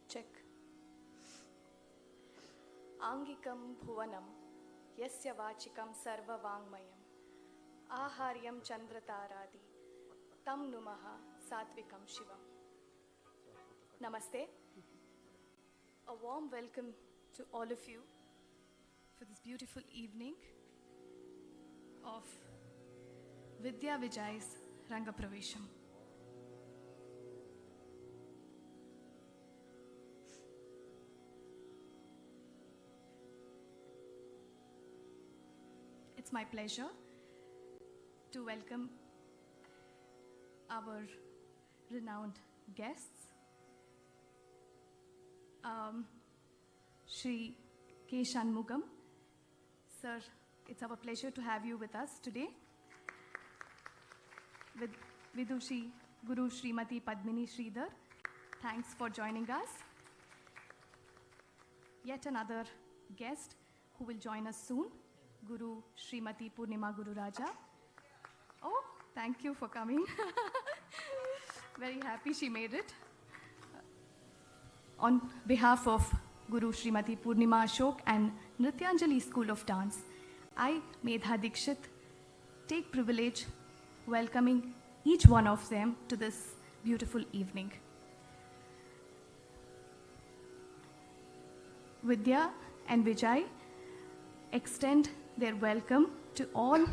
Check. Angikam bhuvanam yasya vachikam sarva vangmayam aharyam chandrataradi tam numaha satvikam shivam. Namaste. A warm welcome to all of you for this beautiful evening of Vidya Vijay's Rangapravesha. It's my pleasure to welcome our renowned guests, Shri K. Shanmugam. Sir, it's our pleasure to have you with us today. With Vidushi Guru Srimati Padmini Sridhar, thanks for joining us. Yet another guest who will join us soon, Guru Srimati Purnima Guru Raja. Oh, thank you for coming. Very happy she made it. On behalf of Guru Srimati Purnima Ashok and Nrithyanjali School of Dance, I, Medha Dikshit, take privilege welcoming each one of them to this beautiful evening. Vidya and Vijay extend their welcome to all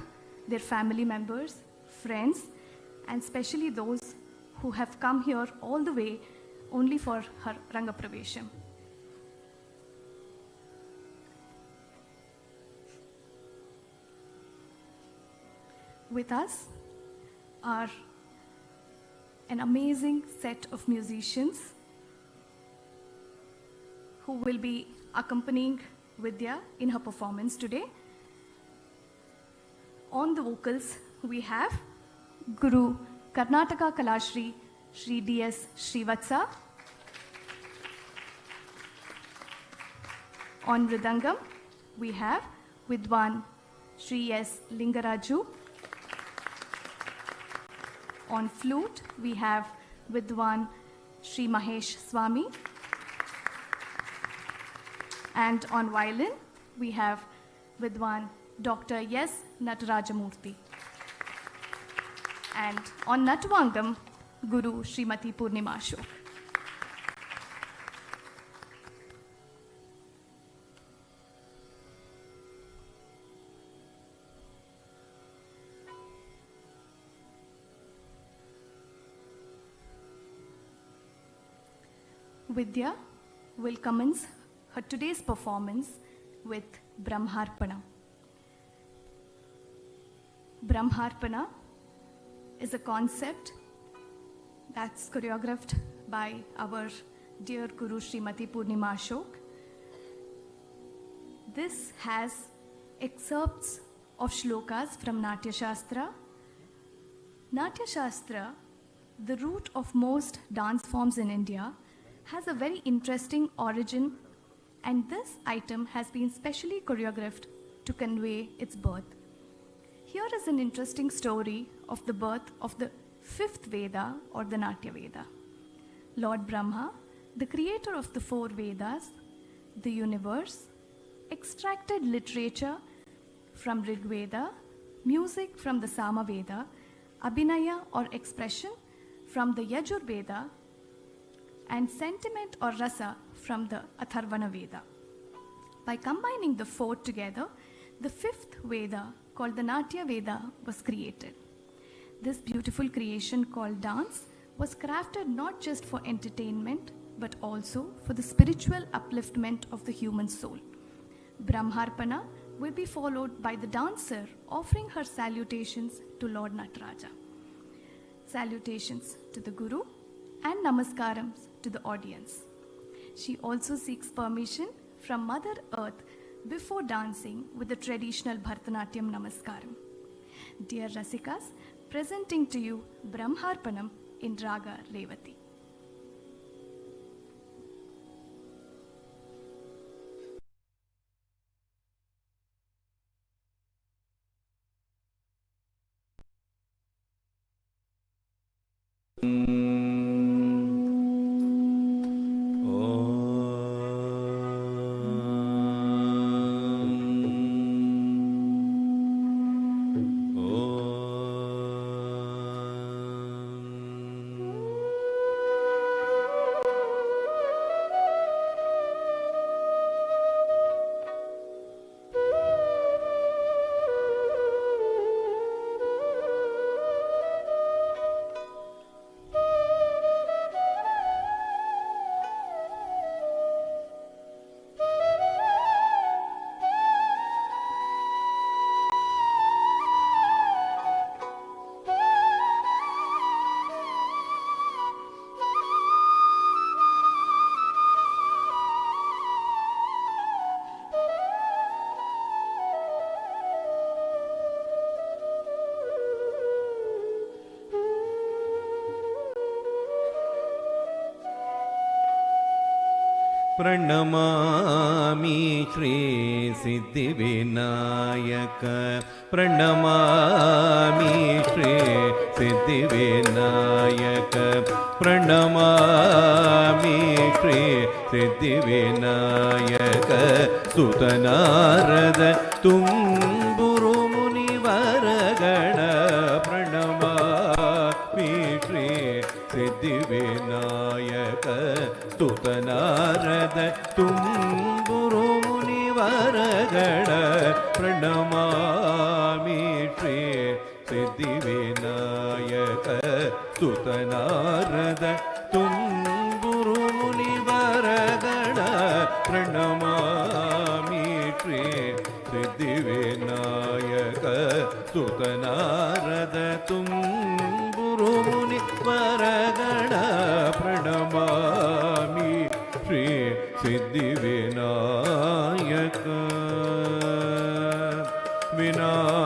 their family members, friends, and especially those who have come here all the way only for her Rangapravesha. With us are an amazing set of musicians who will be accompanying Vidya in her performance today. On the vocals, we have Guru Karnataka Kalashri Shri D.S. Srivatsa. On Mridangam, we have Vidwan Shri S. Lingaraju. On flute, we have Vidwan Shri Mahesh Swami. And on violin, we have Vidwan Dr. S. Natarajamurthy. And on Natvangam, Guru Srimati Purnima Ashok. Vidya will commence her today's performance with Brahmarpana. Brahmarpana is a concept that's choreographed by our dear Guru Srimati Purnima Ashok. This has excerpts of shlokas from Natya Shastra. Natya Shastra, the root of most dance forms in India, has a very interesting origin, and this item has been specially choreographed to convey its birth. Here is an interesting story of the birth of the fifth Veda or the Natya Veda. Lord Brahma, the creator of the four Vedas, the universe, extracted literature from Rig Veda, music from the Sama Veda, Abhinaya or expression from the Yajur Veda, and sentiment or rasa from the Atharvana Veda. By combining the four together, the fifth Veda, called the Natya Veda, was created. This beautiful creation called dance was crafted not just for entertainment, but also for the spiritual upliftment of the human soul. Brahmarpana will be followed by the dancer offering her salutations to Lord Nataraja. Salutations to the Guru and namaskarams to the audience. She also seeks permission from Mother Earth before dancing with the traditional Bharatanatyam namaskaram. Dear Rasikas, presenting to you Brahmarpanam in Raga Revati. Oh प्रणमामि श्री सिद्धिविनायक प्रणमामि श्री सिद्धिविनायक प्रणमामि श्री सिद्धिविनायक सुतनारद तुम्बुरु मुनिवरगण प्रणमामि श्री सिद्धिविनायक स्तुतनारद तुम्बुरु मुनिवरगण प्रणमामि श्री सिद्धिविनायक स्तुतनारद तुम्बुरु मुनिवरगण प्रणमामि श्री सिद्धिविनायक स्तुतनारद तुम्बुरु मुनिवरगण प्रणमामि श्री सिद्धिविनायक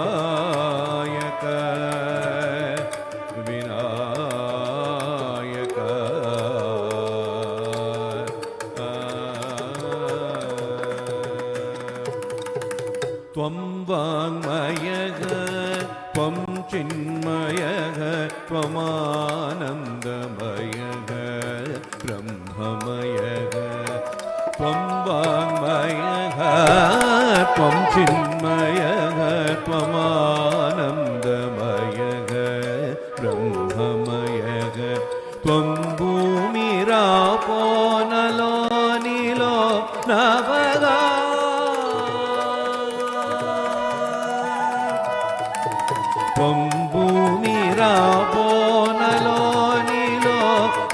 विनायक विनायक त्वं वाङ्मयः त्वं चिन्मयः त्वमानन्दमयः ब्रह्ममयः त्वं वाङ्मयः त्वं चिन्मयः त्वमानन्दमयः ब्रह्ममयः त्वं भूमिरापो नलो नीलो नभगा त्वं भूमिरापो नलो नीलो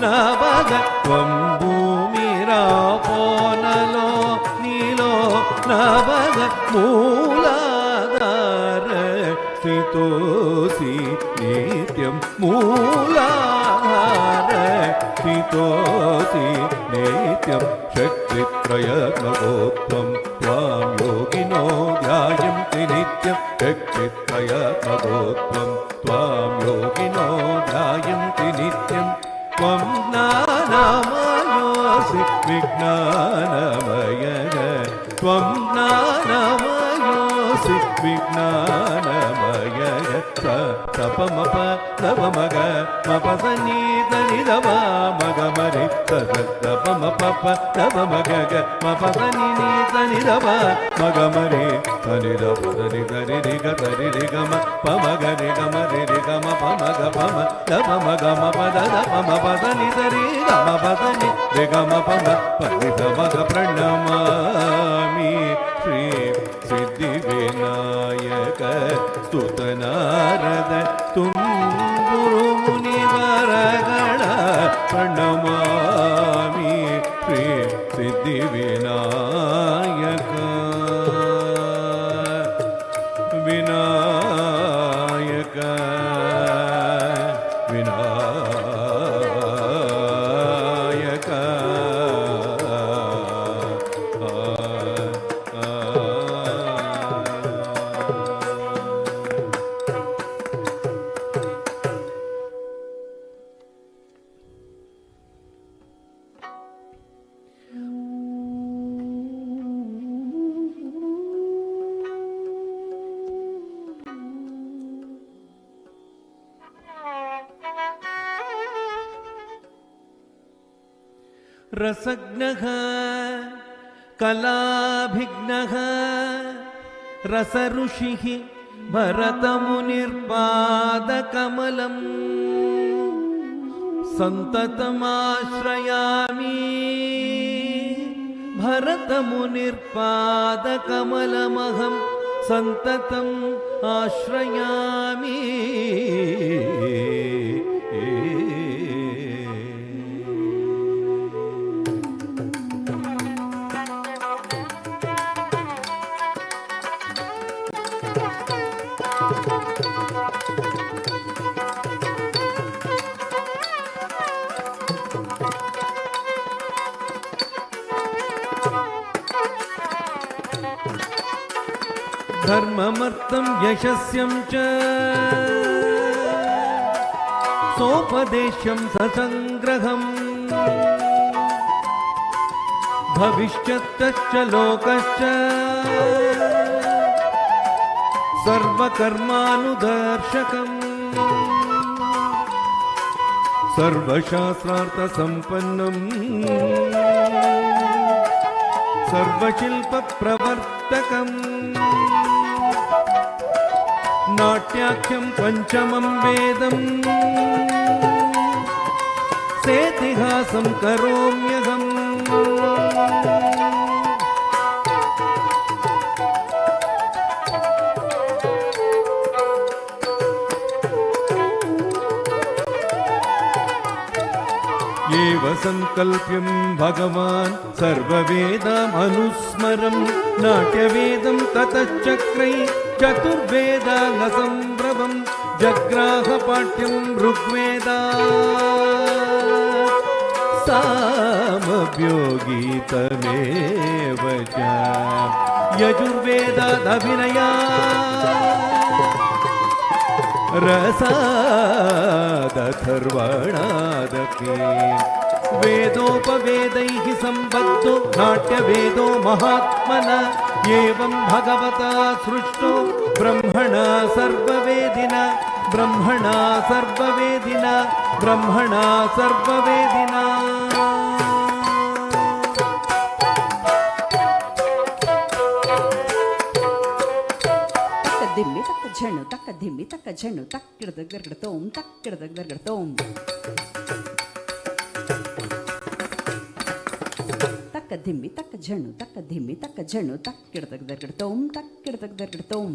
नभग त्वं भूमिरापो नलो नीलो नभग मूलाधार स्थितोऽसि नित्यं मूलाधार स्थितोऽसि नित्यं शक्तित्रयत्मकोत्वं त्वां योगिनो ध्यायन्ति नित्यं शक्तित्रयत्मकोत्वं त्वां योगिनो ध्यायन्ति नित्यं त्वं ज्ञानमयोऽसि विज्ञानमयः त्वं ज्ञानमयोऽसि विज्ञानमयः सपमप नवमग मपसनी तनिदव मगमरि सपमप नवमग मपसनी तनिदव मगमरि तनिदव तनिदरिग तरिगम पमगरिगम रिगम पमग पम नवमग मपद पमपसनि तरिगम पसनि रिगम पम परिधमग प्रणमामि श्री सिद्धिविनायक स्तुतनारद तुम्बुरु मुनिवरगण प्रणमामि श्री सिद्धिविनायक विनायक विनायक रसज्ञः कलाभिज्ञः रसऋषिः भरतमुनिर्पादकमलं सन्ततमाश्रयामि भरतमुनिर्पादकमलमहं सन्ततम् आश्रयामि धर्ममर्थं यशस्यं च सोपदेश्यं ससंग्रहम् भविष्यत्तश्च लोकश्च सर्वकर्मानुदर्शकम् सर्वशास्त्रार्थसम्पन्नम् सर्वशिल्पप्रवर्तकम् नाट्याख्यं पञ्चमं वेदम् सेतिहासं करोम्यहम् एव संकल्प्यं भगवान् सर्ववेदामनुस्मरं नाट्यवेदं ततश्चक्रै चतुर्वेदाङ्गसम्भ्रमं जग्राहपाठ्यं ऋग्वेदा सामव्योगीतमेव च यजुर्वेदादभिनया रसादथर्वणादपि वेदोपवेदैः सम्बद्धो नाट्यवेदो महात्मना एवं भगवता सृष्टो ब्रह्मणा सर्ववेदिना ब्रह्मणा सर्ववेदिना ब्रह्मणा सर्ववेदिना दिम्मि तक झणु तक धिम्मि तक झणु तक किड़द गरगड़तोम तक किड़द गरगड़तोम तक धिम्मि तक झणु तक धिम्मि तक झणु तक किड़द गरगड़तोम तक किड़द गरगड़तोम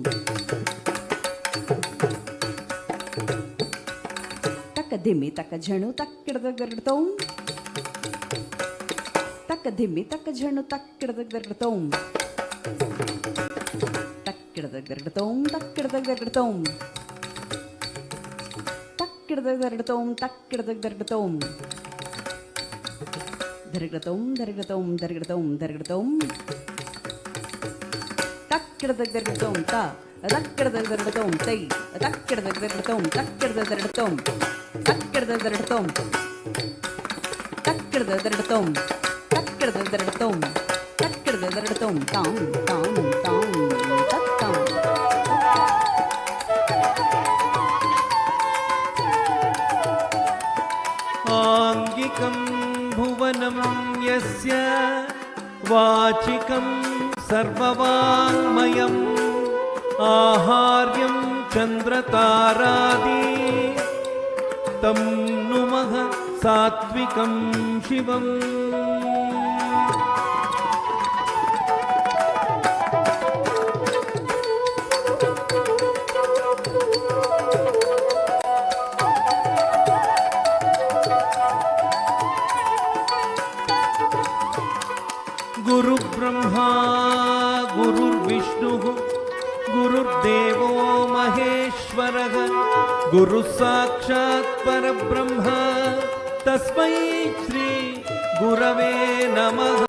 तक धिम्मि तक झणु तक किड़द गरगड़तोम तक धिम्मि तक झणु तक किड़द गरगड़तोम तक्किड़दगरगड़तोम तक्किड़दगरगड़तोम तक्किड़दगरगड़तोम तक्किड़दगरगड़तोम दरगड़तोम दरगड़तोम दरगड़तोम दरगड़तोम तक्किड़दगरगड़तोम ता तक्किड़दगरगड़तोम तै तक्किड़दगरगड़तोम तक्किड़दगरगड़तोम तक्किड़दगरगड़तोम तक्किड़दगरगड़तोम तक्किड़दगरगड़तोम तक्किड़दगरगड़तोम ताम ताम ताम आंगिकं भुवनं यस्य वाचिकं सर्ववाङ्मयम् आहार्यं चन्द्रतारादि तं नुमः सात्विकं शिवम् गुरुर्ब्रह्मा गुरुर्विष्णुः गुरुर्देवो महेश्वरः गुरुः साक्षात् परब्रह्म तस्मै श्री गुरवे नमः।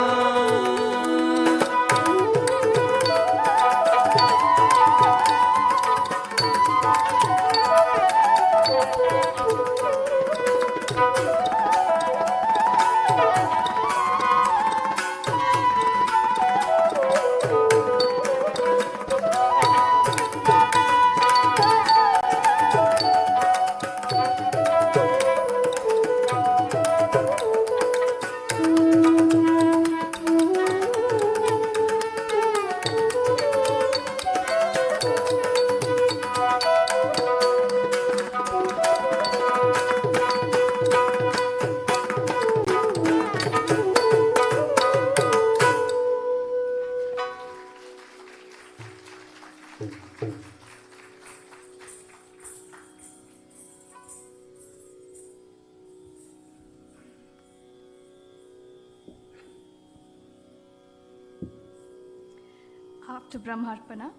After Brahmarpana,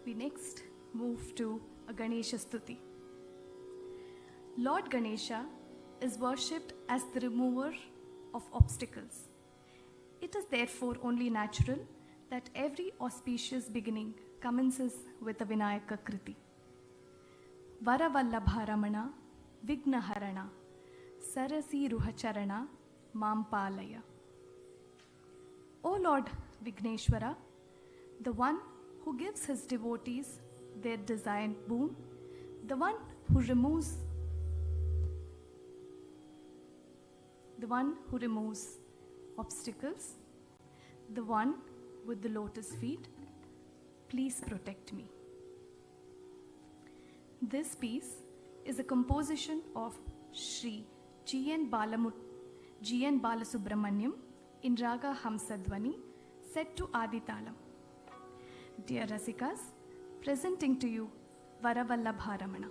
we next move to a Ganesha Stuti. Lord Ganesha is worshipped as the remover of obstacles. It is therefore only natural that every auspicious beginning commences with a Vinayaka Kriti. Varavallabharamana, Vignaharana, Sarasi Ruhacharana, Mampalaya. O Lord Vigneshwara, the one who gives his devotees their desired boon, the one who removes obstacles, the one with the lotus feet, please protect me. This piece is a composition of Sri G.N. Balasubramaniam in Raga Hamsadvani, set to Aditalam. Dear Rasikas, presenting to you Varavallabharamana.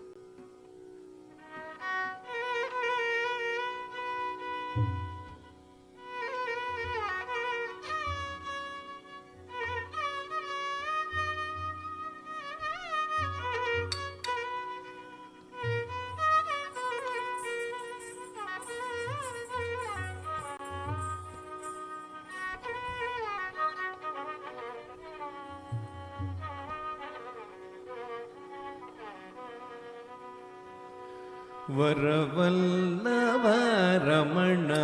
Varavallabharamana,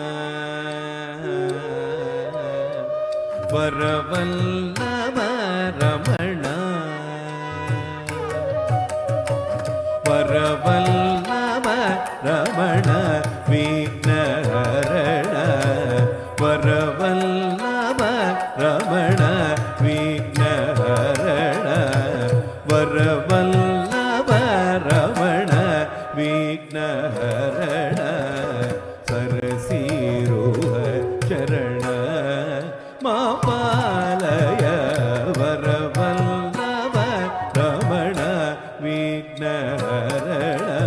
Varavallabharamana, Varavallabharamana, Vignaharana, Varavallabharamana, Vignaharana, Varavallabharamana, Vignaharana, Sarasiruha Charana, Mapalaya, Varavallabharamana, Vignaharana,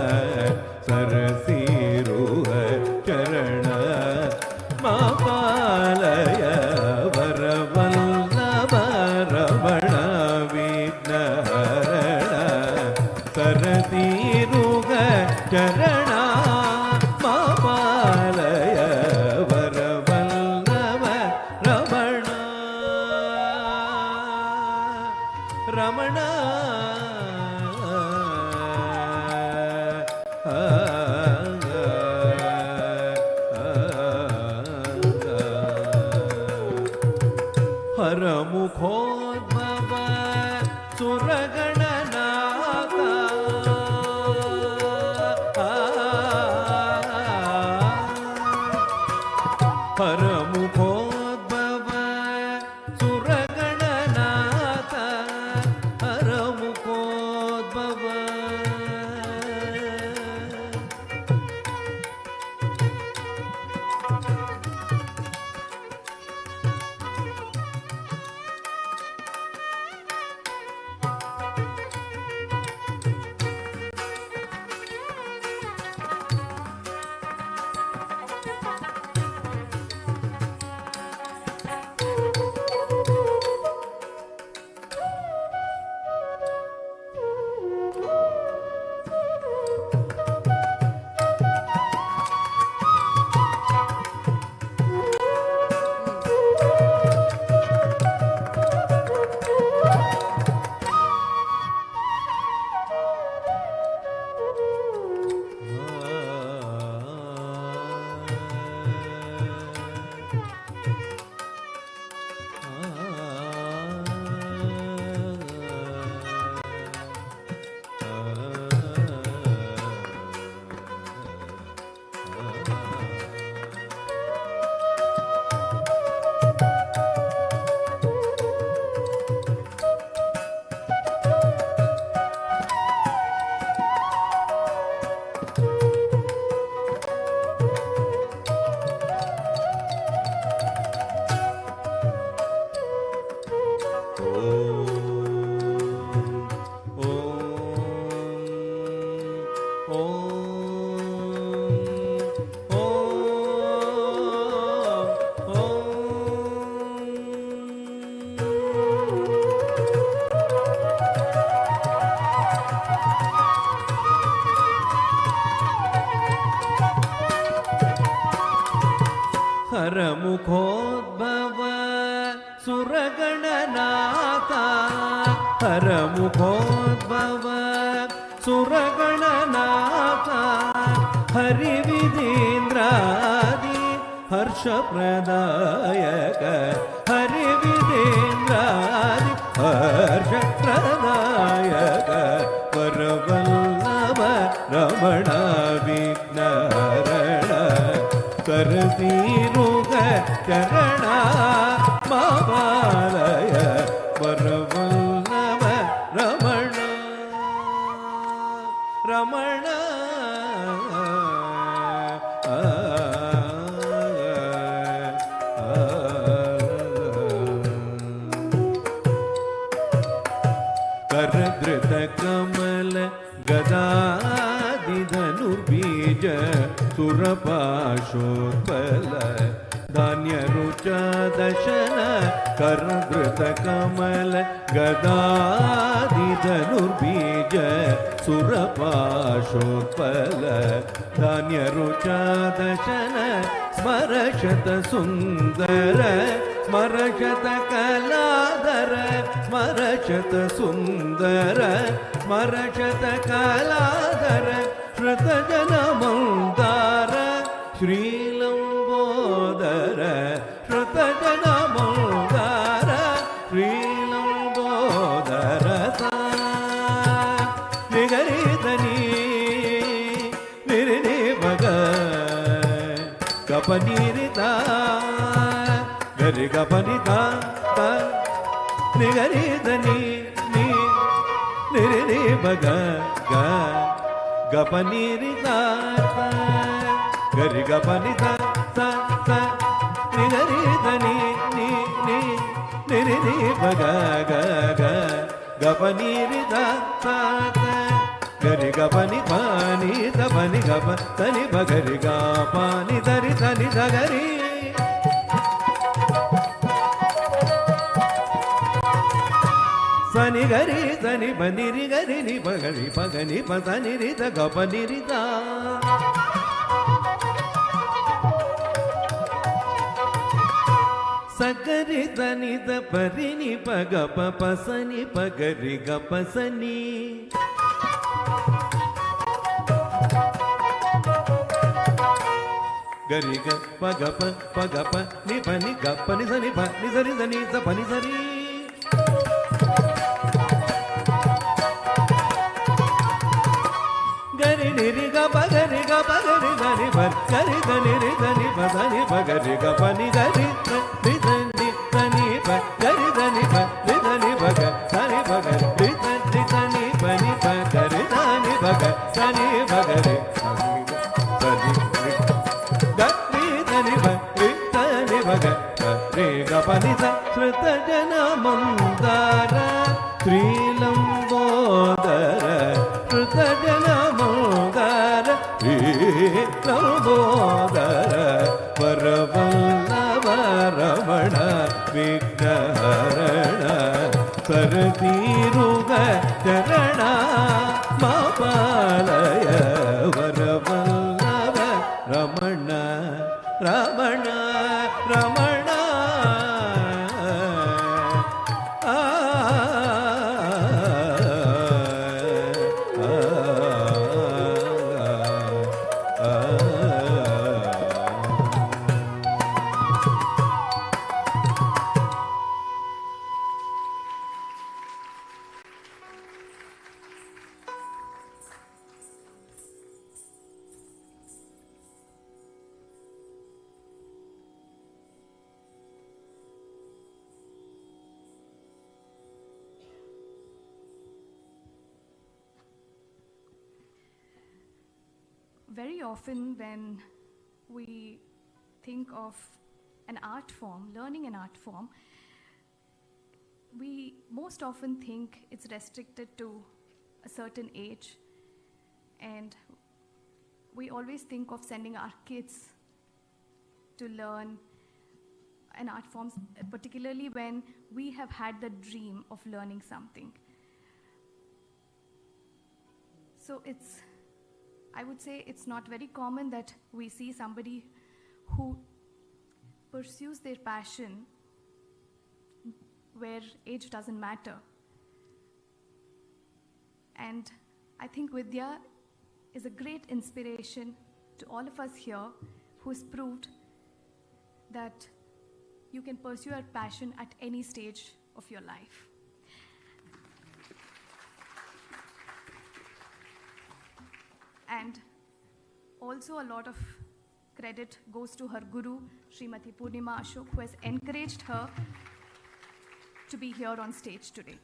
Sarasiruha Charana, Mapalaya, Varavallabharamana, Vignaharana, Sarasiruha Charana, Mapalaya, Varavallabharamana, Ramana, Haramukhodbhava Suragananaka, Haramukhodbhava Suragananaka, Haramukhodbhava. हरमुखोद्भव सुरगणनाथा हरमुखोद्भव सुरगणनाथा हरिविधीन्द्रादि हर्षप्रदायक Hari विदेन्द्रादि हर्षप्रदायक वरवल्लभ रमण विघ्नहरण करतीरुग चरण माबालय वरवल्लभ रमण रमण करधृत कमल गदादिधनुर्बीज सुरपाशोत्पल धान्यरुचा दशन करधृत कमल गदादिधनुर्बीज सुरपाशोत्पल धान्यरुचा दशन स्मरशत सुन्दर स्मरशत कलाधर स्मरशत सुन्दर स्मरशत कलाधर श्रुतजन मन्दार श्रीलम्बोदर श्रुतजन मन्दार श्रीलम्बोदर निगरिधनी निरिनि भग कपनीरिता गरि गपनिता निगरिधनी नि निरिनि भग ग गपनीरिता गरि गपनिता स निगरिधनी नि नि निरिनि भग ग ग गपनीरिता गरि गपनि पानि तपनि गप तनि भगरि गा पानि धरि तनि धगरि सनि गरि तनि बनिरि गरि नि भगरि पगनि पतनि रि ध गपनि रि दा सगरि तनि द परि नि पग प पसनि पगरि गपसनि गरि ग पग प नि प नि ग प नि स नि प नि स रि स नि स प नि स रि गरि नि रि ग प गरि ग प गरि ग नि प गरि ग नि रि ग नि प स नि प गरि ग प नि गरि रि स नि स नि प गरि ग नि प रि स नि प ग स नि प ग रि स नि प नि प गरि स नि प ग स नि प ग रि श्रुतजन मन्दार श्रीलम्बोदर श्रुतजन मन्दार श्रीलम्बोदर वरवल्लभ रमण विघ्नहरण सरतीरुग चरण मापालय वरवल्लभ रमण रमण रमण Very often when we think of an art form, learning an art form, we most often think it's restricted to a certain age, and we always think of sending our kids to learn an art form, particularly when we have had the dream of learning something. So I would say it's not very common that we see somebody who pursues their passion where age doesn't matter. And I think Vidya is a great inspiration to all of us here, who's proved that you can pursue your passion at any stage of your life. And also a lot of credit goes to her guru, Srimati Purnima Ashok, who has encouraged her to be here on stage today.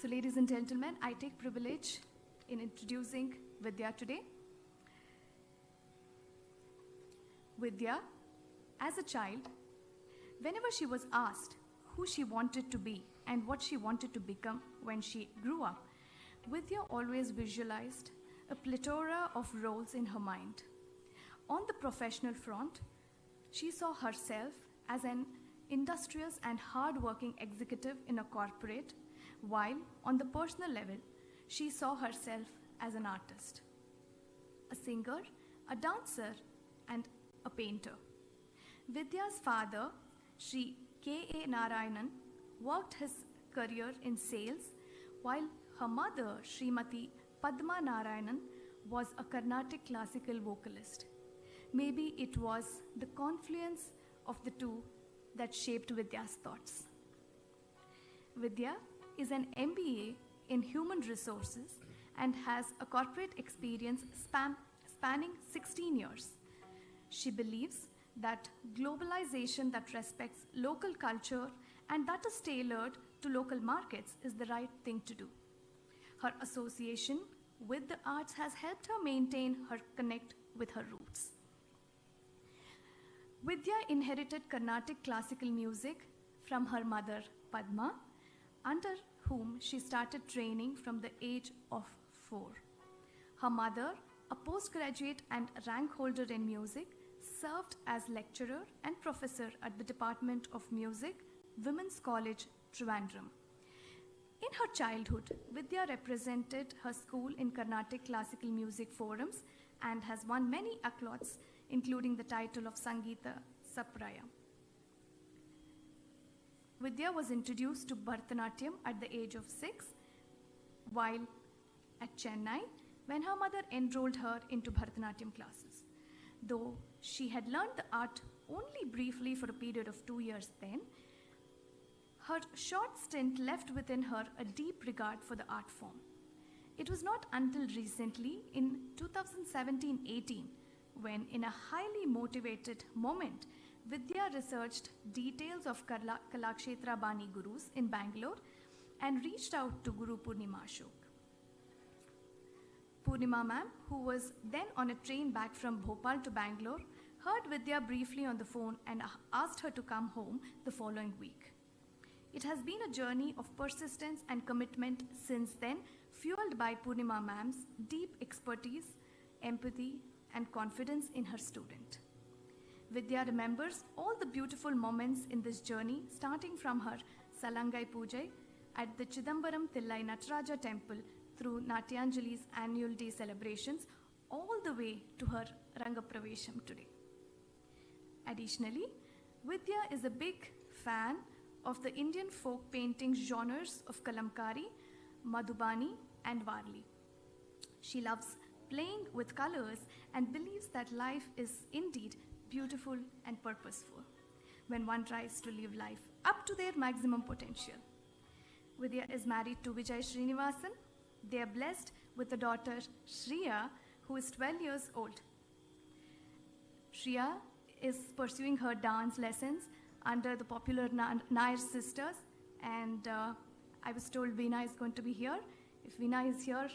So ladies and gentlemen, I take privilege in introducing Vidya today. Vidya, as a child, whenever she was asked who she wanted to be and what she wanted to become when she grew up, Vidya always visualized a plethora of roles in her mind. On the professional front, she saw herself as an industrious and hard-working executive in a corporate, while on the personal level, she saw herself as an artist, a singer, a dancer, and a painter. Vidya's father, Sri K.A. Narayanan, worked his career in sales, while her mother, Srimati Padma Narayanan, was a Carnatic classical vocalist. Maybe it was the confluence of the two that shaped Vidya's thoughts. Vidya is an MBA in Human Resources and has a corporate experience spanning 16 years. She believes that globalization that respects local culture and that is tailored to local markets is the right thing to do. Her association with the arts has helped her maintain her connect with her roots. Vidya inherited Carnatic classical music from her mother Padma, under whom she started training from the age of 4. Her mother, a postgraduate and rank holder in music, served as lecturer and professor at the Department of Music, Women's College, Trivandrum. In her childhood, Vidya represented her school in Carnatic classical music forums and has won many accolades, including the title of Sangeeta Sapraya. Vidya was introduced to Bharatanatyam at the age of 6, while at Chennai, when her mother enrolled her into Bharatanatyam classes. Though she had learned the art only briefly for a period of 2 years then, her short stint left within her a deep regard for the art form. It was not until recently, in 2017-18, when in a highly motivated moment, Vidya researched details of Kalakshetra Bani Gurus in Bangalore and reached out to Guru Purnima Ashok. Purnima ma'am, who was then on a train back from Bhopal to Bangalore, heard Vidya briefly on the phone and asked her to come home the following week. It has been a journey of persistence and commitment since then, fueled by Purnima ma'am's deep expertise, empathy, and confidence in her student. Vidya remembers all the beautiful moments in this journey, starting from her Salangai Pujai at the Chidambaram Thillai Nataraja temple through Nrithyanjali's annual day celebrations, all the way to her Rangapravesha today. Additionally, Vidya is a big fan of the Indian folk painting genres of Kalamkari, Madhubani, and Varli. She loves playing with colors and believes that life is indeed beautiful and purposeful when one tries to live life up to their maximum potential. Vidya is married to Vijay Srinivasan. They are blessed with a daughter, Shriya, who is 12 years old. Shriya is pursuing her dance lessons under the popular Nair sisters, and I was told Veena is going to be here. If Veena is here,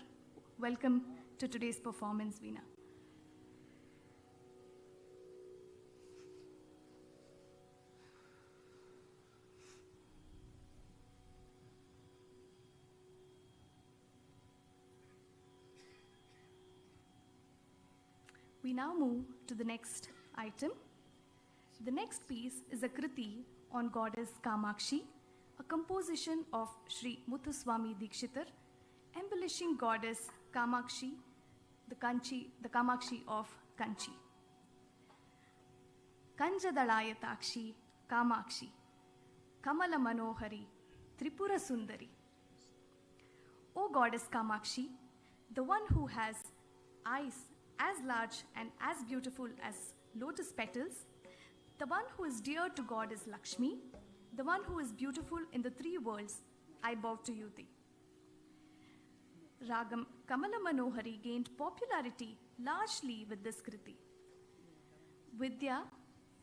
welcome to today's performance, Veena. We now move to the next item. The next piece is a kriti on goddess Kamakshi, a composition of Sri Muthuswami Dikshitar, embellishing goddess Kamakshi, the Kamakshi of Kanchi. Kanjadalayakshi, Kamakshi, Kamala Manohari, Tripura Sundari. O goddess Kamakshi, the one who has eyes as large and as beautiful as lotus petals, The one who is dear to God is Lakshmi, the one who is beautiful in the three worlds. I bow to you thee. Ragam Kamala Manohari gained popularity largely with this kriti. Vidya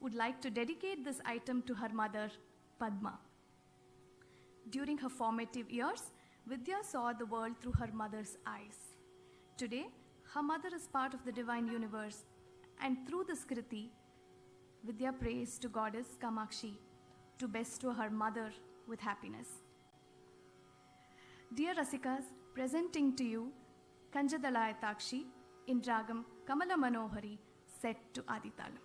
would like to dedicate this item to her mother, Padma. During her formative years, Vidya saw the world through her mother's eyes. Today, her mother is part of the divine universe, and through this kriti, Vidya prays to goddess Kamakshi to bestow her mother with happiness. Dear Rasikas, presenting to you Kanjadalayakshi in Ragam Kamala Manohari set to Aditalam.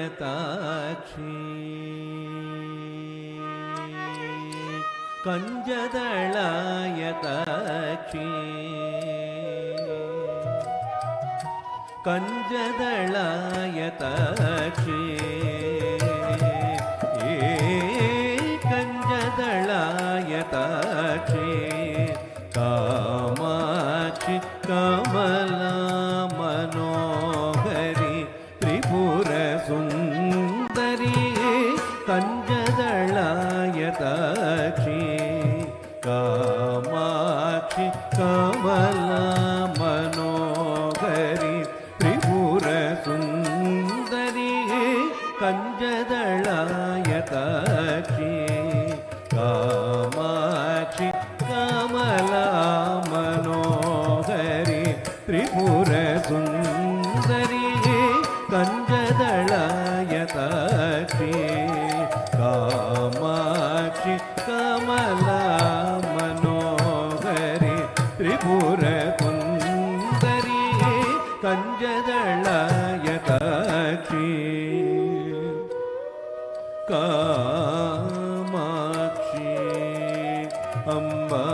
कंजदलायताक्षी कंजदलायताक्षी कंजदलायताक्षी कंजदलायताक्षी Kamakshi Kamala Manohari Tripura Sundari कंजदलायताक्षी Kamakshi Kamala Manohari Tripura Sundari कंजदलायताक्षी Kamakshi Kamala Manohari Tripura Sundari कंजदलायताक्षी Kamakshi Kamala Manohari Tripura Sundari कंजदलायताक्षी Kamakshi Amba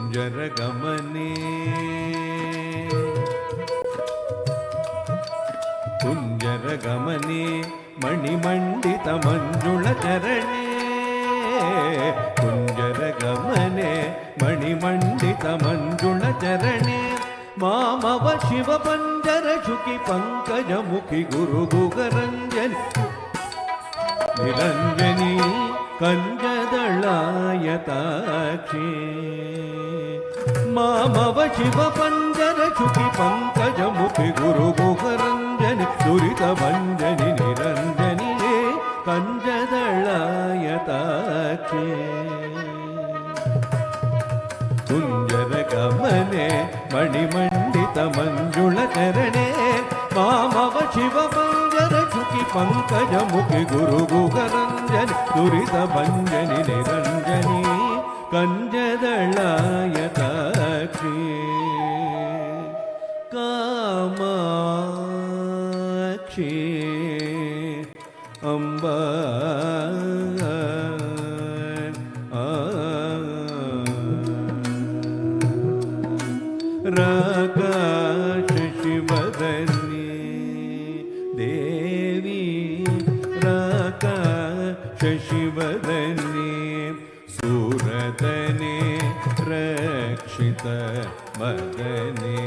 कुंजरगमने कुंजरगमने मणिमंडित मंजुलचरणे कुंजरगमने मणिमंडित मंजुलचरणे मामव Shiv पंजर शुकि Pankaj मुखि Guru गुगरंजन Niranjani कंजदलायताक्षी मामव Shiv पंजर शुकि Pankaj मुखि Guru गुगरंजन दुरित भंजनि Niranjani कंजदलायताक्षी कुंजरगमने मणिमंडित मंजुलचरणे मामव Shiv पंजर शुकि Pankaj मुखि Guru गुगरंजन दुरित भंजनि Niranjani कंजदलायताक्षी Kamakshi Amba राकाशशिवदनी Devi राकाशशिवदनी सूरदने Rakshit Madane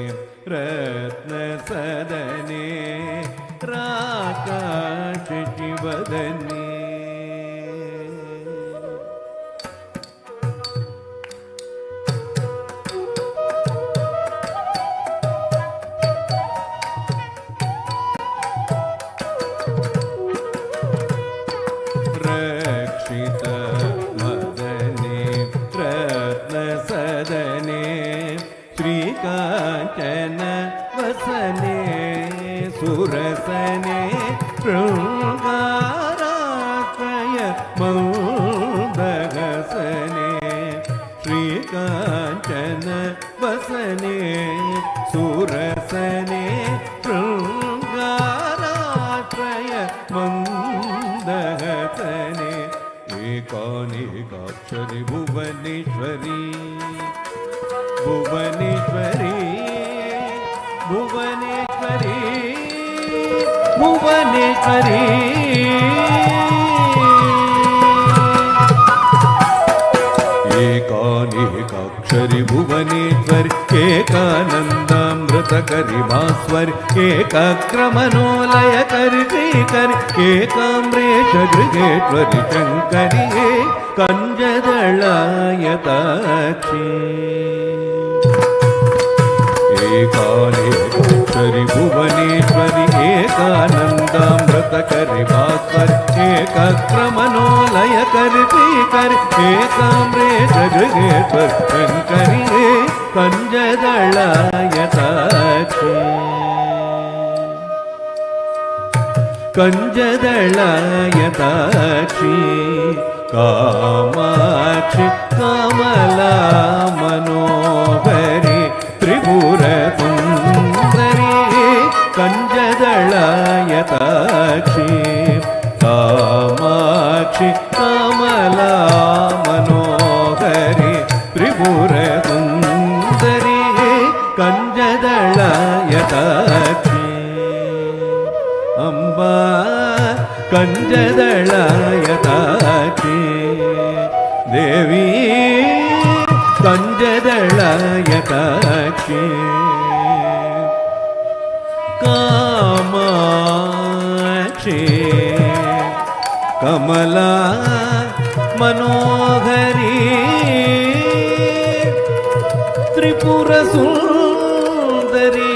रत्नसदने राकाशशिवदनी Rakshit Madane ವಸನೆ ಸುರಸನೆ ಶೃಂಗಾರಾತ್ರಯ ಮಂದಗಸನೆ ಶ್ರೀಕಾಂಚನ ವಸನೆ ಸುರಸನೆ ಶೃಂಗಾರಾತ್ರಯ ಮಂದಗಸನೆ ಏಕಾನೇಕಾಕ್ಷರಿ Bhuvaneshwari Bhuvaneshwari Bhuvaneshwari Bhuvaneshwari ಏಕಾನೇಕಾಕ್ಷರಿ Bhuvaneshwari ಏಕಾನಂದಾಮೃತಕರಿ ಭಾಸ್ವರಿ ಏಕಾಕ್ರಮನೋಲಯಕರಿ Shrikari ಏಕಾಮ್ರೇಶ ಗೃಹೇಶ್ವರಿ Shankari ಕಂಜದಳಾಯತಾಕ್ಷಿ ಏಕಾನೇಕಾಕ್ಷರಿ Bhuvaneshwari ಏಕಾನಂದಾಮೃತಕರಿ ಭಾಸ್ವರಿ ಏಕಾಕ್ರಮನೋಲಯಕರಿ Shrikari ಏಕಾಮ್ರೇಶ ಗೃಹೇಶ್ವರಿ Shankari ಕಂಜದಳಾಯತಾಕ್ಷಿ ಕಂಜದಳಾಯತಾಕ್ಷಿ Kamakshi Kamala Manohari Tripura Sundari ಕಂಜದಳಾಯತಾಕ್ಷಿ Kamakshi Kamala Manohari Tripura Sundari ಕಂಜದಳಾಯತಾಕ್ಷಿ Amba ಕಂಜದಳಾಯತಾಕ್ಷಿ Devi ಕಂಜದಳಾಯತಾಕ್ಷಿ Kamakshi Kamala Manohari Tripura Sundari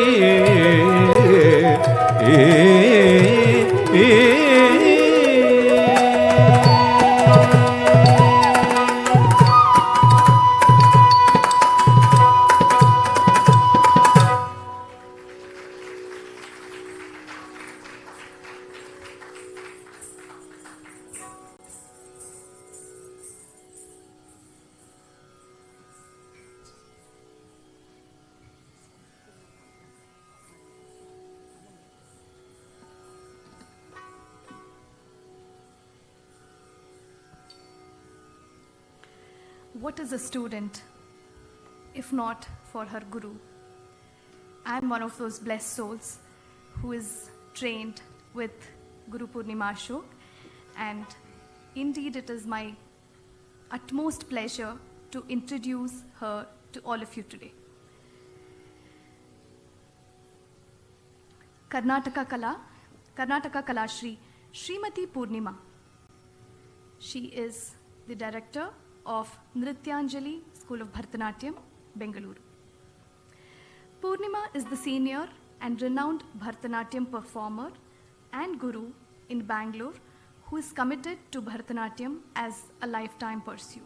What is a student if not for her guru? I am one of those blessed souls who is trained with Guru Purnima Ashok, and indeed it is my utmost pleasure to introduce her to all of you today. Karnataka Kala Shri Srimati Purnima. She is the director of Nrithyanjali School of Bharatanatyam, Bengaluru. Purnima is the senior and renowned Bharatanatyam performer and guru in Bangalore who is committed to Bharatanatyam as a lifetime pursuit.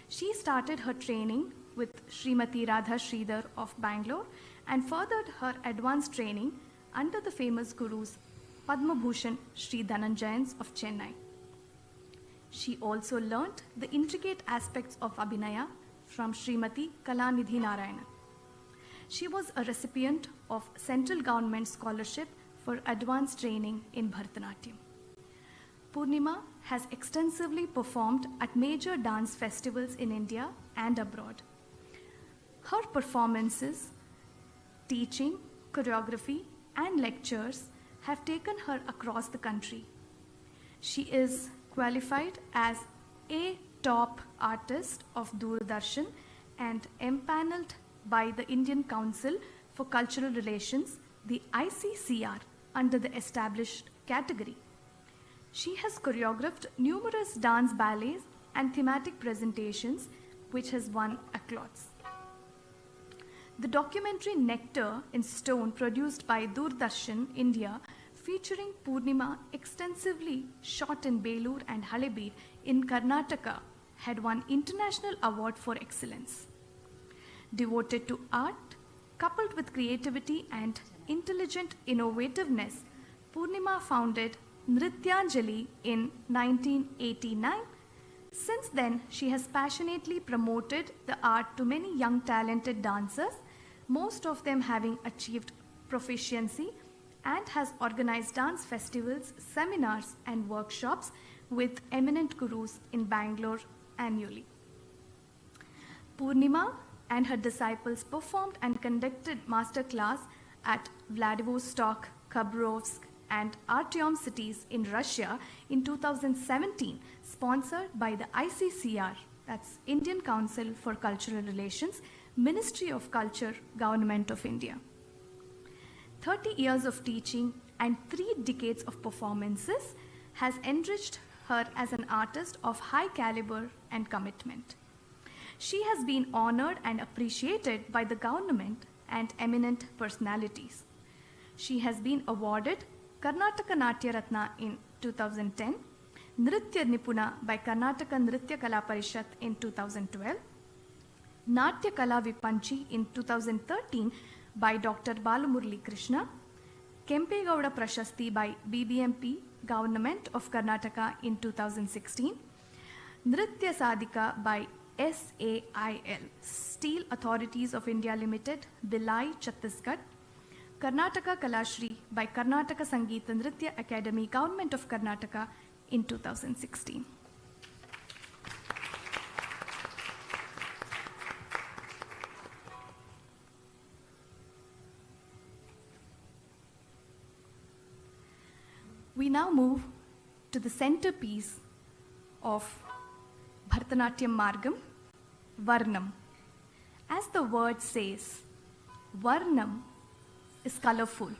She started her training with Srimati Radha Sridhar of Bangalore and furthered her advanced training under the famous gurus Padma Bhushan Sri Dhananjayans of Chennai. She also learnt the intricate aspects of Abhinaya from Srimati Kalanidhi Narayana. She was a recipient of Central Government Scholarship for Advanced Training in Bharatanatyam. Purnima has extensively performed at major dance festivals in India and abroad. Her performances, teaching, choreography, and lectures have taken her across the country. She is qualified as a top artist of Doordarshan and empaneled by the Indian Council for Cultural Relations, the ICCR, under the established category. She has choreographed numerous dance ballets and thematic presentations which has won accolades. The documentary Nectar in Stone, produced by Doordarshan India, featuring Purnima extensively shot in Belur and Halebeed in Karnataka, had won International Award for Excellence. Devoted to art, coupled with creativity and intelligent innovativeness, Purnima founded Nrithyanjali in 1989. Since then, she has passionately promoted the art to many young talented dancers, most of them having achieved proficiency, and has organized dance festivals, seminars, and workshops with eminent gurus in Bangalore annually. Purnima and her disciples performed and conducted masterclass at Vladivostok, Khabarovsk, and Artyom cities in Russia in 2017, sponsored by the ICCR, that's Indian Council for Cultural Relations, Ministry of Culture, Government of India. 30 years of teaching and 3 decades of performances has enriched her as an artist of high caliber and commitment. She has been honored and appreciated by the government and eminent personalities. She has been awarded Karnataka Natya Ratna in 2010, Nritya Nipuna by Karnataka Nritya Kala Parishat in 2012, Natya Kala Vipanchi in 2013 by Dr. Balamurli Krishna, Kempegowda Prashasti by BBMP, Government of Karnataka in 2016, Nritya Sadhika by SAIL, Steel Authorities of India Limited, Bhilai, Chhattisgarh, Karnataka Kalashri by Karnataka Sangeeta Nritya Academy, Government of Karnataka in 2016. We now move to the centerpiece of Bharatanatyam Margam, Varnam. As the word says, Varnam is colorful.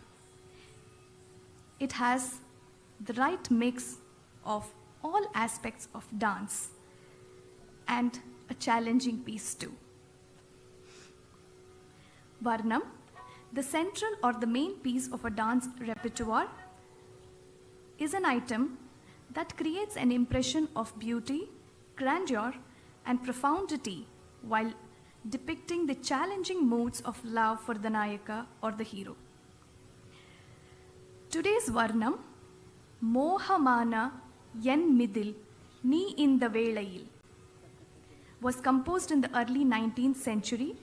It has the right mix of all aspects of dance and a challenging piece too. Varnam, the central or the main piece of a dance repertoire, is an item that creates an impression of beauty, grandeur, and profundity while depicting the challenging moods of love for the Nayaka or the hero. Today's Varnam, Mohamana Yen Midil Ni in the Velayil, was composed in the early 19th century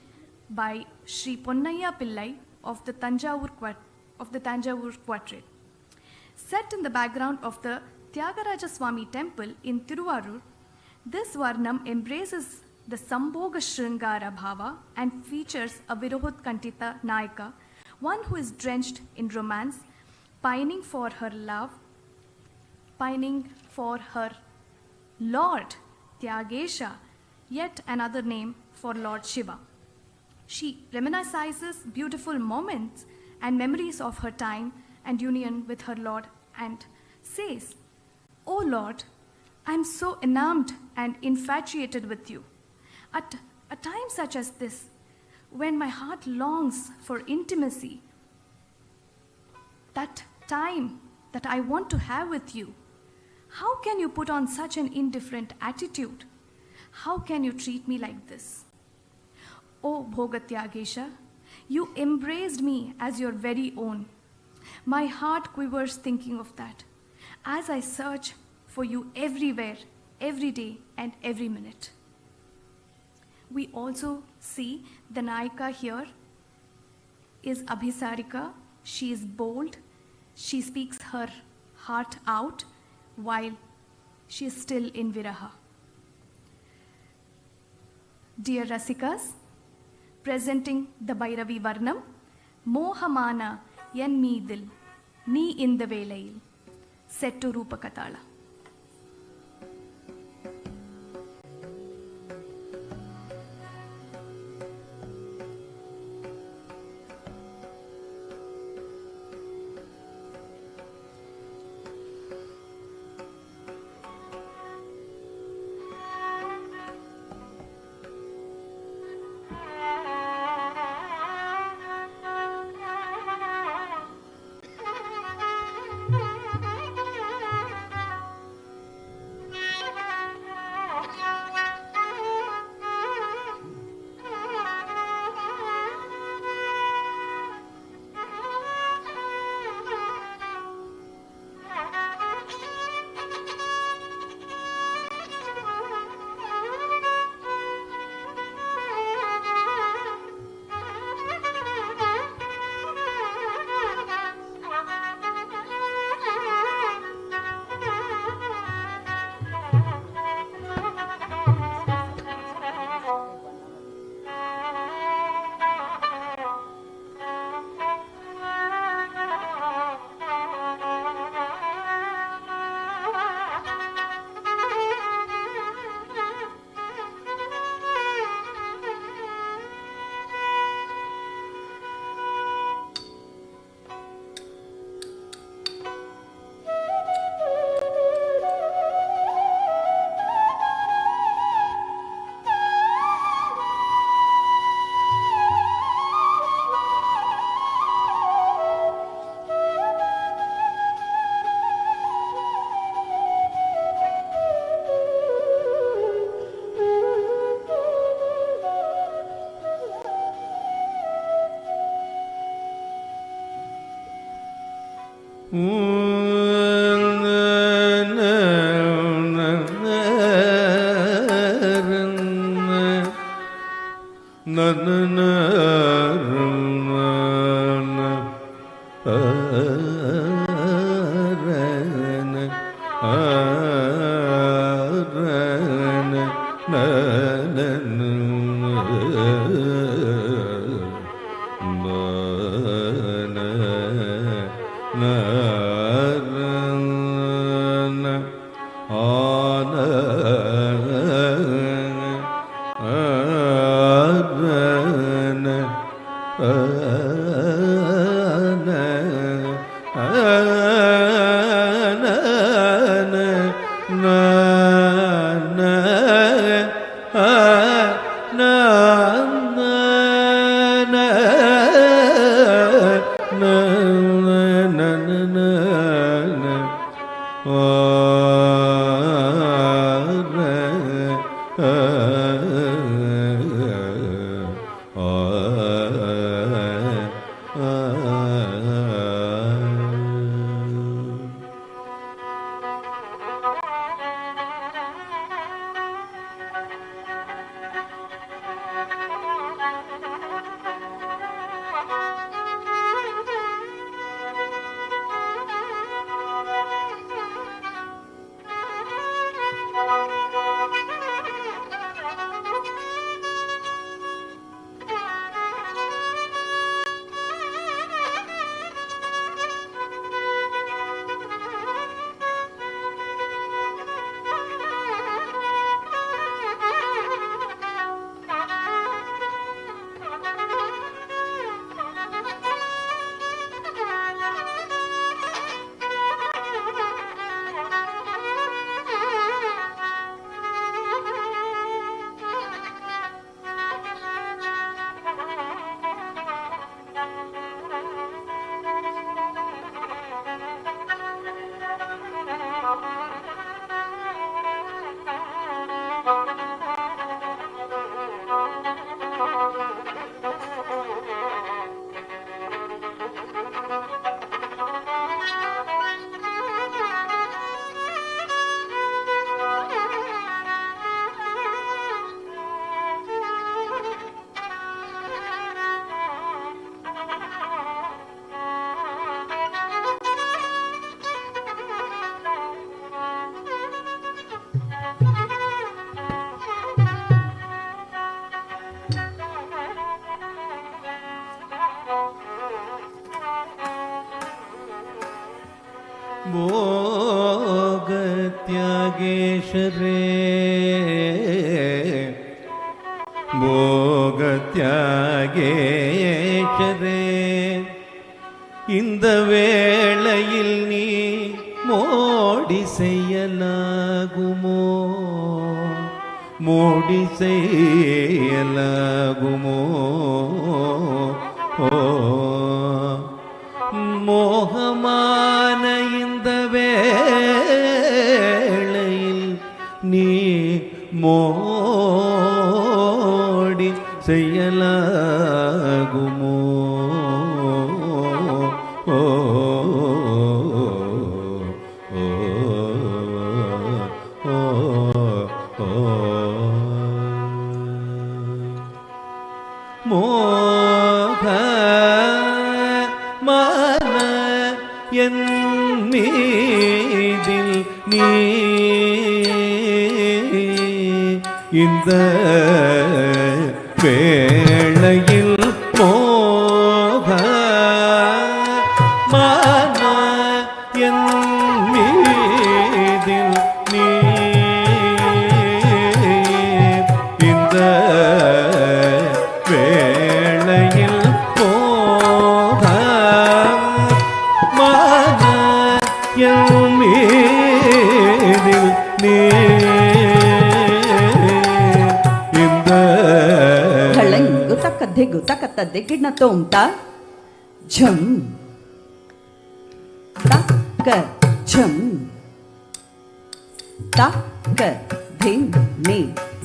by Sri Ponnaya Pillai of the Tanjavur Quartet. Set in the background of the Tyagaraja Swami temple in Tiruvarur, this Varnam embraces the Sambhoga Sringara Bhava and features a Virohot Kantita Nayaka, one who is drenched in romance, pining for her love, pining for her Lord, Tyagesha, yet another name for Lord Shiva. She reminisces beautiful moments and memories of her time and union with her Lord and says, "O Lord, I am so enamored and infatuated with you. At a time such as this, when my heart longs for intimacy, that time that I want to have with you, how can you put on such an indifferent attitude? How can you treat me like this? O Bhogatyagesha, you embraced me as your very own. My heart quivers thinking of that, as I search for you everywhere, every day, and every minute." We also see the Nayaka here is Abhisarika. She is bold. She speaks her heart out while she is still in Viraha. Dear Rasikas, presenting the Bhairavi Varnam, Mohamana Yen Meedil, Ni in the Velayil, set to Rupa Katala. भोगत्यागेशरे भोगत्यागेशरे இந்த வேளையில் நீ மோடி செய்யலாகுமோ மோடி செய்யலாகுமோ மோகமான இந்த வேளையில் நீ மோடி செய்யலாகுமோ மோக மான என் மீதில் நீ இந்த வேளையில் மோக மான என் மீதில் நீ இந்த வேளையில் மோக மான என் மீதில் நீ ತಕ್ಕ ದಿಗು ತಕ್ಕ ದಿಗ್ಗಿನ ತೋಂತ ಝಂ ತಕ್ಕ ಝಂ ತಕ್ಕ ಧಿಮ್ ಮಿ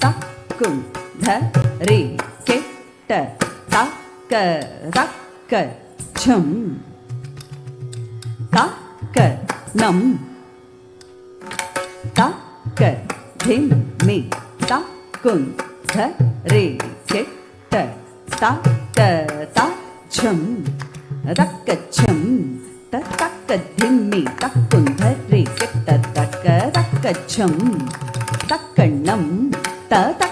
ತಕ್ಕುಂ ಧ ರಿ ಕೆಟ್ಟ ತಕ್ಕ ತಕ್ಕ ಝಂ ತಕ್ಕ ನಂ ತಕ್ಕ திம்மி தக்குந்த ரே கெட்ட தக்க தச்சம் தக்கச்சம் தக்க திம்மி தக்குந்த ரே கெட்ட தக்க தக்கச்சம் தக்கண்ணம் தக்க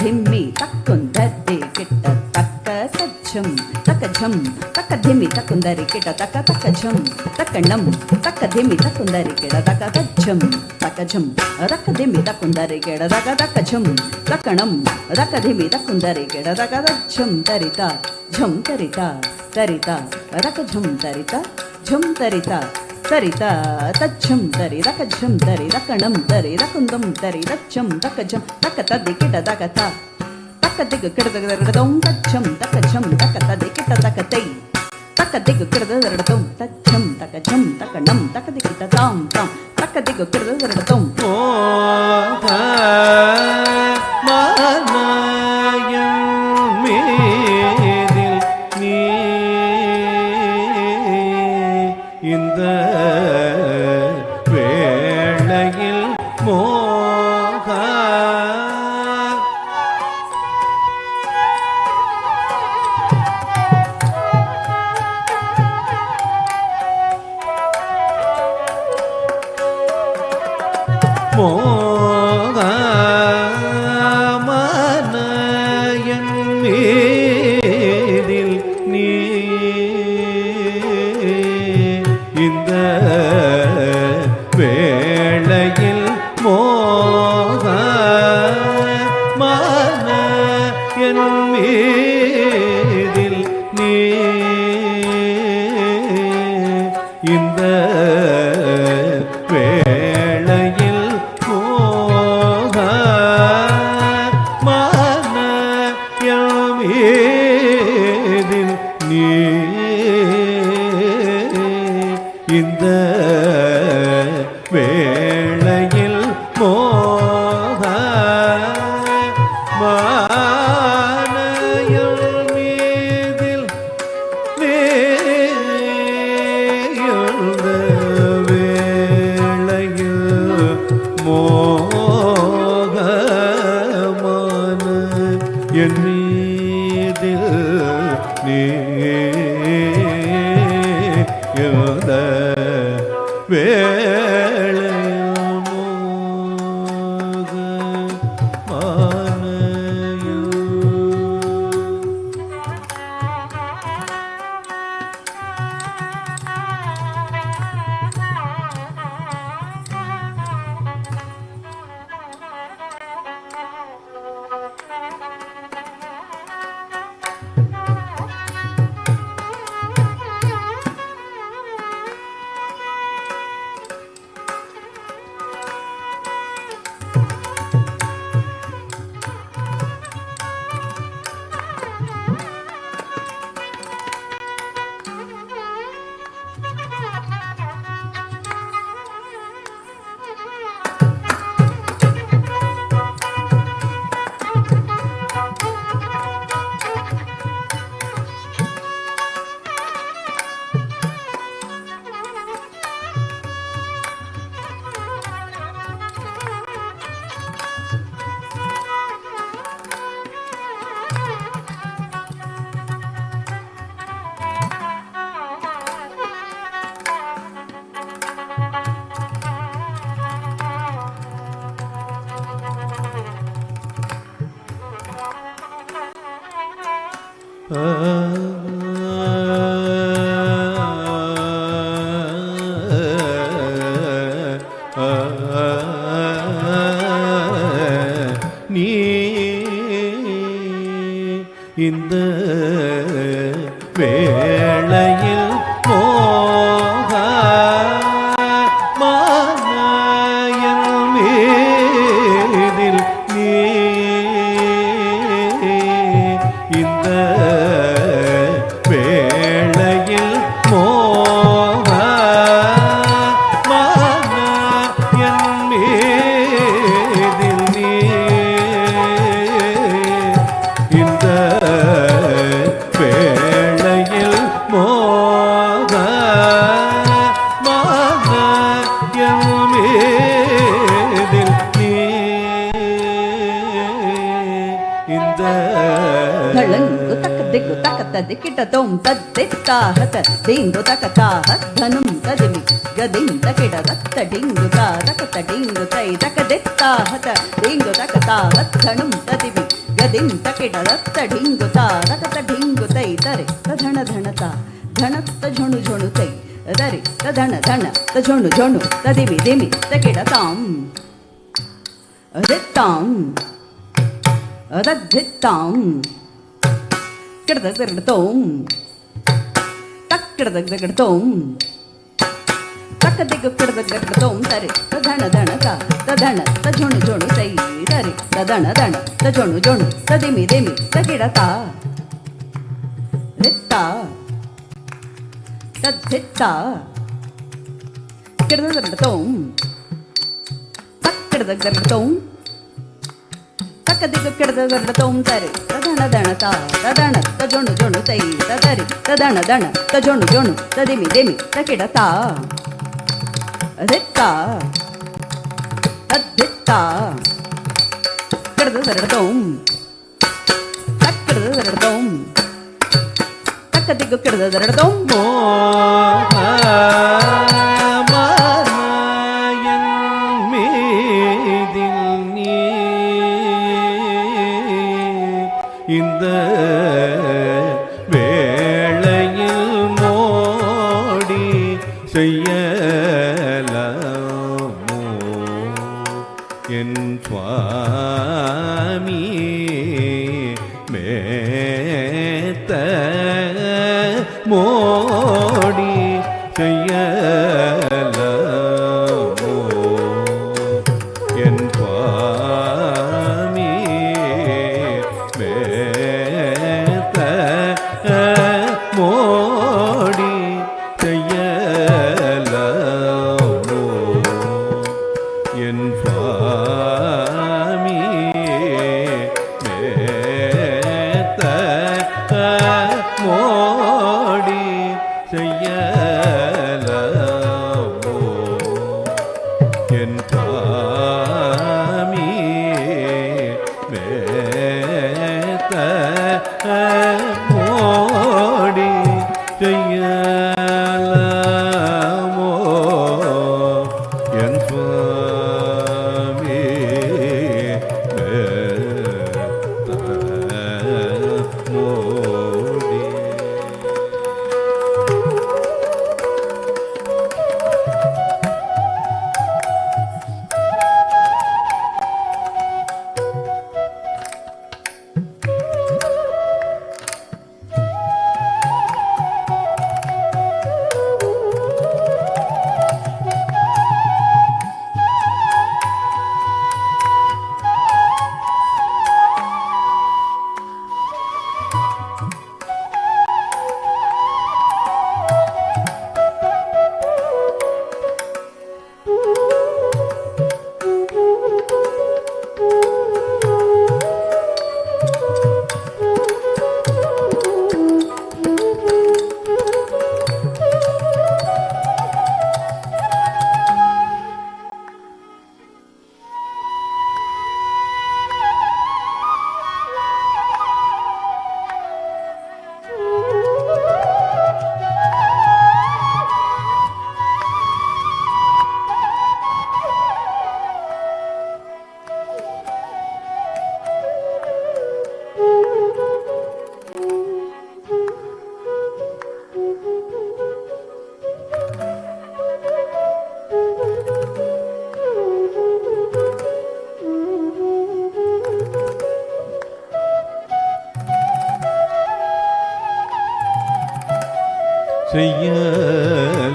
திம்மி தக்குந்த ரே கெட்ட தக்க தச்சம் தக்கஜம் தக்க திம்மி தக்குந்தரி கிட்ட தக்க தக்கஜம் தக்கண்ணம் தக்க திம்மி தக்குந்தரி கிட தக்க தச்சம் தக்கஜம் தக்க திம்மி தக்குந்தரி கிட தக்க தக்கஜம் தக்கணம் தக்க திம்மி தக்குந்தரி கிட தக்க தச்சம் தரிதா ஜம் தரிதா தரிதா தக்கஜம் தரிதா ஜம் தரிதா தரிதா தச்சம் தரி தக்கஜம் தரி தக்கணம் தரி தக்குந்தம் தரி தச்சம் தக்கஜம் தக்க ததி கிட தக்கதா தக்கதிக்கு கிடதகதம் தச்சம் தக்கஜம் தக்கததி கிட்ட தக்கதை தக்கதிக்கு கிடதகதம் தச்சம் தக்கஜம் தக்கணம் தக்கதிக்கு ததாம் தாம் தக்கதிக்கு கிடதகதம் மானயம் மேதில் நீ இந்த வேளையில் மோக மனயன் மேதில் நீ இந்த வேளையில் மோக மனயன் மேதில் நீ இந்த வேளையில் மோக மனயமேதில் நீ இந்த வேளையில் மோக மனயமேதில் மோகமான என் மீதில் நீ எழுத வேளையில் நீ இந்த வேளையில் மோக மானயன் மேதில் நீ இந்த வேளையில் மோக மானயன் மேதில் நீ இந்த வேளையில் இந்த ಧಳಂಗು ತಕ ದಿಗು ತಕ ತದಿ ಕಿಟ ತೋಂ ತದ್ದಿತ್ತಾಹತ ದಿಂಗು ತಕ ತಾಹ ಧನುಂ ತದಿಮಿ ಗದಿಂತ ಕಿಡ ದತ್ತ ಡಿಂಗು ತಾ ತಕ ಡಿಂಗು ತೈ ತಕ ದಿತ್ತಾಹತ ದಿಂಗು ತಕ ತಾಹ ಧನುಂ ತದಿಮಿ ಗದಿಂತ ಕಿಡ ದತ್ತ ಡಿಂಗು ತಾ ತಕ ಡಿಂಗು ತೈ ತರೆ ಧಣ ಧಣತ ಧಣತ್ತ ಝೊಣು ಝೊಣು ತೈ ದರಿ ಧಣ ಧಣ ತ ಝೊಣು ಝೊಣು ತದಿಮಿ ದಿಮಿ ತಕಿಡ ತಾಂ ದಿತ್ತಾಂ ಅದದ್ದಿತ್ತಾಂ கிடதோம் தக்கிடதோம் தக்கதிக்கு கிடதோம் தரி ததன தனக ததன தஜொணு ஜொணு தை தரி ததன தன தஜொணு ஜொணு ததிமி திமி தகிடதா ரித்தா தத்தித்தா கிடதோம் தக்கிடதோம் தக்கதிக்கு கிடதோம் தரி ததன தனதா ததன தஜொணு ஜொணு தை ததரி ததன தன தஜொணு ஜொணு ததிமி திமி தகிடதா ரித்தா தத்தித்தா கிடதோம் தக்கிடதோம் தக்கதிக்கு கிடதோம் இந்த வேளையில் மோடி செய்யலாமோ என் சுவாமி மேத்த மோடி செய்யலாமோ என் சுவாமி மோடி செய்யலாமோ என் சுவாமி மேத்த மோடி செய்யலாமோ என் சுவாமி மேத்த மோடி செய்யலாமோ என் சுவாமி மேத்த மோடி.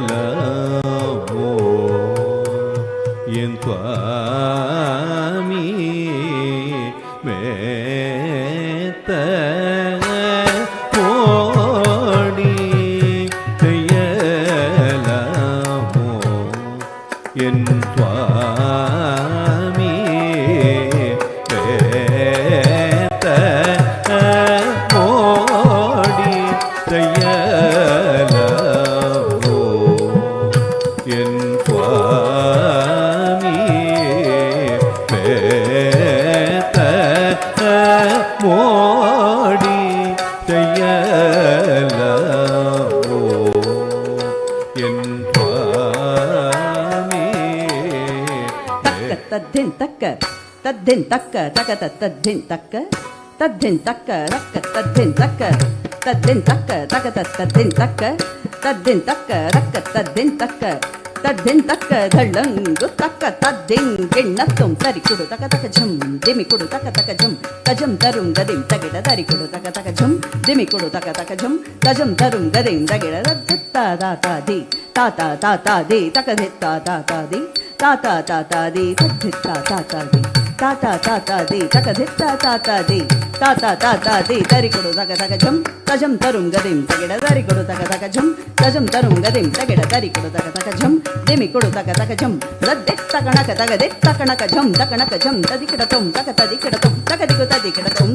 செய்யலாமோ என் சுவாமி மேத்த மோடி செய்யலாமோ என் சுவாமி மேத்த மோடி செய்யலாமோ என் சுவாமி மேத்த மோ ತದ್ದಿನ್ ತಕ್ಕ ತಕತ ತದ್ದಿನ್ ತಕ್ಕ ತದ್ದಿನ್ ತಕ್ಕ ರಕ್ಕ ತದ್ದಿನ್ ತಕ್ಕ ತದ್ದಿನ್ ತಕ್ಕ ತಕತ ತದ್ದಿನ್ ತಕ್ಕ ತದ್ದಿನ್ ತಕ್ಕ ರಕ್ಕ ತದ್ದಿನ್ ತಕ್ಕ ತದ್ದಿನ್ ತಕ್ಕ ಧಳ್ಳಂಗು ತಕ್ಕ ತದ್ದಿನ್ ಗಿಣ್ಣತ್ತುಂ ತರಿ ಕುಡು ತಕ ತಕ ಝಂ ದಿಮಿ ಕುಡು ತಕ ತಕ ಝಂ ತಜಂ ತರುಂ ಗದಿಂ ತಗಿಡ ತರಿ ಕುಡು ತಕ ತಕ ಝಂ ದಿಮಿ ಕುಡು ತಕ ತಕ ಝಂ ತಜಂ ತರುಂ ಗದಿಂ ತಗಿಡ ತತ್ತ ತಾತಾ ದಿ ತಾತಾ ತಾತಾ ದಿ ತಕ ಧಿತ್ತ ತಾತಾ ದಿ ತಾತಾ ತಾತಾ ದಿ ತದ್ಧಿತ್ತ ತಾತಾ ದಿ ತಾತಾ ತಾತಾ ದಿ ತಕ ಧಿತ್ತ ತಾತಾ ದಿ ತಾತಾ ತಾತಾ ದಿ ತರಿ ಕುಡು ತಕ ತಕ ಝಂ ತಜಂ ತರುಂ ಗದಿಂ ತಗಿಡ ತರಿ ಕುಡು ತಕ ತಕ ಝಂ ತಜಂ ತರುಂ ಗದಿಂ ತಗಿಡ ತರಿ ಕುಡು ತಕ ತಕ ಝಂ ದಿಮಿ ಕುಡು ತಕ ತಕ ಝಂ ರದ್ದೆತ್ತ ಕಣಕ ತಗದೆತ್ತ ಕಣಕ ಝಂ ತಕಣಕ ಝಂ ತದಿಕಿಡ ತೊಂ ತಕ ತದಿಕಿಡ ತೊಂ ತಕದಿಕು ತದಿಕಿಡ ತೊಂ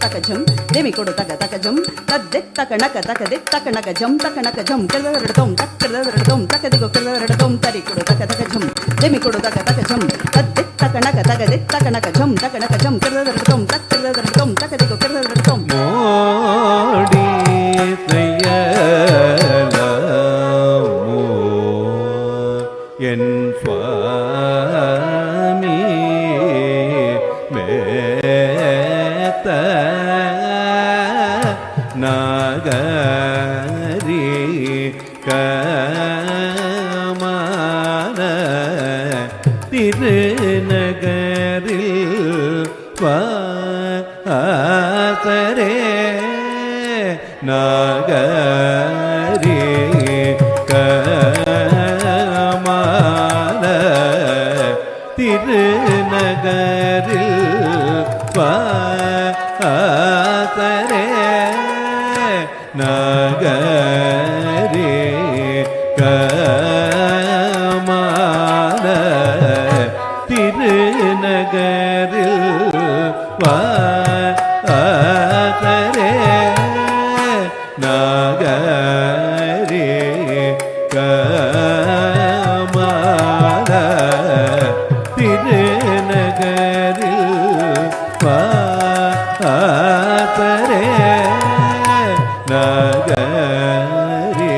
ತಕ ಝಂ ದಿಮಿ ಕೊಡು ತಕ ತಕ ಝಂ ತದ್ದೆತ್ತ ಕಣಕ ತಕದೆತ್ತ ಕಣಕ ಝಂ ತಕಣಕ ಝಂ ಕೆಳವೆರಡು ತೊಂ ತಕ್ಕೆರವೆರಡು ತೊಂ ತಕದಿಗು ಕೆಳವೆರಡು ತೊಂ ತರಿ ಕೊಡು ತಕ ತಕ ಝಂ ದಿಮಿ ಕೊಡು ತಕ ತಕ ಝಂ ತದ್ದೆತ್ತ ಕಣಕ ತಗದೆತ್ತ ಕಣಕ ಝಂ ತಕಣಕ ಝಂ ಕೆಳವೆರಡು ತೊಂ ತಕ್ಕೆರವೆರಡು ತೊಂ ತಕದಿಗು ಕೆಳವೆರಡು ತೊಂ ಮೋಡಿ என் சுவாமி மேத்த நாகரி கமான திருநகரில் வாசரே நாகரி திருநகரில் வாசரே நகரே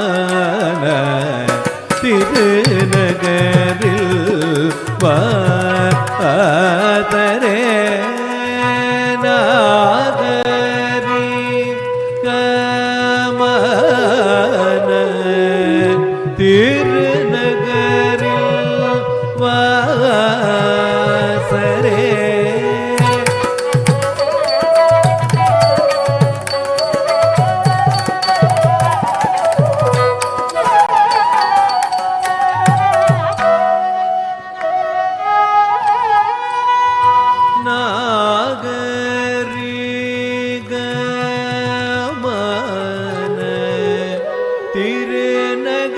கமான திருநகரில் வாசரே நகரே கமான திருநகரில்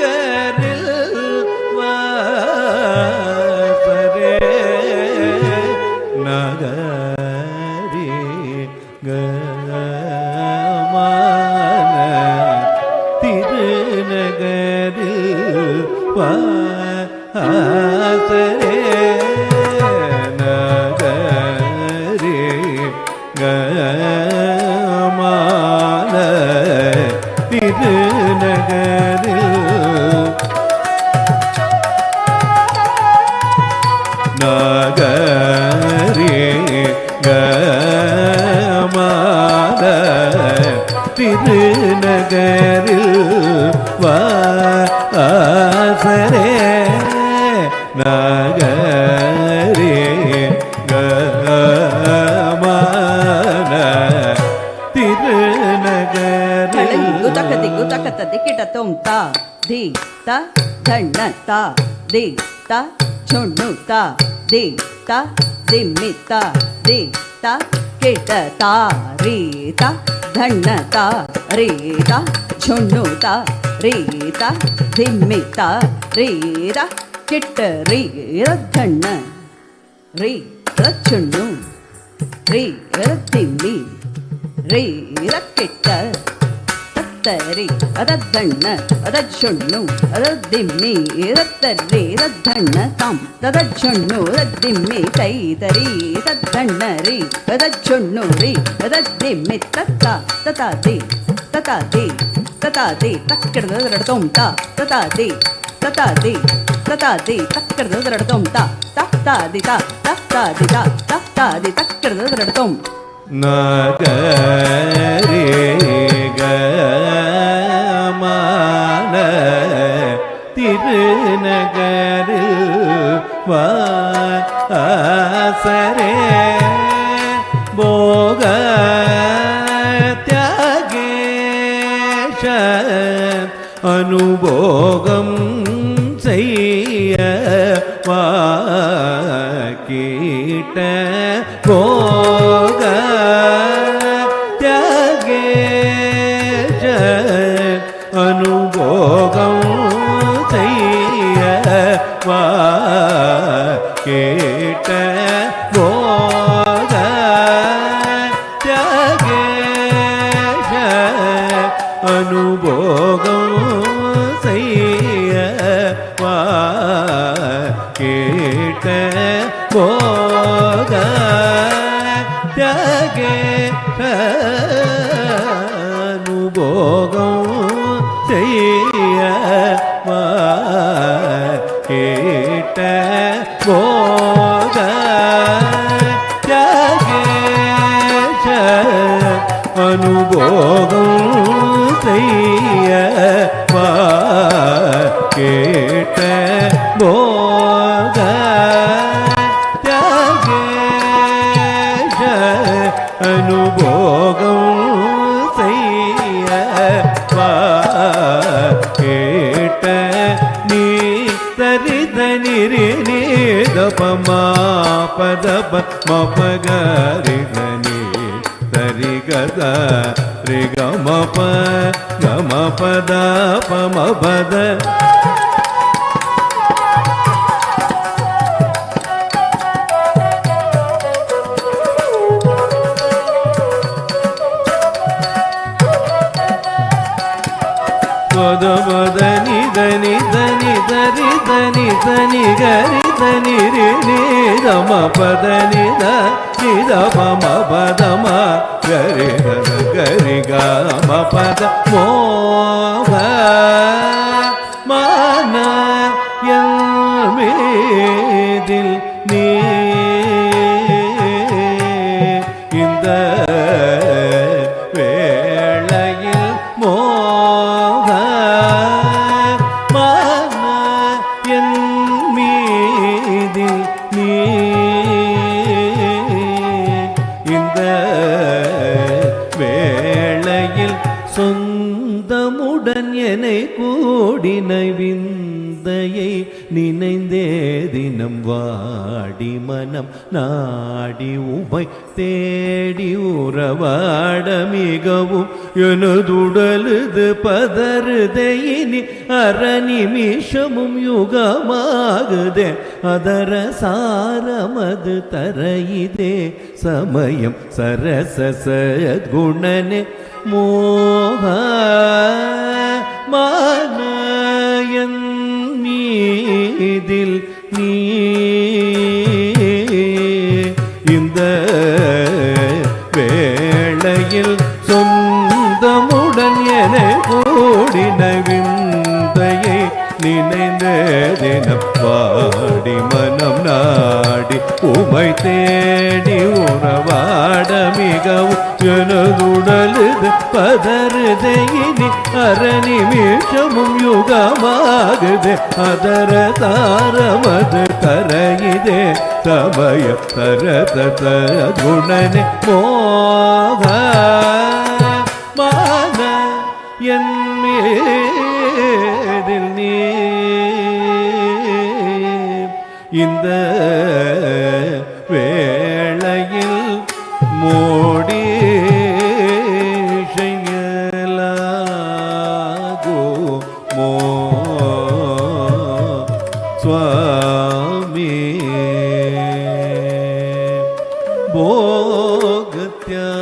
வாசரே நகரே கமான திருநகரில் வாசரே நகரே கமான திருநகரில் வாசரே நகரே கமான திருநகரில் வாசரே ता झुन्नुता दीता दिमिता दीता किटता रीता धन्नता रीता झुन्नुता रीता दिमिता रीता किट रीर धन्न re rachunnu re rathimmi re raketta tattari adaddanna adachunnu adadimmi rattari raddanna tam tadachunnu radimmi taitari taddanna re adachunnu re adadimmi tatta tatadi tatadi tatadi takkadadradum ta tatadi tatadi tatadi takkadadradum ta tatadi ta tatadi ta tatadi takkadadradum நகரே கமான திருநகரில் வாசரே போக தியாகேஷ அனுபோகம் செய்ய வாக்கிட்ட போக தியாகேஷ அனுபோகம் செய்ய வாக்கிட்ட போக தியாகேஷ அனுபோகம் செய்ய வாக்கிட்ட போக தியாகேஷ அனுபோகம் செய்ய வாக்கிட்ட போக தியாகேஷ அனுபோகம் செய்ய வாக்கிட்ட போக தியாகேஷ அனுபோகம் செய்ய வாக்கிட்ட நீ தரித நிரி நீதபமா பதப மபகரிதனி தரி கத ரி கமப கமபத பமபத దని దని దని దరి దని దని గరి దని రి ని దమ పదని ద ని ద పమ పదమ గరి ద గరి గ మ పద మోగ మన யல்மேதில் நீ இந்த வேளையில் மோக என் மீதில் நீ இந்த வேளையில் சொந்தமுடன் என்னை கூடினை விந்தையை நினைந்தே தினம் வாடி மனம் நாடி உமை தேடி உறவாட மிகவும் எனதுடலுது பதறுதே இனி அற நிமிஷமும் யுகமாகுதே அதர சாரமது தரையிதே சமயம் சரச சத்குணனே மோக மானயன் மீதில் நீ இந்த வேளையில் சொந்தமுடன் என கூடின விந்தையை நினைந்த தினம் வாடி மனம் நாடி உமை தேடி உறவாட மிகவும் எனதுடலுது பதறுதே இனி அற நிமிஷமும் யுகமாகுது அதர தாரமது கரையிதே சமய தரத குணனே மோக மான என் மேதில் நீ இந்த வேளையில் மோடி செய்யலாகுமோ சுவாமி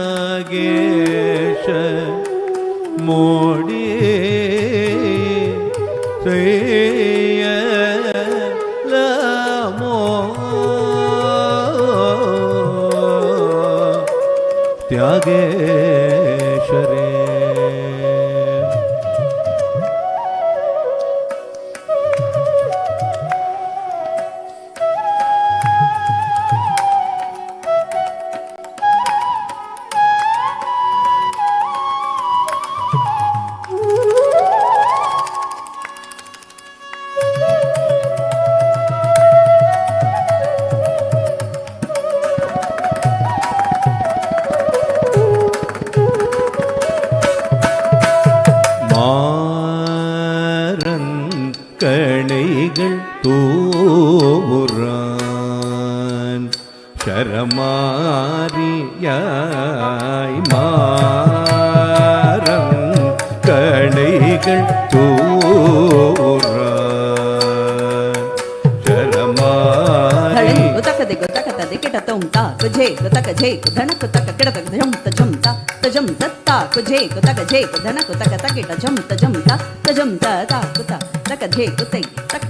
भोगत्यागेश मोडी लमो त्यागेश रे தூவுரான் சரமாரியாய் மாறம் கணைகள் தூவுரான் சரமாரி குதகதி குதகதி கிடத்தும் தா குஜே குதக ஜே குதன குதக கிடத ஜம் தஜம் தா தஜம் தத்தா குஜே குதக ஜே குதன குதக தகிட ஜம் தஜம் தா தஜம் தா குதா தக ஜே குதை தக்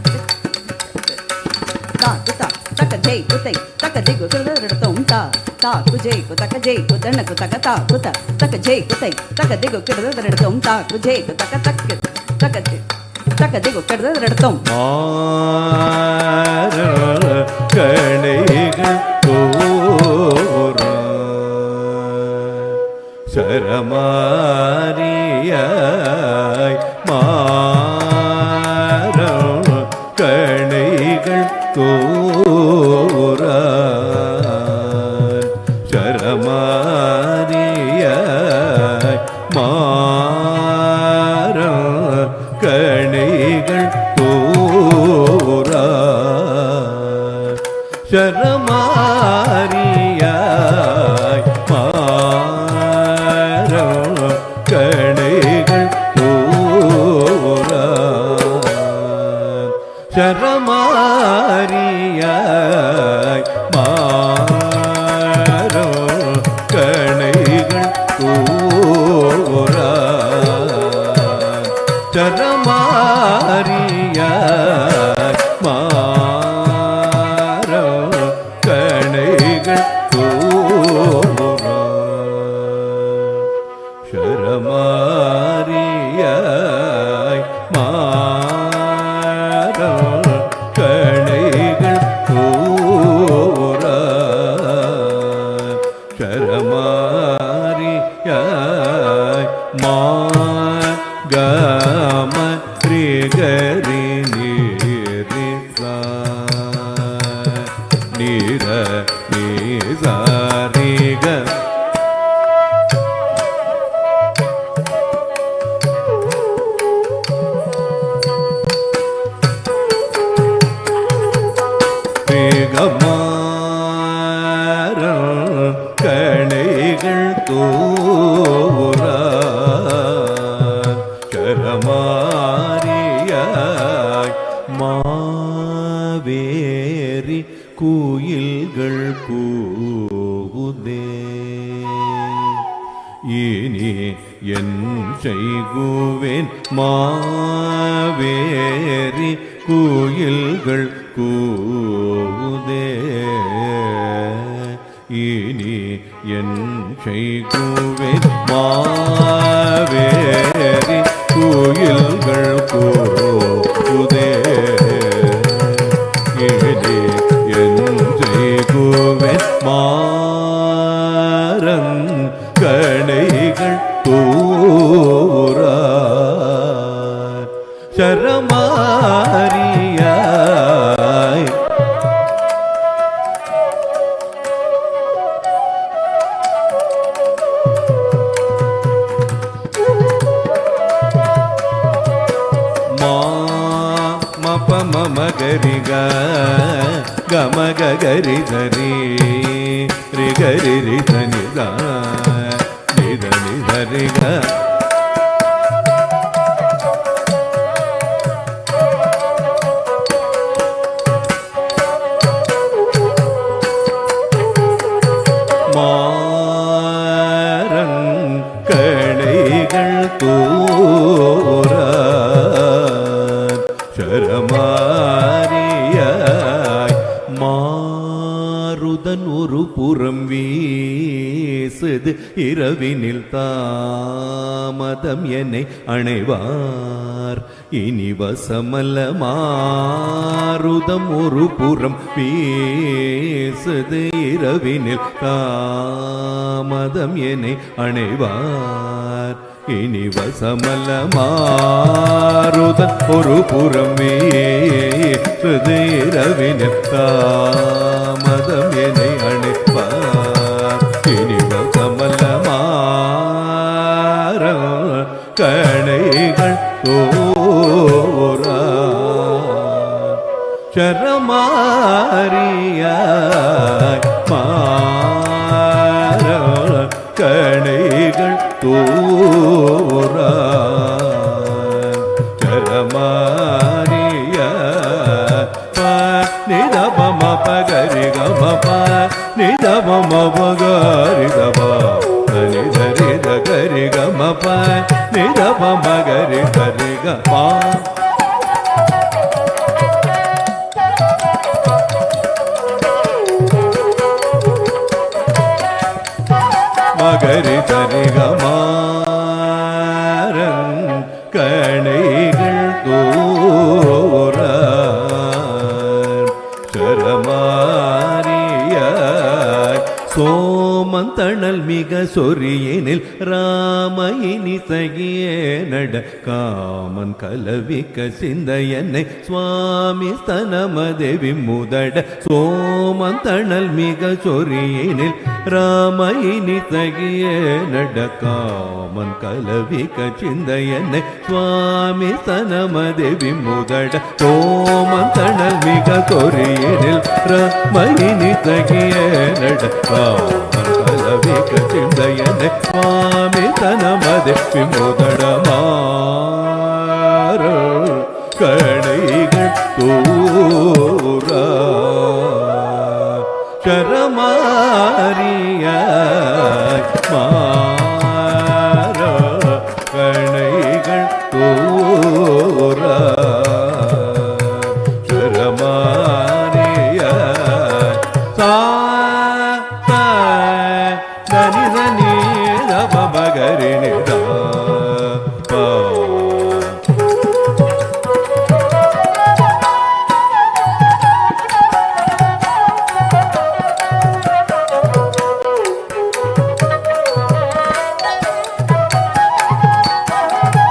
தா குதா தக ஜே குதை தக ஜே குதரடத்தும் தா தா குஜே குதக ஜே குதன குதக தா குதா தக ஜே குதை தக ஜே குதரடத்தும் தா குஜே குதக தக் தக ஜே தக ஜே குதரடத்தும் கணைகள் தோரான் சரமாரியாய் மாறம் கணைகள் தோரான் சரமாரியாய் மாறம் கணைகள் தோரான் சரமாரியாய் மாறம் கணைகள் தோரான் சரமாரியாய் மாறம் கணைகள் தோரான் சரமாரியாய் மாறம் கணைகள் தோரான் சரமாரியாய் மாறம் கணைகள் தோரான் சரமாரியாய் மா கம ரிகரி நீரிசா நீர நீசாரிக மாறம் கணைகள் தோரான் சரமாரியாய் மாவேரி குயில்கள் கூவுதே இனி என் செய்குவேன் மாவேரி குயில்கள் கூவுதே இனி என் செய்குவேன் மாவேரி குயில்கள் கூவுதே இனி என் செய்குவேன் மாறன் கணைகள் தோரான் சரமாரியாய் மகரிக கமக கரி தரி ரி கரி ரி தனி நிதனி தரிக மாருதன் ஒரு புறம் வீசுது இரவினில் தாமதம் என்னை அணைவார் இனி வசமல்ல மாருதம் ஒரு புறம் வீசுது இரவினில் தாமதம் என்னை அணைவார் இனி வசமல்ல மாருதன் ஒரு புறம் வீசுது இரவினில் தாமதம் என்னை அணைப்பார் இனி வசமல்ல கணைகள் தோரா சரமாரியாய் மாற கணைகள் தோரா சரமாரியாய் நிதபம பகரி கமப நிதபம பகரி தப நிதரி கரி கமப நிதபம கரி கரி கபா மகரி தரி கமாரன் கணைகள் தோர சரமாரியாய் சோமந்தணல் மிக சொரியனில் ராமயினி தகிய நட காமன் கலவிக்க சிந்தையன்னை சுவாமி ஸ்தனமதேவி முதட சோமந்தணல் மிக சொரியனில் ராமயினி தகிய நட காமன் கலவிக்க சிந்தையன்னை சுவாமி ஸ்தனமதேவி முதட சோமந்தணல் மிக சொரியனில் ராமயினி தகிய நட காமன் கலவிக்க சிந்தையன்னை சுவாமி ஸ்தனமதேவி முதட மாற கணைகள் தூரா சரமாரியாய் மாற கணைகள் தோரா சரமாரியாய் தனி தனி தப மகரி நித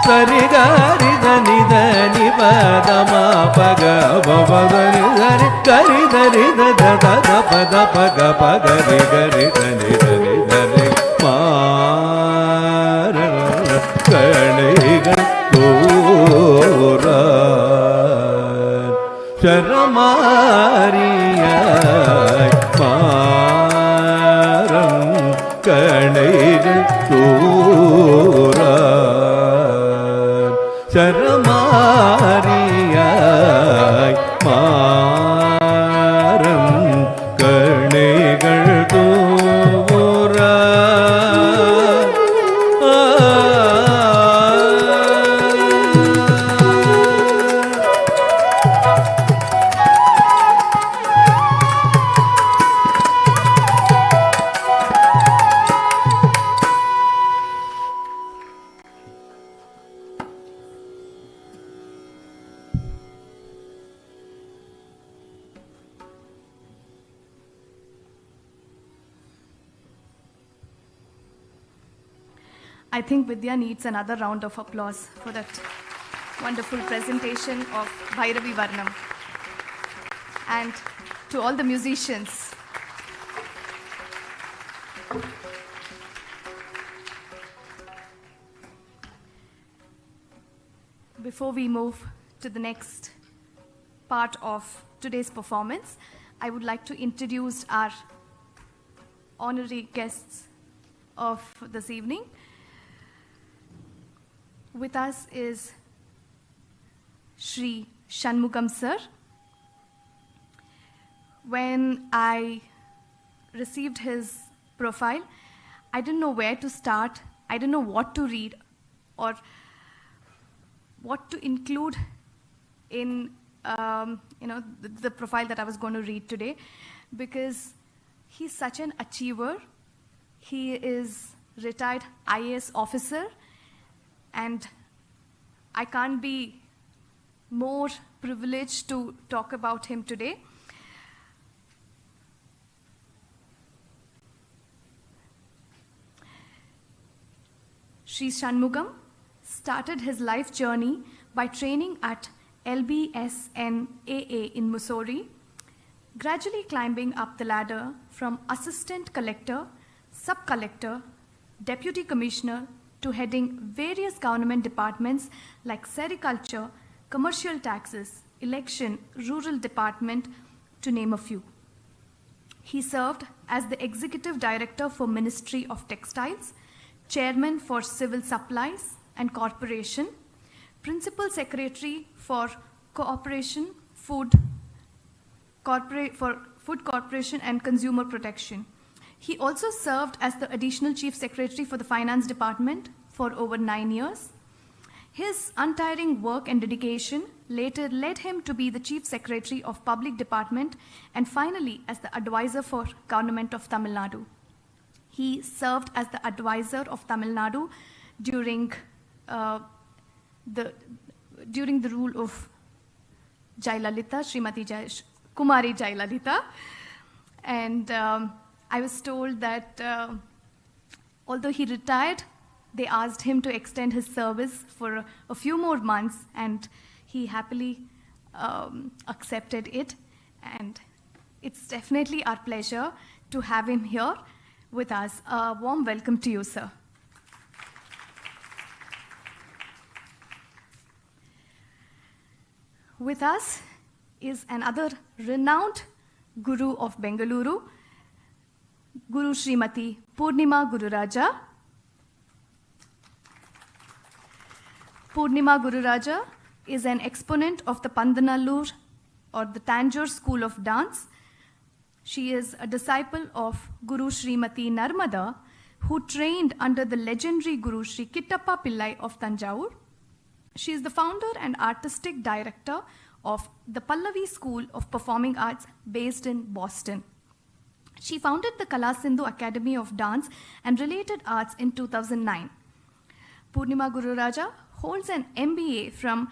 சரி கரி தனி தனி பதமா பக பவதனி சரி கரி தரி தத பத பக பகரி கரி தனி தனி தனி மாற கணைகள் தோரா சரமாரியாய் மாறம் கணைகள் தோரா சரமாரியாய் மாறம் கணைகள் தோரா I think Vidya needs another round of applause for that wonderful presentation of Bhairavi Varnam. And to all the musicians, before we move to the next part of today's performance, I would like to introduce our honorary guests of this evening. With us is Shri Shanmugam sir. When I received his profile, I didn't know where to start. I didn't know what to read or what to include in the profile that I was going to read today, because He's such an achiever. He is retired IAS officer, and I can't be more privileged to talk about him today. Sri Shanmugam started his life journey by training at LBSNAA in Mussoorie, gradually climbing up the ladder from assistant collector, sub-collector, deputy commissioner to heading various government departments like sericulture, commercial taxes, election, rural department, to name a few. He served as the executive director for Ministry of Textiles, chairman for Civil Supplies and Corporation, principal secretary for Cooperation, Food Corporation and Consumer Protection. He also served as the additional chief secretary for the finance department for over 9 years. His untiring work and dedication later led him to be the chief secretary of public department and finally as the advisor for government of Tamil Nadu. He served as the advisor of Tamil Nadu during the rule of Jayalalitha, Srimati Kumari Jayalalitha. And I was told that although he retired, they asked him to extend his service for a few more months, and he happily accepted it. And it's definitely our pleasure to have him here with us. A warm welcome to you, sir. With us is another renowned guru of Bengaluru, Guru Srimati Purnima Gururaja. Purnima Gururaja is an exponent of the Pandanallur or the Tanjore school of dance. She is a disciple of Guru Srimati Narmada, who trained under the legendary Guru Sri Kittappa Pillai of Tanjore. She is the founder and artistic director of the Pallavi School of Performing Arts based in Boston. She founded the Kala Sindhu Academy of Dance and Related Arts in 2009. Purnima Gururaja holds an MBA from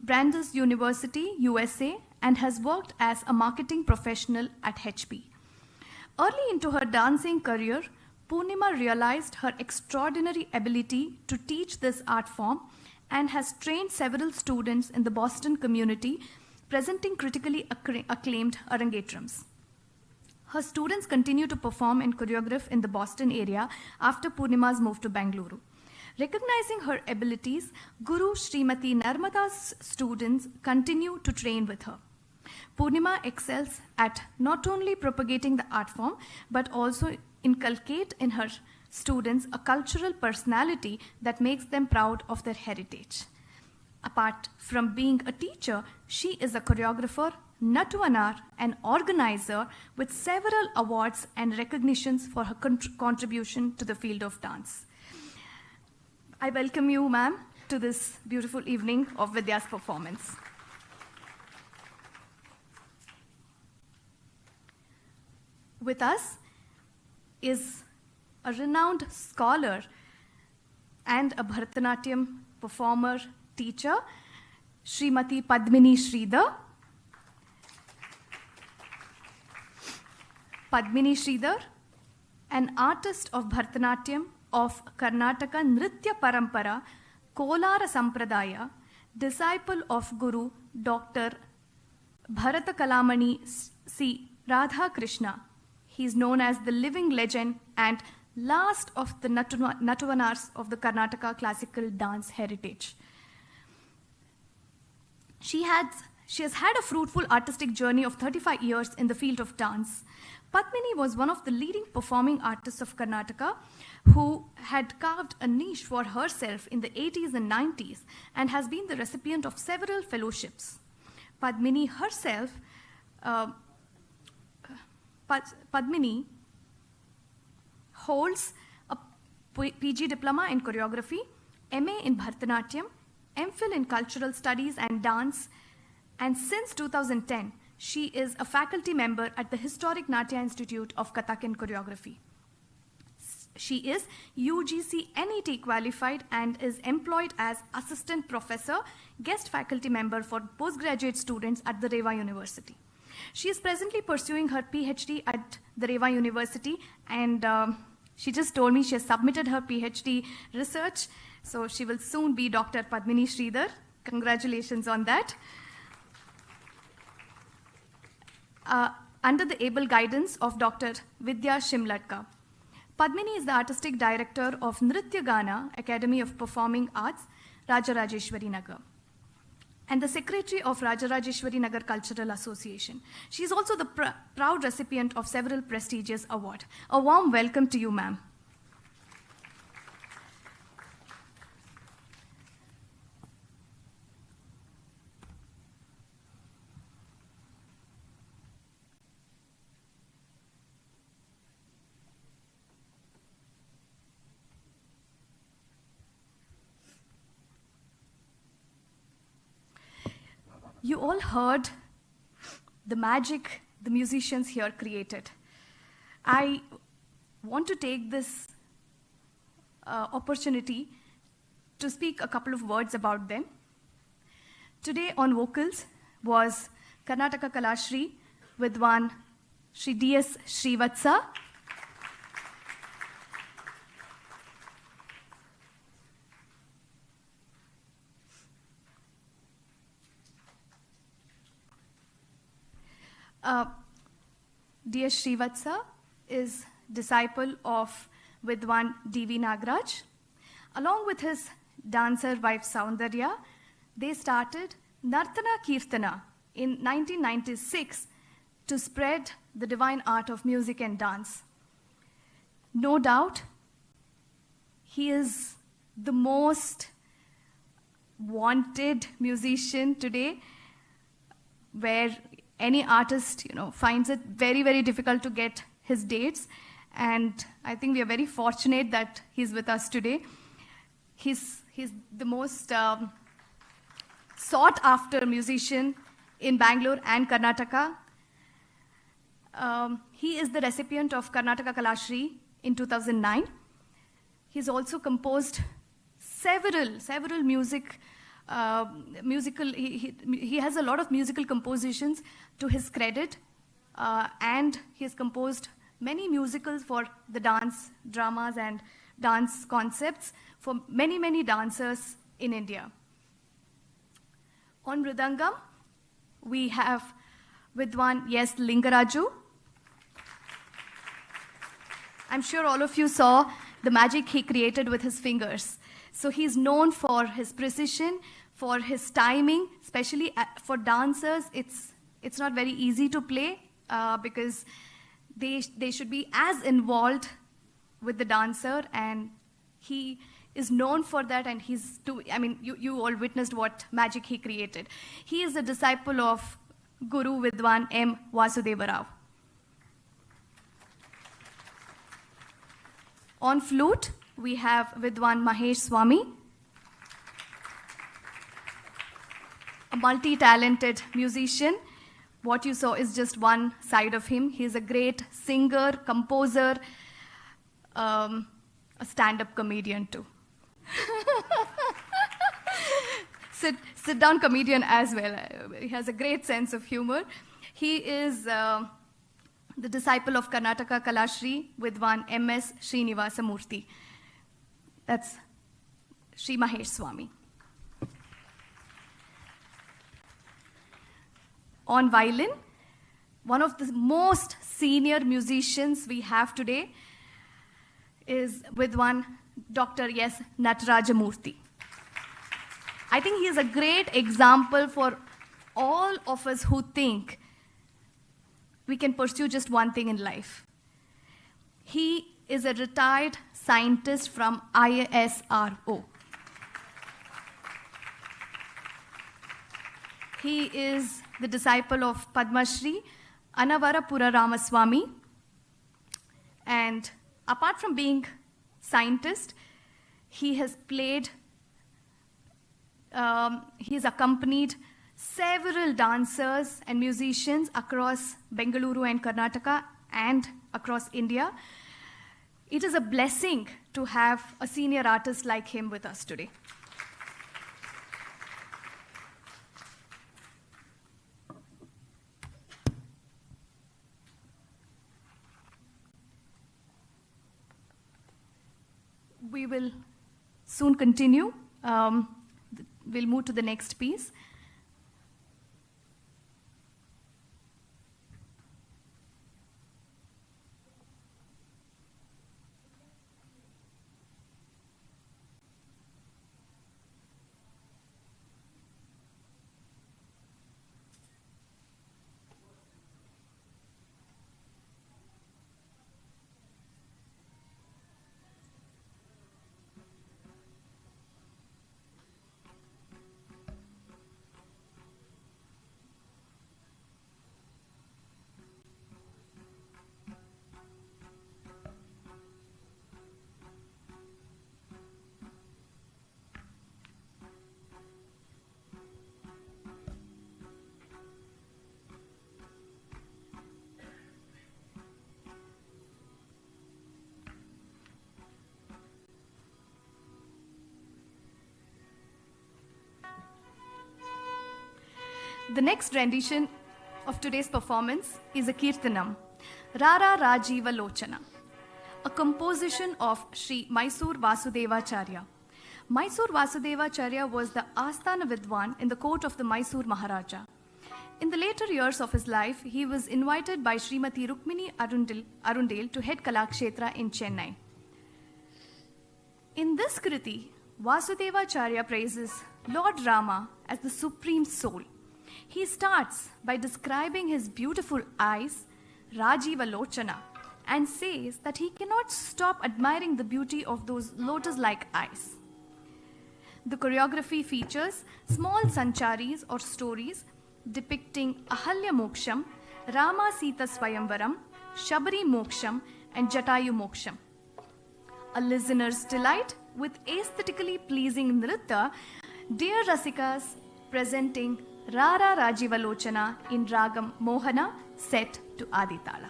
Brandeis University, USA, and has worked as a marketing professional at HP. Early into her dancing career, Purnima realized her extraordinary ability to teach this art form and has trained several students in the Boston community, presenting critically acclaimed arangetrams. Her students continue to perform and choreograph in the Boston area after Purnima's move to Bengaluru. Recognizing her abilities, Guru Srimati Narmada's students continue to train with her. Purnima excels at not only propagating the art form, but also inculcate in her students a cultural personality that makes them proud of their heritage. Apart from being a teacher, she is a choreographer, Nattuvanar, and organizer with several awards and recognitions for her contribution to the field of dance. I welcome you, ma'am, to this beautiful evening of Vidya's performance. With us is a renowned scholar and a Bharatanatyam performer, teacher, Srimati Padmini Sridhar. Padmini Sridhar, an artist of Bharatanatyam of Karnataka Nritya Parampara, Kolara Sampradaya, disciple of Guru Dr. Bharata Kalamani C. Radha Krishna. He is known as the living legend and last of the Nattuvanars of the Karnataka classical dance heritage. She has had a fruitful artistic journey of 35 years in the field of dance. Padmini was one of the leading performing artists of Karnataka who had carved a niche for herself in the 80s and 90s and has been the recipient of several fellowships. Padmini herself, Padmini holds a PG diploma in choreography, MA in Bharatanatyam, MPhil in cultural studies and dance, and since 2010, She is a faculty member at the historic Natya Institute of Kathak and Choreography. She is UGC NET qualified and is employed as assistant professor, guest faculty member for postgraduate students at the Rewa University. She is presently pursuing her PhD at the Rewa University, and she just told me she has submitted her PhD research, so she will soon be Dr. Padmini Sridhar. Congratulations on that. Under the able guidance of Dr. Vidya Shimlatka, Padmini is the artistic director of Nrithyanjali Academy of Performing Arts, Rajarajeshwari Nagar, and the secretary of Rajarajeshwari Nagar Cultural Association. She is also the proud recipient of several prestigious awards. A warm welcome to you, ma'am. You all heard the magic the musicians here created. I want to take this opportunity to speak a couple of words about them. Today on vocals was Karnataka Kalashri Vidwan Shri D.S. Srivatsa, D.S. Srivatsa is disciple of Vidwan D.V. Nagraj. Along with his dancer wife Saundarya, they started Nartana Kirtana in 1996 to spread the divine art of music and dance. No doubt, he is the most wanted musician today, where any artist, finds it very, very difficult to get his dates. And I think we are very fortunate that he's with us today. He's the most sought after musician in Bangalore and Karnataka. He is the recipient of Karnataka Kalashri in 2009. He's also composed several musical, he has a lot of musical compositions to his credit, and he has composed many musicals for the dance dramas and dance concepts for many, many dancers in India. On Mridangam, we have Vidwan S. Lingaraju. I'm sure all of you saw the magic he created with his fingers. So he's known for his precision, for his timing, especially for dancers. It's not very easy to play because they should be as involved with the dancer, and he is known for that, and you all witnessed what magic he created. He is a disciple of Guru Vidwan M. Vasudeva Rao. On flute, we have Vidwan Mahesh Swami, a multi-talented musician. What you saw is just one side of him. He's a great singer, composer, a stand-up comedian too. Sit down comedian as well. He has a great sense of humor. He is the disciple of Karnataka Kalashri Vidwan M.S. Srinivasa Murthy. That's Sri Mahesh Swami. On violin, one of the most senior musicians we have today is Vidwan Dr. S. Natarajamurthy. I think he is a great example for all of us who think we can pursue just one thing in life. He is a retired scientist from ISRO. He is the disciple of Padma Shri Anavarapura Ramaswamy. And apart from being scientist, he has played, he has accompanied several dancers and musicians across Bengaluru and Karnataka and across India. It is a blessing to have a senior artist like him with us today. We will soon continue. We'll move to the next piece. The next rendition of today's performance is a Kirtanam, Rara Rajiva Lochana, a composition of Sri Mysore Vasudevacharya. Mysore Vasudevacharya was the Asthana Vidwan in the court of the Mysore Maharaja. In the later years of his life, he was invited by Srimati Rukmini Arundel to head Kalakshetra in Chennai. In this Kriti, Vasudevacharya praises Lord Rama as the supreme soul. He starts by describing his beautiful eyes, Rajiva Lochana, and says that he cannot stop admiring the beauty of those lotus-like eyes. The choreography features small sancharis or stories depicting Ahalya Moksham, Rama Sita Swayamvaram, Shabari Moksham, and Jatayu Moksham. A listener's delight with aesthetically pleasing nritya, dear Rasikas presenting Rara Rajiva Lochana in Ragam Mohana set to Aditala.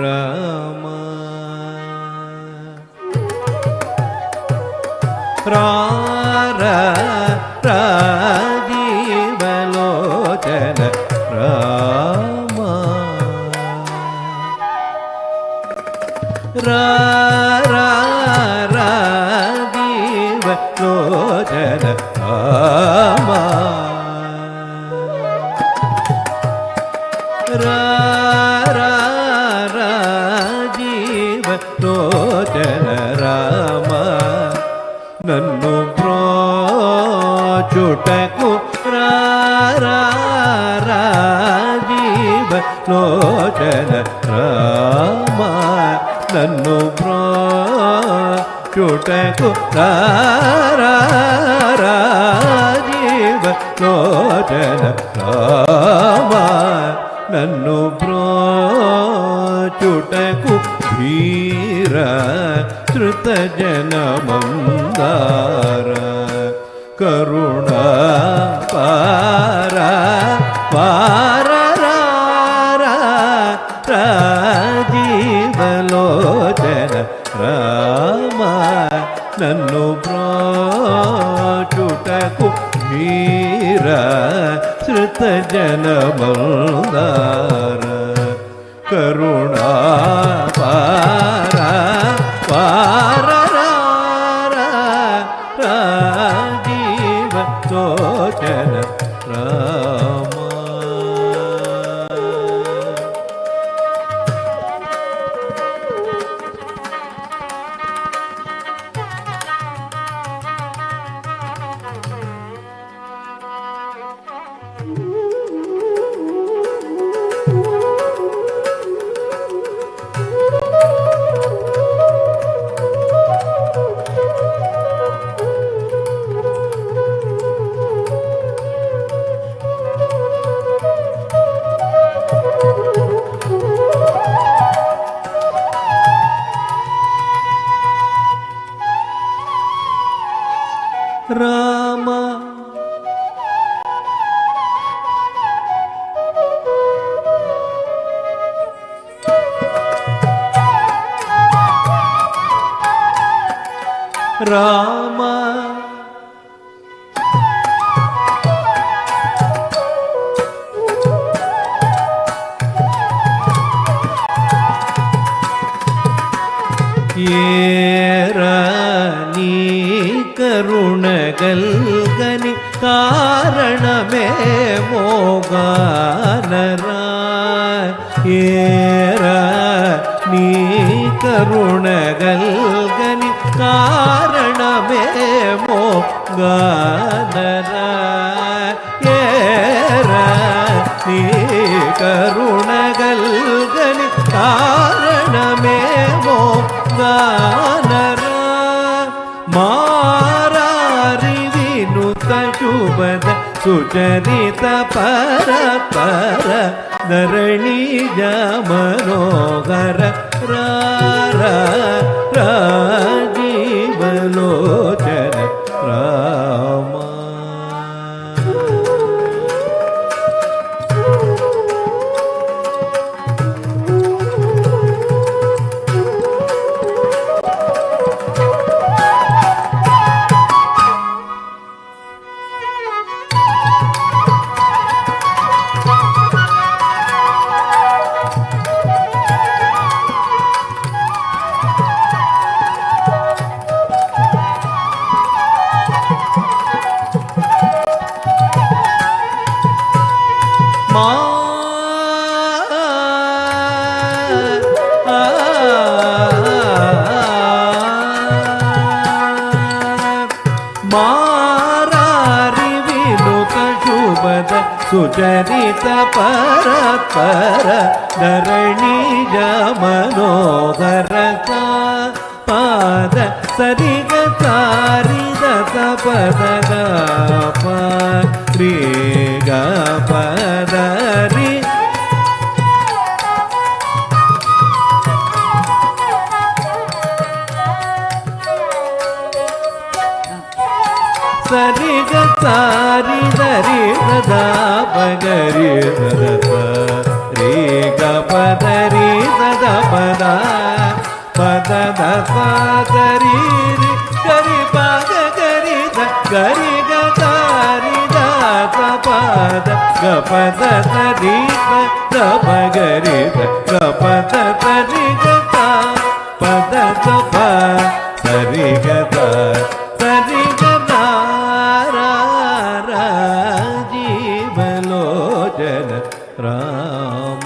Rama ರಾಜೀವಲೋಚನ ರಾಮ ರಾಜೀವಲೋಚನ ರಾಮ ರಾಜೀವಲೋಚನ ರಾಮ ನನ್ನು ಬ್ರೋಚುಟಕು ರಾಜೀವಲೋಚನ ರಾಮ ನನ್ನು ಬ್ರೋಚುಟಕು ರಾಜೀವಲೋಚನ ರಾಮ ನನ್ನು ಬ್ರೋಚುಟಕು ಧೀರ ಶ್ರುತ ಜನ ಮಂದಾರ ಕರುಣ ಪಾರ ಪಾರ ರಾಜೀವಲೋಚನ ರಾಮ ನನ್ನು ಬ್ರೋಚುಟಕು ಧೀರ ಶ್ರುತ ಜನ ಮಂದಾರ ಕರುಣ ಪಾರ ಪಾರ ರಾಜೀವಲೋಚನ ರಾಮ ರಾಮ ರಾಮ ஏரணி கருணகல்கனி காரணமே மோகானரா ஏர நீ கருணகல்கனி காரணமே மோகானரா ஏர நீ கருணகல்கனி காரணமே மோகானரா மாறாரி வினுத ಶುಭದ ಸುಚರಿತ ಪರಪರ ನರಣೀಜ ಮನೋಹರ ರಾಜೀವಲೋಚನ ರಾಮ ಸುಚರಿತ ಪರಪರ ಧರಣೀಜ ಮನೋಹರ ಪಾದ ಸರಿಗ ಸಾರಿದ ಪದ ರಿ ಗ ಪದ ರಿ ಸರಿಗ ಸಾರಿ ದರಿ ಸದಾ ಪಗರಿ ಸದಸ ri ga pa da ri sa da pa da pa da da pa da ri ri ga ri pa ga ga ri da ga ri ga da ri da sa pa da ga pa da da ri sa da pa ga ri da ga pa da da ri ga da pa da da pa sa ri ga da sa ri ga da ra ra జీవలోచన Rama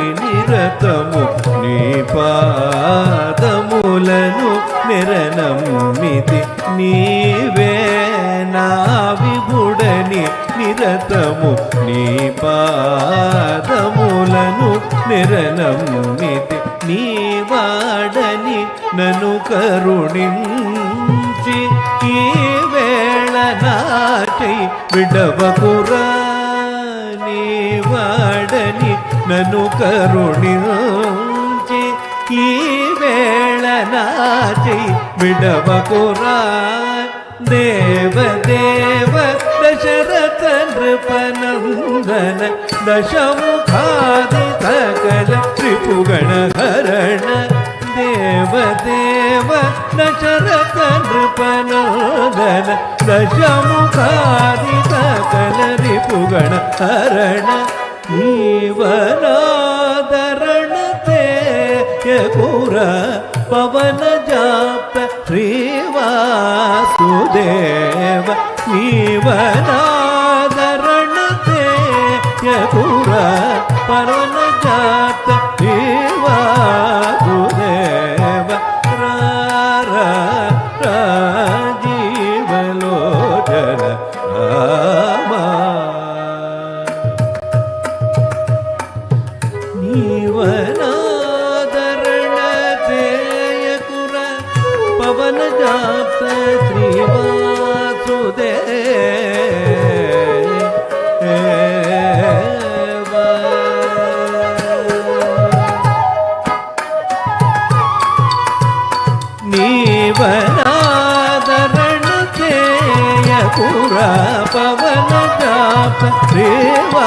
నిరతము నీ పాదములను నిరనమ్మితి నీవే నా విభుడని నిరతము నీ పాదములను నిరనమ్మితి నీ వాడని నన్ను కరుణించి ఈ వేళ నాచై విడవకురా వాడని నన్ను కరుణించి ఈ వేళ నాచై విడవకురా దేవదేవ దశరథ నృపనందన దశముఖాది సకల త్రిపుగణ హరణ దేవదేవ దశరథ నృపనందన దశముఖాది సకల రిపుగణ హరణ జీవనాదరణ తేయకుర పవన జాప్త శ్రీవాసుదేవ జీవనాదరణ తేయకుర పవన జాప్త శ్రీవాసుదేవ రా జీవలోచన రామ నీవనాదరణ తేయకుర పవన జాప్త శ్రీవాసుదేవ నీవనాదరణ తేయకుర పవన జాప్త శ్రీవాసుదేవ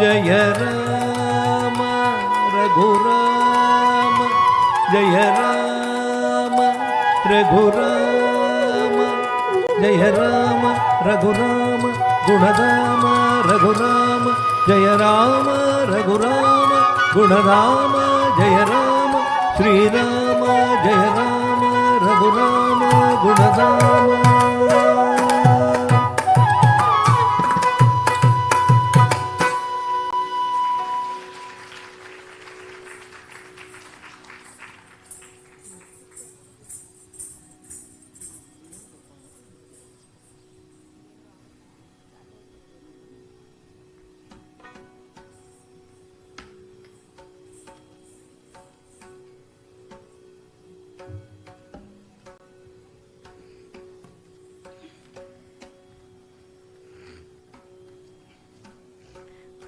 జయ రామ రఘురామ జయ రామ రఘురామ జయ రామ రఘురామ ಗುಣಧಾಮ ರಘುರಾಮ ಜಯ ರಾಮ ರಘುರಾಮ ಗುಣಧಾಮ ಜಯ ರಾಮ ಶ್ರೀರಾಮ ಜಯ Rama Raghurama ಗುಣಧಾಮ.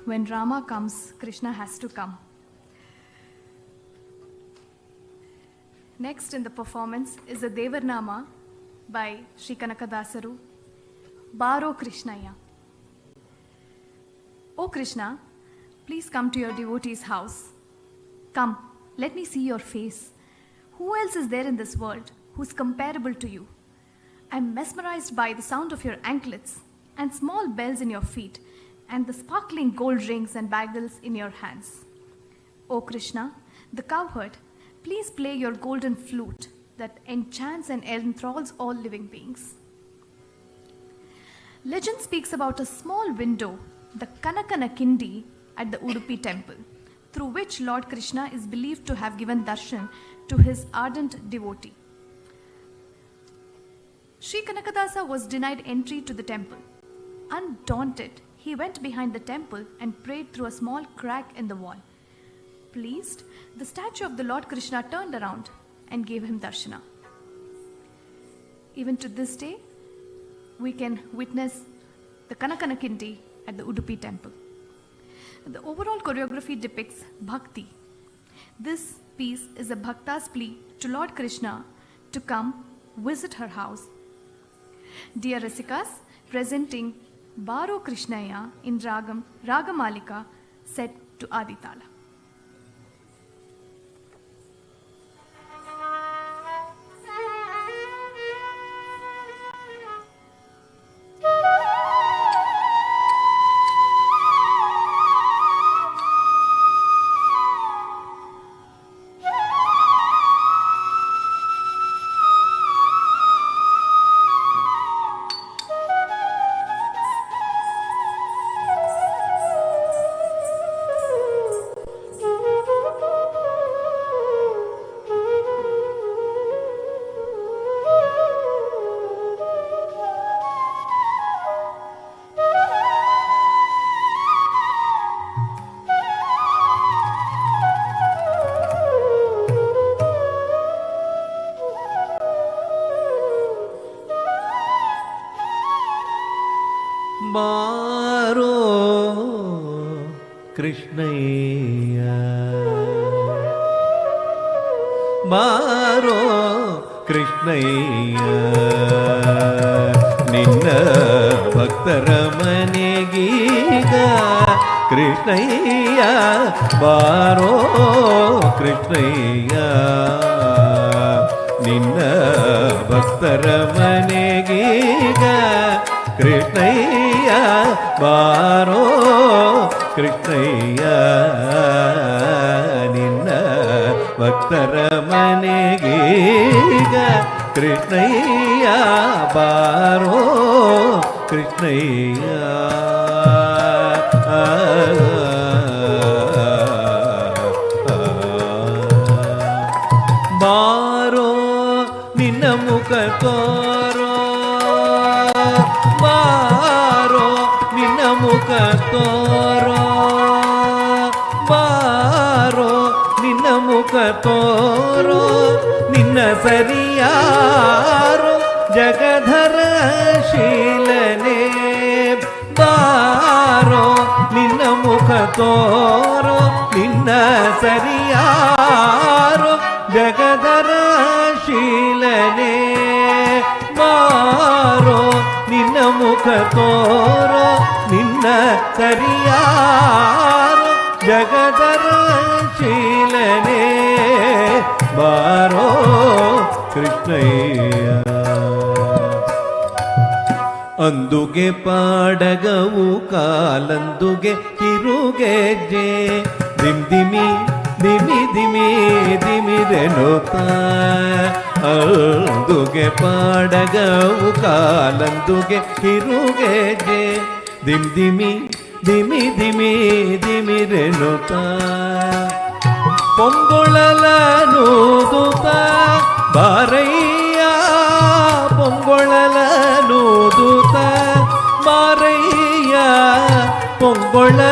When Rama comes, Krishna has to come. Next in the performance is a Devarnama by Sri Kanakadasaru, Baro Krishnaya. O Krishna, please come to your devotee's house. Come, let me see your face. Who else is there in this world who's comparable to you? I'm mesmerized by the sound of your anklets and small bells in your feet, and the sparkling gold rings and bangles in your hands. O Krishna, the cowherd, please play your golden flute that enchants and enthralls all living beings. Legend speaks about a small window, the Kanakanakindi, at the Udupi temple, through which Lord Krishna is believed to have given darshan to his ardent devotee. Sri Kanakadasa was denied entry to the temple. Undaunted, he went behind the temple and prayed through a small crack in the wall. Pleased, the statue of the Lord Krishna turned around and gave him darshana. Even to this day, we can witness the Kanakanakindi at the Udupi temple. The overall choreography depicts bhakti. This piece is a bhakta's plea to Lord Krishna to come visit her house. Dear Rasikas, presenting Baro Krishnaya in Ragamalika set to Aditala. ಬಾರೋ ಕೃಷ್ಣಯ್ಯ ಬಾರೋ ಕೃಷ್ಣಯ್ಯ ನಿನ್ನ ಭಕ್ತರ ಮನೆಗೀಗ ಕೃಷ್ಣಯ್ಯ ಬಾರೋ ಕೃಷ್ಣಯ್ಯ ನಿನ್ನ ಭಕ್ತರ ಮನೆಗೀಗ ಕೃಷ್ಣಯ್ಯ ಬಾರೋ ಕೃಷ್ಣಯ್ಯ ನಿನ್ನ ಭಕ್ತರ ಮನೆಗೀಗ ಕೃಷ್ಣಯ್ಯ ಬಾರೋ ಕೃಷ್ಣಯ್ಯ ಬಾರೋ ನಿನ್ನ ಮುಖ ತೋರೋ ಬಾರೋ ನಿನ್ನ ಮುಖ ತೋರೋ ಬಾರೋ ನಿನ್ನ ಮುಖ ತೋರೋ ನಿನ್ನ ಸರಿಯಾರೋ ಜಗಧರ ಶೀಲನೆ ಬಾರೋ ನಿನ್ನ ಮುಖ ತೋರೋ ನಿನ್ನ ಸರಿಯಾರೋ ಜಗಧರ ಶೀಲನೆ ಬಾರೋ ನಿನ್ನ ಮುಖ ತೋರೋ ನಿನ್ನ ಸರಿಯಾರೋ ಜಗದರ ಶೀಲನೆ ಬಾರೋ ಕೃಷ್ಣಯ್ಯ ಅಂದುಗೆ ಪಾಡಗವು ಕಾಲಂದುಗೆ ಕಿರುಗೆಜ್ಜೆ ದಿಮ್ ದಿಮಿ ದಿಮಿ ದಿಮಿ ದಿಮಿರೆನುತ ಅಂದುಗೆ ಪಾಡಗವು ಕಾಲಂದುಗೆ ಕಿರುಗೆಜ್ಜೆ ದಿಮ್ ದಿಮಿ ದಿಮಿ ದಿಮಿ ದಿಮಿರೆನುತ ಪೊಂಗೊಳಲನೂದುತ ಬಾರಯ್ಯ ಪೊಂಗೊಳಲನೂದುತ ಬಾರಯ್ಯ ಪೊಂಗೊಳಲನೂದುತ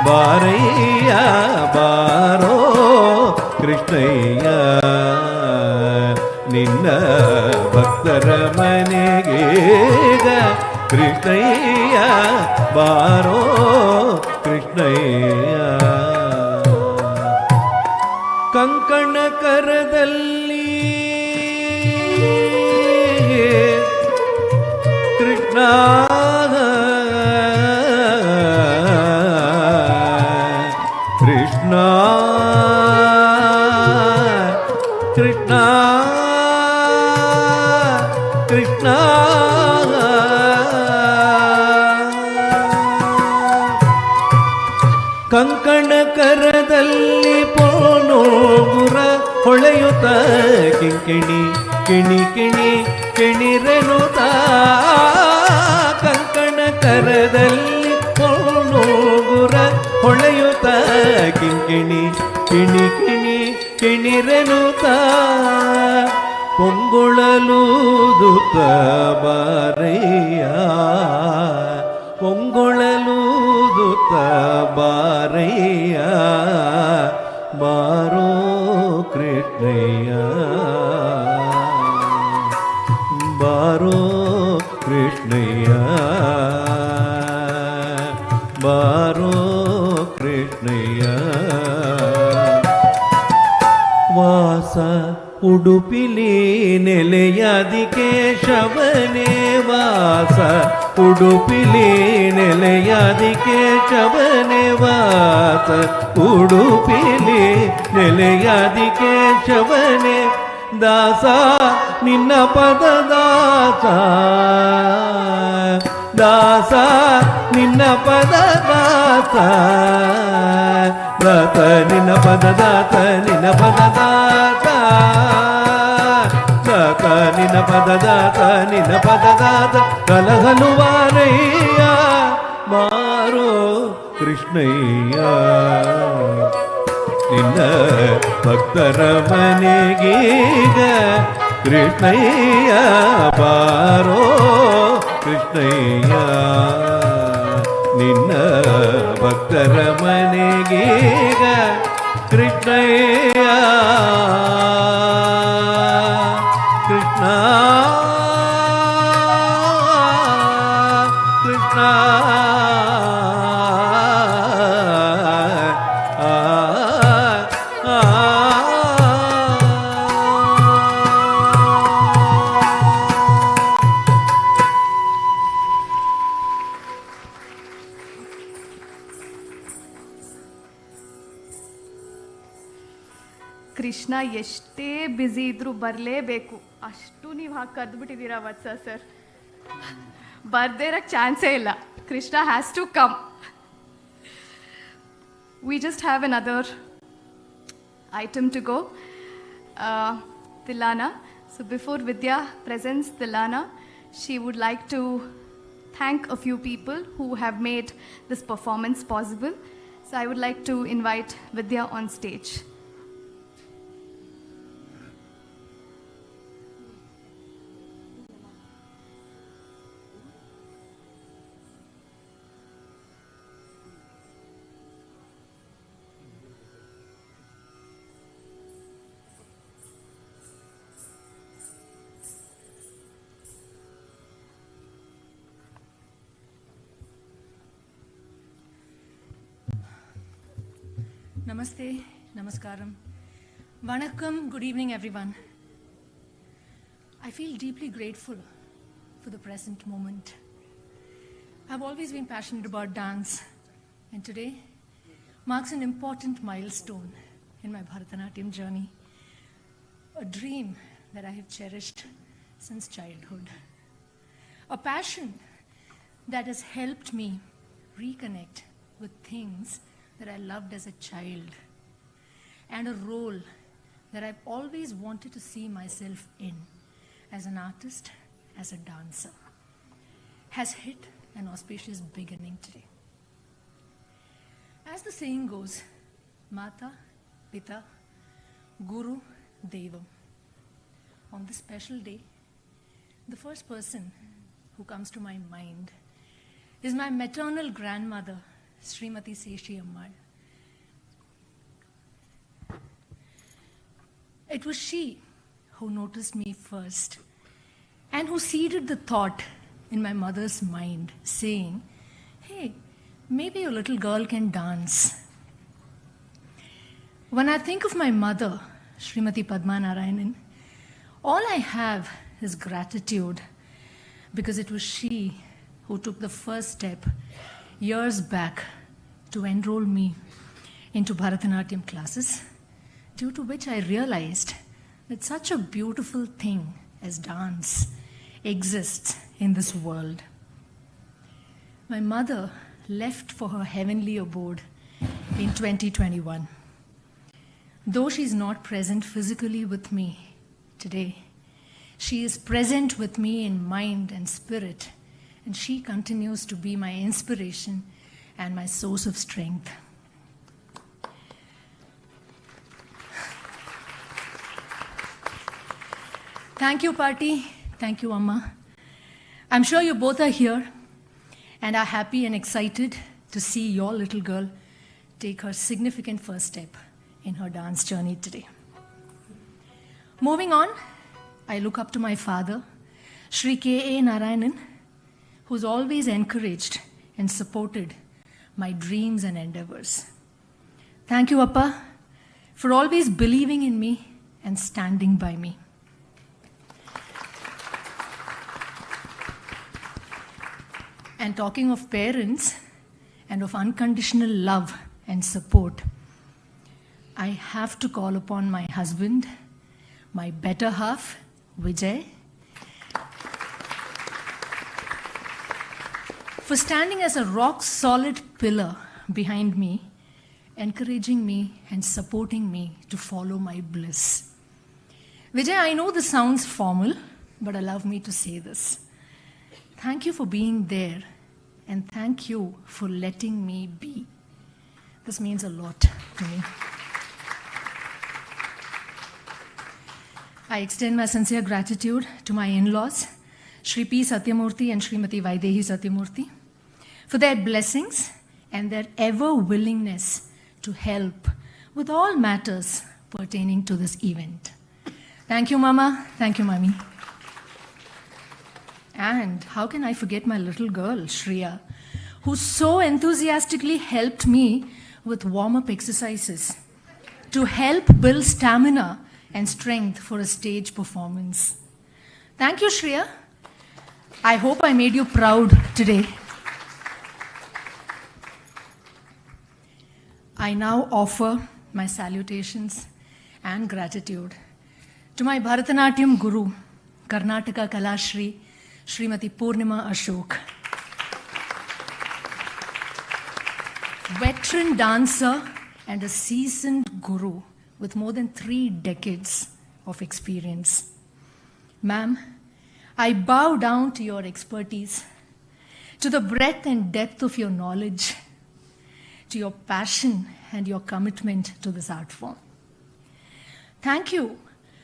ಬಾರಯ್ಯ ಬಾರೋ ಕೃಷ್ಣಯ್ಯ ನಿನ್ನ ಭಕ್ತರ ಮನೆಗೀಗ ಕೃಷ್ಣಯ್ಯ ಬಾರೋ ಕೃಷ್ಣಯ್ಯ ಕಂಕಣ ಕರದಲ್ಲಿ ಕೃಷ್ಣ ಕೃಷ್ಣ ಕೃಷ್ಣ ಕೃಷ್ಣ ಕಂಕಣ ಕರದಲ್ಲಿ ಪೋನೋಗುರ ಹೊಳೆಯುತ್ತ ಕಿಂಕಿಣಿ ಕಿಣಿ ಕಿಣಿ ಕಿಣಿರೆನುತ ಕಂಕಣ ಕರದಲ್ಲಿ ಪೋನೋಗುರ ಹೊಳೆಯುತ್ತ ಕಿಂಕಿಣಿ ಕಿಣಿ ಕಿಣಿ ಕಿಣಿರೆನುತ ಪೊಂಗೊಳಲೂದುತ್ತ ಬಾರಯ್ಯ ಪೊಂಗೊಳಲೂದುತ್ತ ಬಾರಯ್ಯ ಬಾರೋ ಕೃಷ್ಣಯ್ಯ ಬಾರೋ ಕೃಷ್ಣಯ್ಯ ಬಾರೋ ಕೃಷ್ಣಯ್ಯ ವಾಸ ಉಡುಪಿಲಿ ನೆಲೆಯಾದಿ ಕೇಶವನೇ ವಾಸ ಉಡುಪಿಲಿ ನೆಲೆಯಾದಿ ಕೇಶವನೇ ವಾಸ ಉಡುಪಿಲಿ ನೆಲೆಯಾದಿ ಕೇಶವನೇ ದಾಸ ನಿನ್ನ ಪದ ದಾಸ ದಾಸ ನಿನ್ನ ಪದ ದಾಸ ದಾತ ನಿನ್ನ ಪದ ದಾತ ನಿನ್ನ ಪದ ದಾತ ದಾತ ನಿನ್ನ ಪದ ದಾತ ನಿನ್ನ ಪದ ದಾತ ಕಲಹಲುವಾರಯ್ಯ ಬಾರೋ ಕೃಷ್ಣಯ್ಯ ನಿನ್ನ ಭಕ್ತರ ಮನೆಗೀಗ ಕೃಷ್ಣಯ್ಯ ಬಾರೋ ಕೃಷ್ಣಯ್ಯ ನಿನ್ನ ಭಕ್ತರ ಮನೆಗೀಗ ಕೃಷ್ಣಯ್ಯ ಕೃಷ್ಣ ಕೃಷ್ಣ ಕೃಷ್ಣ ಎಷ್ಟೇ ಬ್ಯುಸಿ ಇದ್ರೂ ಬರಲೇಬೇಕು, ಅಷ್ಟು ನೀವು ಹಾಕಿ ಕದ್ಬಿಟ್ಟಿದ್ದೀರಾ ವತ್ಸ ಸರ್. ಬರ್ದೇ ಇರೋಕ್ಕೆ ಚಾನ್ಸೇ ಇಲ್ಲ. Krishna has to come. We just have another item to go. Tilana. So before Vidya presents Tilana, she would like to thank a few people who have made this performance possible. So I would like to invite Vidya on stage. Namaste, Namaskaram. Vanakkam, good evening everyone. I feel deeply grateful for the present moment. I've always been passionate about dance, and today marks an important milestone in my Bharatanatyam journey, a dream that I have cherished since childhood. a passion that has helped me reconnect with things that I loved as a child, and a role that I've always wanted to see myself in as an artist, as a dancer, has hit an auspicious beginning today. As the saying goes, Mata, Pita, Guru, Devam. On this special day, the first person who comes to my mind is my maternal grandmother, Srimati Seshi Ammal. It was she who noticed me first and who seeded the thought in my mother's mind, saying, hey, maybe your little girl can dance. When I think of my mother, Srimati Padmanarayanan, all I have is gratitude, because it was she who took the first step years back to enroll me into Bharatanatyam classes, due to which I realized that such a beautiful thing as dance exists in this world. My mother left for her heavenly abode in 2021. Though she's not present physically with me today, she is present with me in mind and spirit, and she continues to be my inspiration and my source of strength. Thank you, Party. Thank you, Amma. I'm sure you both are here and are happy and excited to see your little girl take her significant first step in her dance journey today. Moving on, I look up to my father, Shri K.A. Narayanan, who's always encouraged and supported my dreams and endeavors. Thank you, Appa, for always believing in me and standing by me. And talking of parents and of unconditional love and support, I have to call upon my husband, my better half, Vijay, for standing as a rock-solid pillar behind me, encouraging me and supporting me to follow my bliss. Vijay, I know this sounds formal, but allow me to say this. Thank you for being there, and thank you for letting me be. This means a lot to me. I extend my sincere gratitude to my in-laws, Shri P. Satyamurthy and Srimati Vaidehi Satyamurthy, for their blessings and their ever-willingness to help with all matters pertaining to this event. Thank you, Mama. Thank you, Mummy. And how can I forget my little girl, Shreya, who so enthusiastically helped me with warm-up exercises to help build stamina and strength for a stage performance. Thank you, Shreya. I hope I made you proud today. I now offer my salutations and gratitude to my Bharatanatyam Guru, Karnataka Kalashri, Srimati Purnima Ashok. Veteran dancer and a seasoned guru with more than 3 decades of experience. Ma'am, I bow down to your expertise, to the breadth and depth of your knowledge, to your passion and your commitment to this art form. Thank you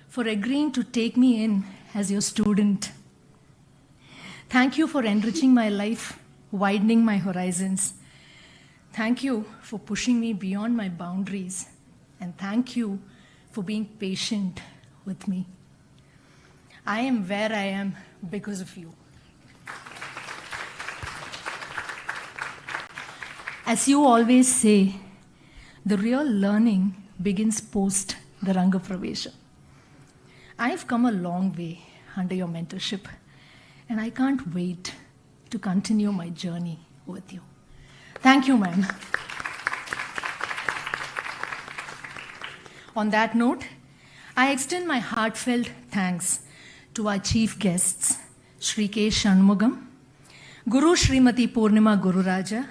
for agreeing to take me in as your student. Thank you for enriching my life, widening my horizons. Thank you for pushing me beyond my boundaries. And thank you for being patient with me. I am where I am because of you. As you always say, the real learning begins post the Rangapravesha. I've come a long way under your mentorship, and I can't wait to continue my journey with you. Thank you, ma'am. On that note, I extend my heartfelt thanks to our chief guests, Shri K. Shanmugam, Guru Srimati Purnima Gururaja,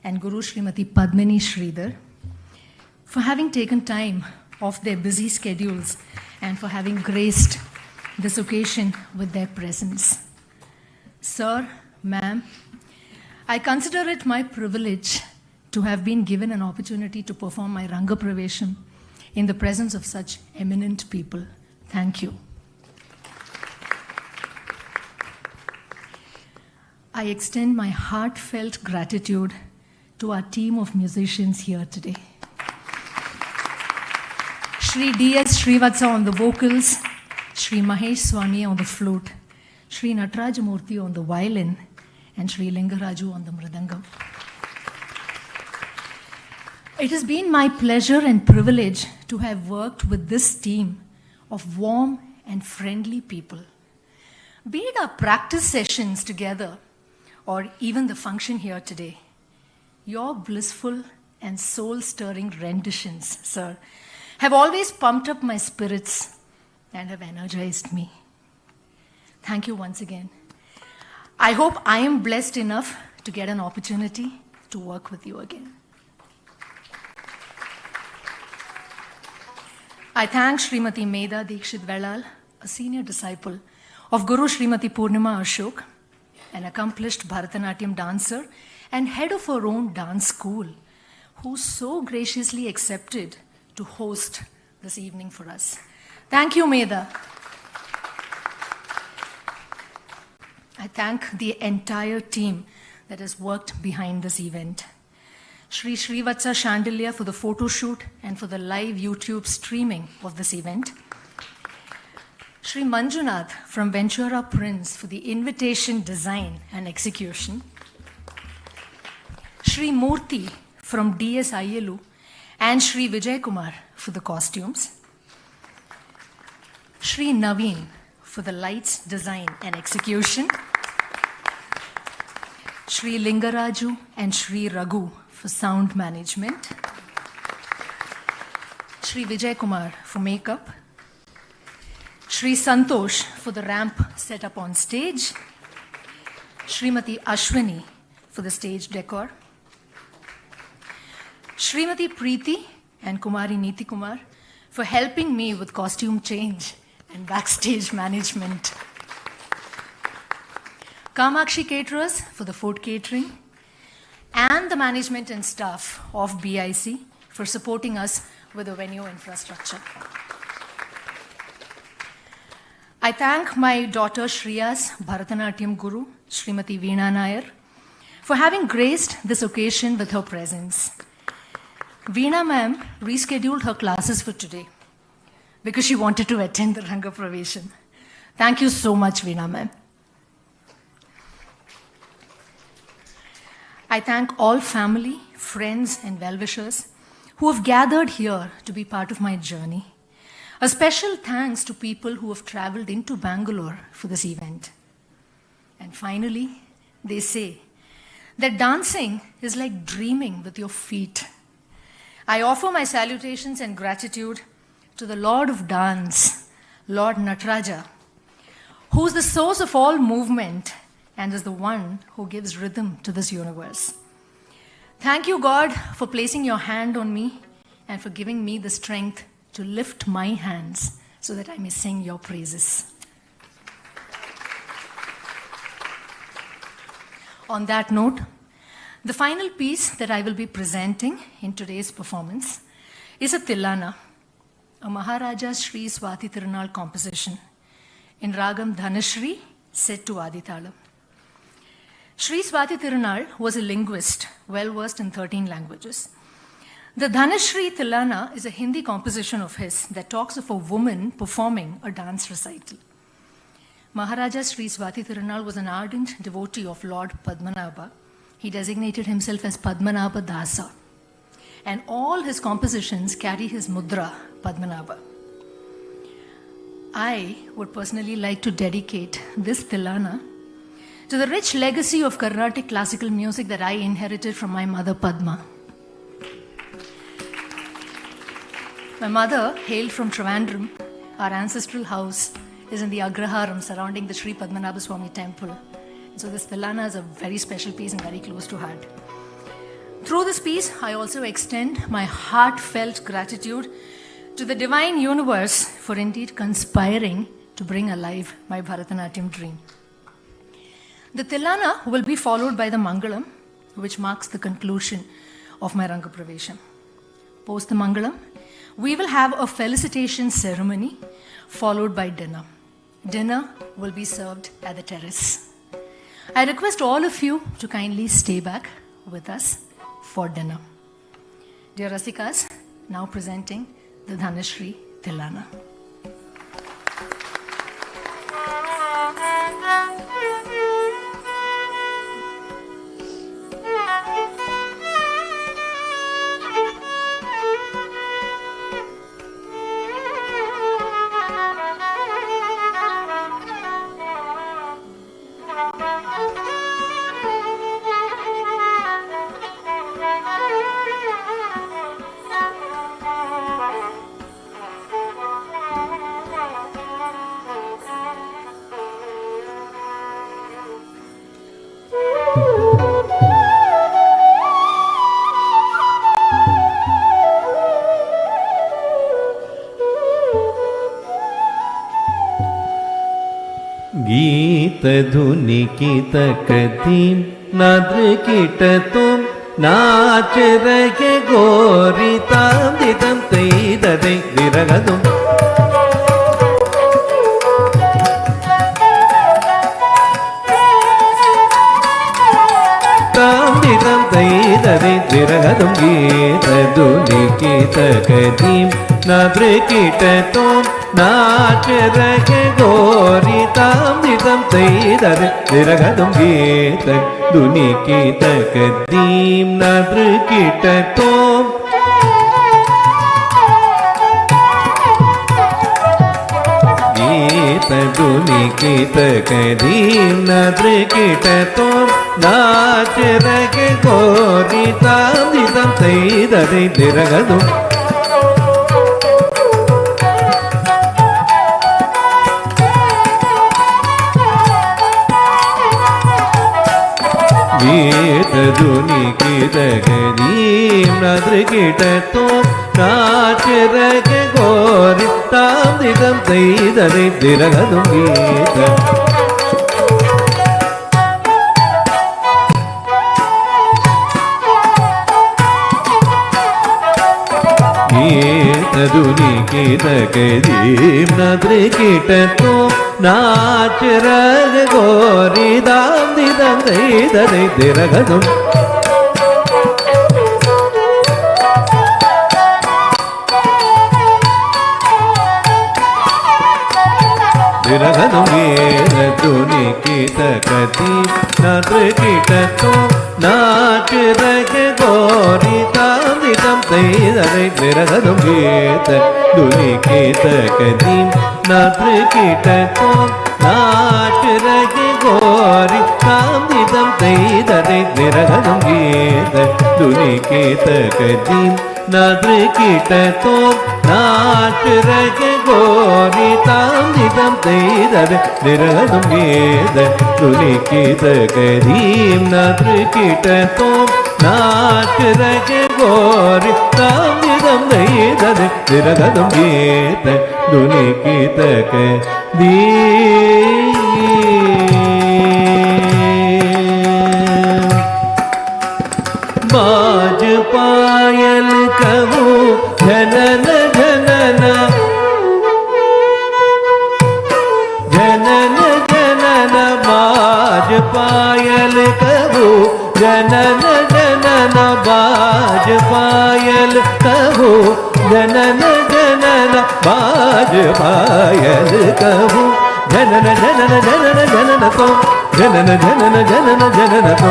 and Guru Srimati Padmini Sridhar for having taken time off their busy schedules and for having graced this occasion with their presence. Sir, ma'am, I consider it my privilege to have been given an opportunity to perform my Rangapravesham in the presence of such eminent people. Thank you. I extend my heartfelt gratitude to our team of musicians here today. Shri D.S. Srivatsa on the vocals, Shri Mahesh Swami on the flute, Shri Natarajamurthy on the violin, and Shri Lingaraju on the mridangam. It has been my pleasure and privilege to have worked with this team of warm and friendly people. Be it our practice sessions together or even the function here today, your blissful and soul-stirring renditions, sir, have always pumped up my spirits and have energized me. Thank you once again. I hope I am blessed enough to get an opportunity to work with you again. I thank Srimati Medha Dikshit Velal, a senior disciple of Guru Srimati Purnima Ashok, an accomplished Bharatanatyam dancer and head of her own dance school, who so graciously accepted to host this evening for us. Thank you, Medha. I thank the entire team that has worked behind this event. Shri Srivatsa Chandelier for the photo shoot and for the live YouTube streaming of this event. Shri Manjunath from Ventura Prints for the invitation design and execution. Shri Murthy from DS Ayelu and Shri Vijay Kumar for the costumes. Shri Naveen for the lights, design and execution. Shri Lingaraju and Shri Raghu for sound management. Shri Vijay Kumar for makeup. Shri Santosh for the ramp set up on stage. Srimati Ashwini for the stage decor. Srimati Preeti and Kumari Niti Kumar for helping me with costume change and backstage management. Kamakshi Caterers for the food catering, and the management and staff of BIC for supporting us with the venue infrastructure. I thank my daughter Shriya's Bharatanatyam Guru, Srimati Veena Nair, for having graced this occasion with her presence. Veena ma'am rescheduled her classes for today because she wanted to attend the Rangapravesha. Thank you so much, Veena ma'am. I thank all family, friends, and well-wishers who have gathered here to be part of my journey. A special thanks to people who have traveled into Bangalore for this event. And finally, they say that dancing is like dreaming with your feet. I offer my salutations and gratitude to the Lord of Dance, Lord Nataraja, who is the source of all movement and is the one who gives rhythm to this universe. Thank you, God, for placing your hand on me and for giving me the strength to lift my hands so that I may sing your praises. On that note, the final piece that I will be presenting in today's performance is a Tilana, a Maharaja Sri Swati Tirunal composition in Ragam Dhanashri set to Aditalam. Sri Swati Tirunal was a linguist, well-versed in 13 languages. The Dhanashri Tilana is a Hindi composition of his that talks of a woman performing a dance recital. Maharaja Sri Swati Tirunal was an ardent devotee of Lord Padmanabha. He designated himself as Padmanabha Dasa. And all his compositions carry his mudra, Padmanabha. I would personally like to dedicate this Tilana to the rich legacy of Carnatic classical music that I inherited from my mother Padma. My mother hailed from Trivandrum. Our ancestral house is in the Agraharam surrounding the Sri Padmanabha Swami temple. So this Tilana is a very special piece and very close to heart. Through this piece, I also extend my heartfelt gratitude to the divine universe for indeed conspiring to bring alive my Bharatanatyam dream. The Tilana will be followed by the Mangalam, which marks the conclusion of my Rangapravesha. Post the Mangalam, we will have a felicitation ceremony followed by dinner. Dinner will be served at the terrace. I request all of you to kindly stay back with us for dinner. Dear Rasikas, now presenting the Dhanashri Tilana. गीतधुनिकितकतीं नादृकिटतुं नाच रहे गोरितां दिदं तैददे विरगदुं तां तैददे विरगदुं गीतधुनिकितकतीं नादृकिटतुं नाच रहे गोरितां दिदं तैददे विरगदुं गीतधुनिकितकतीं नादृकिटतुं गीतधुनिकितकतीं नादृकिटतुं नाच रहे गोरितां दिदं तैददे विरगदुं गीतधुनिकितकतीं नादृकिटतुं नाच रहे गोरितां दिदं तैददे विरगदुं गीतधुनिकितकतीं नादृकिटतुं नाच रहे गोरितां दिदं तैददे विरगदुं विरगदुं गीतधुनिकितकतीं नादृकिटतुं नाच रहे गोरितां दिदं तैददे विरगदुं गीतधुनिकितकतीं नादृकिटतुं नाच रहे गोरितां दिदं तैददे विरगदुं गीतधुनिकितकतीं नादृकिटतुं नाच रहे गोरितां दिदं तैददे विरगदुं गीतधुनिकितकतीं नादृकिटतुं नाच रहे गोरितां दिदं तैददे विरगदुं गीतधुनिकितकतीं बाज पायल कहूँ जनन जनन जनन जनन बाज पायल कहूँ जनन जनन बाज पायल कहूँ जनन जनन बाज पायल कहूँ जनन जनन जनन जनन तो जनन जनन जनन जनन तो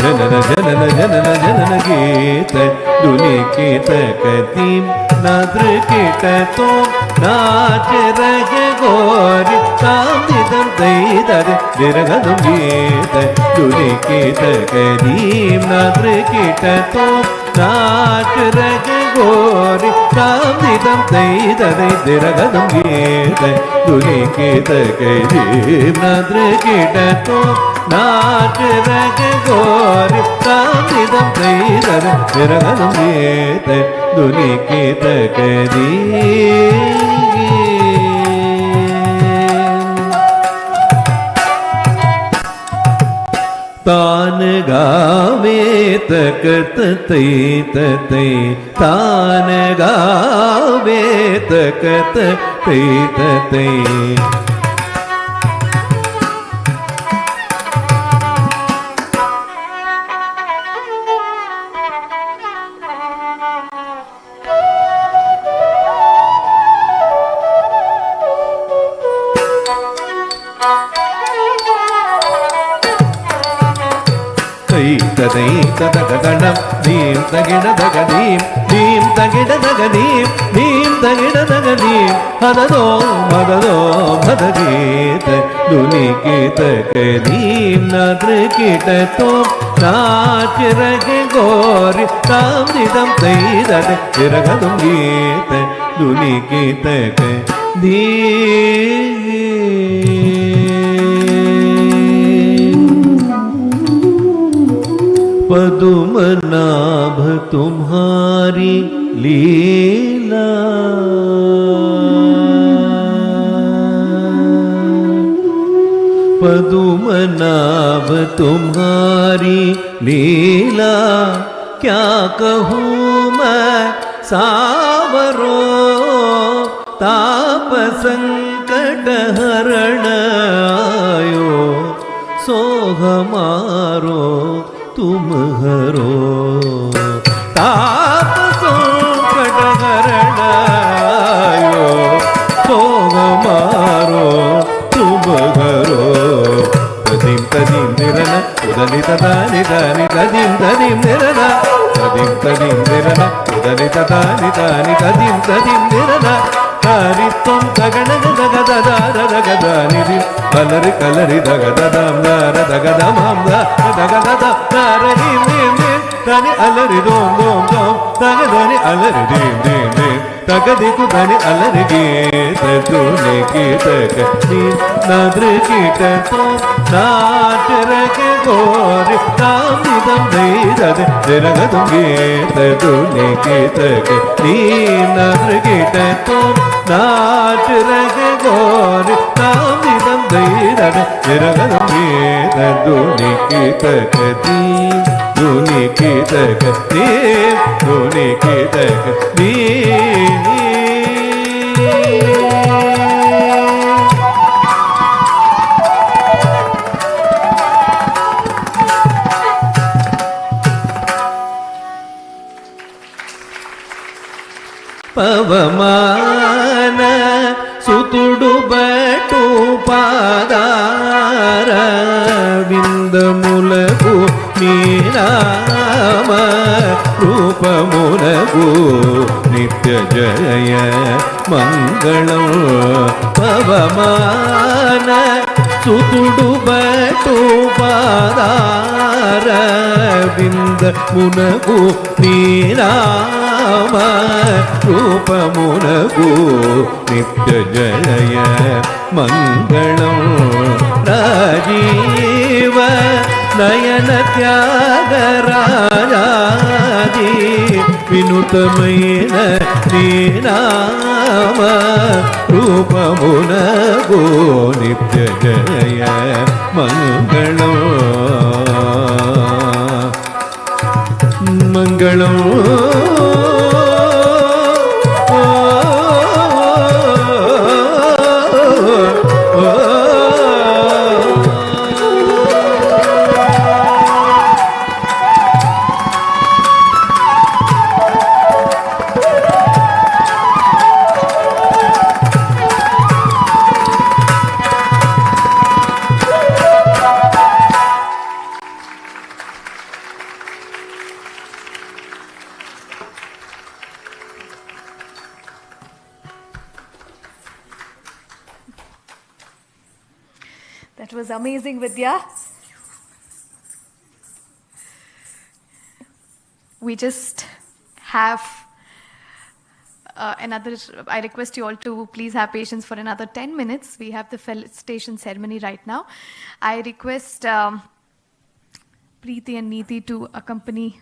जनन जनन जनन जनन गीतधुनिकितकतीं नादृकिटतुं नाच रहे गोरितां दिदं तैददे विरगदुं गीतधुनिकितकतीं नादृकिटतुं नाच रहे கோரி தாமிதம் தைததை திரகதம் கீதை துணி கீதகை தீம்நாத்ரு கிடத்தோ நாட்டுரக கோரி தாமிதம் தைததை திரகதம் கீதை துணி கீதகை तान गावे तकत तै तै तान गावे तकत तै तै तदै तदगणं दीं तगिडदगदीं दीं तगिडदगदीं दीं तगिडदगदीं हददो मददो मदगीत दुनिकीतकदीं नाद्रकीटतो नाचिरगे गोरि ताम्रिदं तैदद चिरगदुं गीत दुनिकीतकदीं पदुमनाभ तुम्हारी लीला पदुमनाभ तुम्हारी लीला क्या कहूँ मैं सावरो ताप संकट हरण आयो सो हमारो तुम हरो ताप संकट हरण आयो सो हमारो तुम हरो तदिं तदिं निरन उदलित दानि दानि तदिं तदिं निरन तदिं तदिं निरन उदलित दानि दानि तदिं तदिं निरन हरित्वं तगणग दगददार दगदानिधि कलरि कलरि दगददां दार दगदमां दगददा दारहिं दिं दिं तनि अलरि दों दों दों तगदनि अलरि दिं दिं दिं तगदिकु तनि अलरि गीत दुनि कीतक नी नाद्र कीटतो नाटरक गोरि तामिदं दैदद दिरगदुं गीत दुनि कीतक नी नाद्र कीटतो नाटरक गोरि तामिदं दैदद दिरगदुं गीत दुनि कीतक नी दुनि कीतक नी दुनि कीतक नी पवमान सुतुडु बटु पादार विंदमुलगु नीनाम रूपमुलगु नित्य जय मंगलं पवमान सुतुडु बटु पादार विंदमुलगु नीनाम रूपमुनगु नित्य जय मंगलं राजीव नयन त्यागराजादि विनुतमयन नीनाम रूपमुनगु नित्य जय मंगलं मंगलं That was amazing, Vidya. We just have I request you all to please have patience for another 10 minutes. We have the felicitation ceremony right now. I request Preeti and Neeti to accompany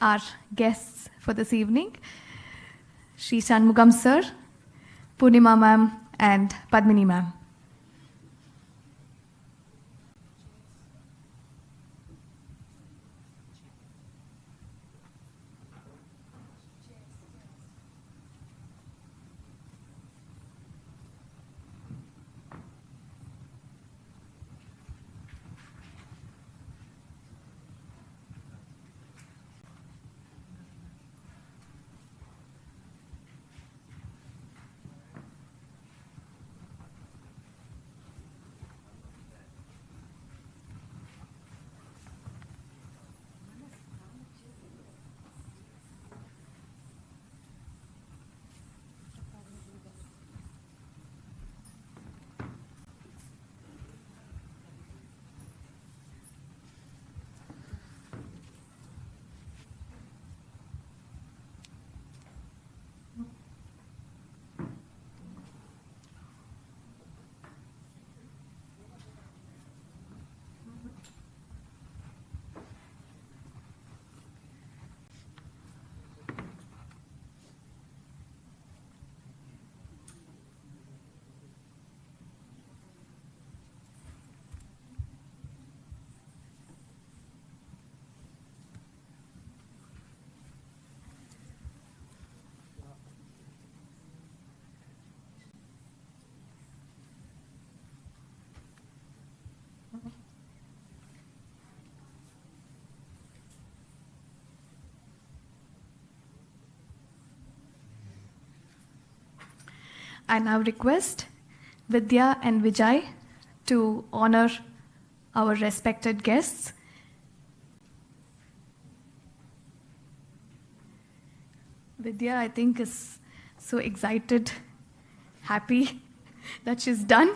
our guests for this evening. Shri Shanmugam sir, Purnima ma'am, and Padmini ma'am. I now request Vidya and Vijay to honor our respected guests. Vidya, I think, is so excited, happy that she's done.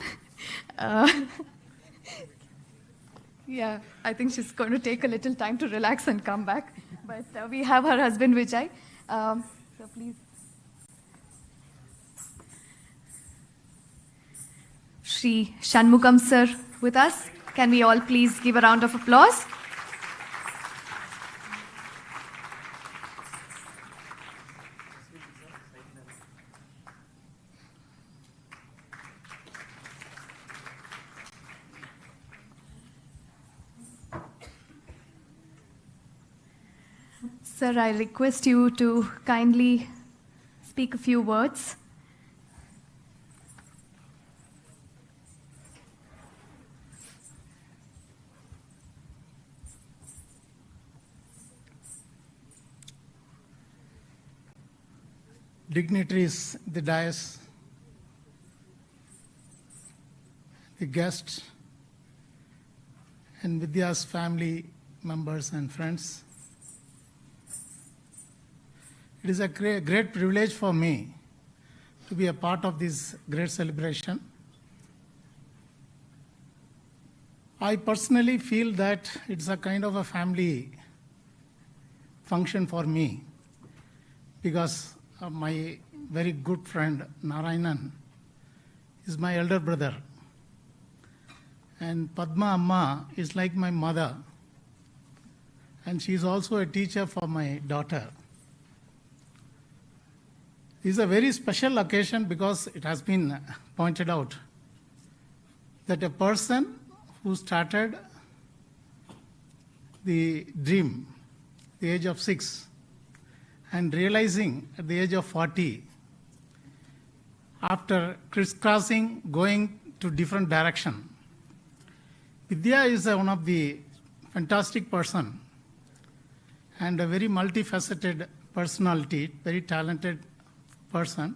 Yeah, I think she's going to take a little time to relax and come back. But we have her husband, Vijay. So please. Shri Shanmugam sir with us. Can we all please give a round of applause? Sir, I request you to kindly speak a few words. Dignitaries, the dais, the guests, and Vidya's family members and friends. It is a great privilege for me to be a part of this great celebration. I personally feel that it's a kind of a family function for me because my very good friend Narayanan is my elder brother, and Padma Amma is like my mother, and she is also a teacher for my daughter. This is a very special occasion because it has been pointed out that a person who started the dream at the age of 6 and realizing at the age of 40, after crisscrossing, going to different direction. Vidya is one of the fantastic person and a very multifaceted personality, very talented person.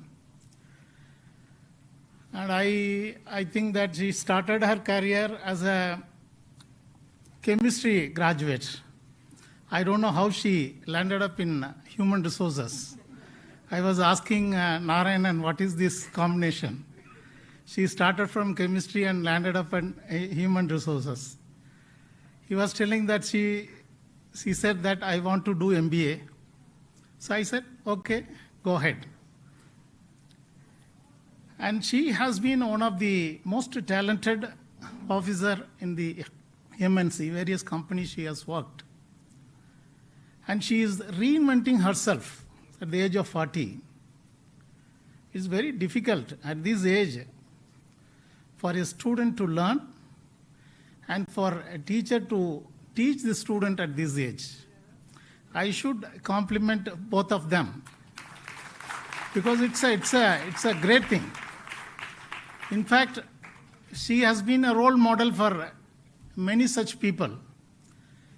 And I think that she started her career as a chemistry graduate. I don't know how she landed up in human resources. I was asking Narayanan, what is this combination? She started from chemistry and landed up in human resources. He was telling that she said that I want to do MBA. So I said, okay, go ahead. And she has been one of the most talented officer in the MNC, various companies she has worked. And she is reinventing herself at the age of 40. It's very difficult at this age for a student to learn and for a teacher to teach the student at this age. I should compliment both of them because it's a great thing. In fact, she has been a role model for many such people.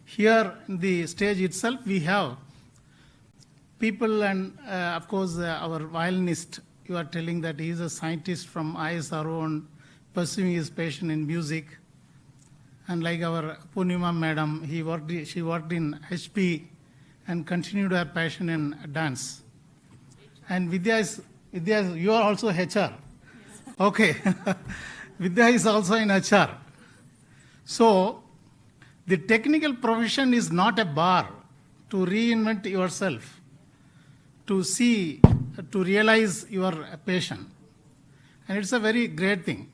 Here in the stage itself, we have people and of course our violinist, you are telling that he is a scientist from ISRO and pursuing his passion in music. And like our Purnima madam, she worked in HP and continued her passion in dance. And Vidya, you are also HR. Okay. Vidya is also in HR. So, the technical profession is not a bar to reinvent yourself, to see, to realize your passion. And it's a very great thing.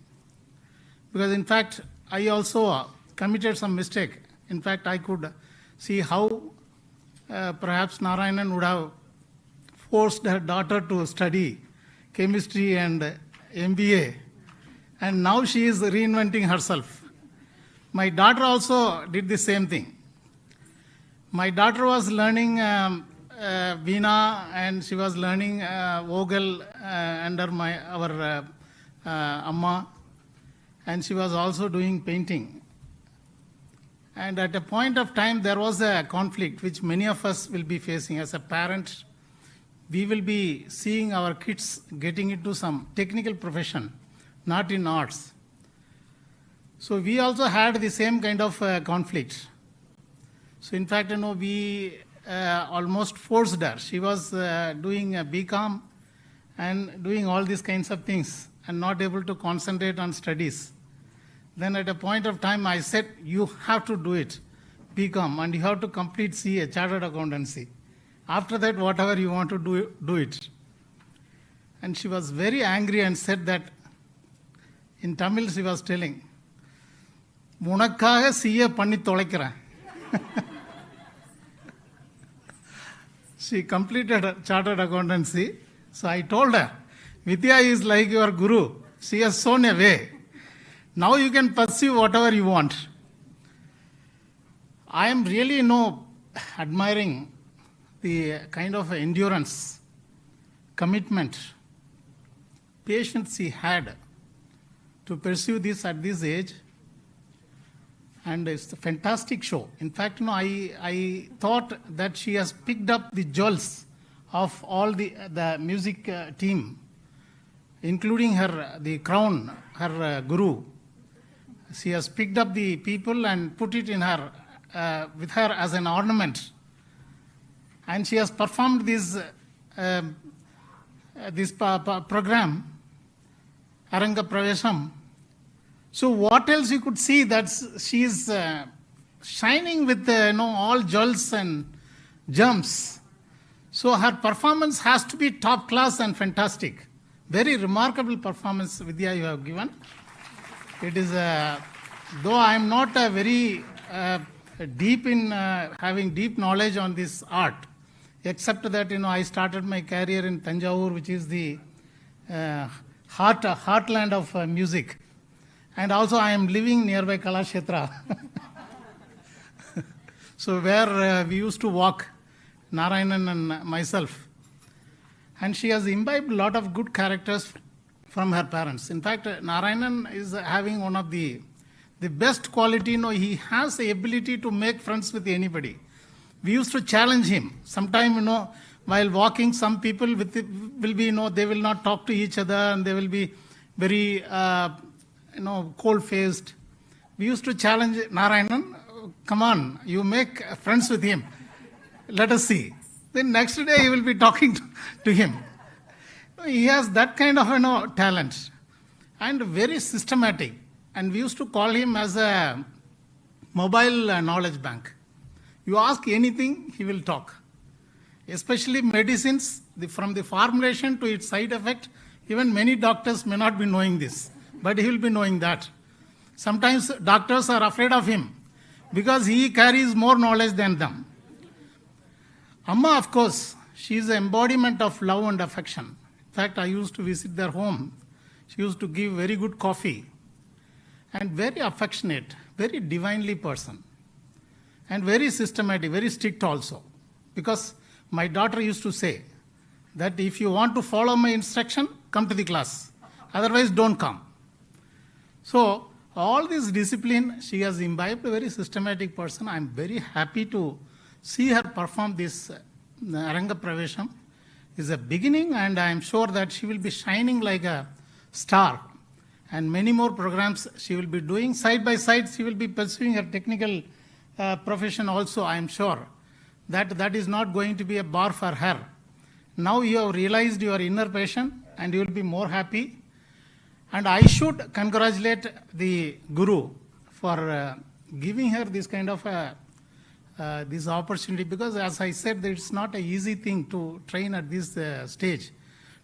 Because in fact, I also committed some mistake. In fact, I could see how perhaps Narayanan would have forced her daughter to study chemistry and MBA. And now she is reinventing herself. My daughter also did the same thing. My daughter was learning Veena and she was learning Vogel under our Amma, and she was also doing painting. And at a point of time, there was a conflict which many of us will be facing as a parent. We will be seeing our kids getting into some technical profession, not in arts. So we also had the same kind of conflict. So in fact, we almost forced her. She was doing a BCom and doing all these kinds of things and not able to concentrate on studies. Then at a point of time, I said, you have to do it, BCom, and you have to complete CA, Chartered Accountancy. After that, whatever you want to do it. And she was very angry and said that, in Tamil she was telling, "Munakkaga CA panni tholaikkuren." She completed Chartered Accountancy. So I told her, Vidya is like your guru. She has shown a way. Now you can pursue whatever you want. I am really admiring the kind of endurance, commitment, patience she had to pursue this at this age. And it's a fantastic show. In fact, I thought that she has picked up the jewels of all the music team, including the crown, her guru. She has picked up the people and put it in her, with her as an ornament. And she has performed this program, Rangapravesha. So what else you could see that she is shining with all jewels and gems. So her performance has to be top class and fantastic. Very remarkable performance, Vidya, you have given. It is, though I am not very deep in having deep knowledge on this art, except that I started my career in Tanjavur, which is the heartland of music. And also I am living nearby Kalakshetra. So where we used to walk, Narayanan and myself. And she has imbibed a lot of good characters from her parents. In fact, Narayanan is having one of the best quality. He has the ability to make friends with anybody. We used to challenge him. Sometime, while walking, some people will be, they will not talk to each other and they will be very, cold-faced. We used to challenge Narayanan, come on, you make friends with him. Let us see. Then next day he will be talking to him. He has that kind of talent and very systematic. And we used to call him as a mobile knowledge bank. You ask anything, he will talk. Especially medicines, from the formulation to its side effect, Even many doctors may not be knowing this, but he will be knowing that. Sometimes doctors are afraid of him because he carries more knowledge than them. Amma, of course, she is the embodiment of love and affection. In fact, I used to visit their home. She used to give very good coffee and very affectionate, very divinely person and very systematic, very strict also. Because my daughter used to say that if you want to follow my instruction, come to the class. Otherwise, don't come. So, all this discipline, she has imbibed a very systematic person. I am very happy to see her perform this Rangapravesha. Is a beginning, and I am sure that she will be shining like a star. And many more programs she will be doing. Side by side, she will be pursuing her technical profession also, I am sure. That is not going to be a bar for her. Now you have realized your inner passion, and you will be more happy. And I should congratulate the Guru for giving her this kind of this opportunity, because as I said, it's not an easy thing to train at this stage.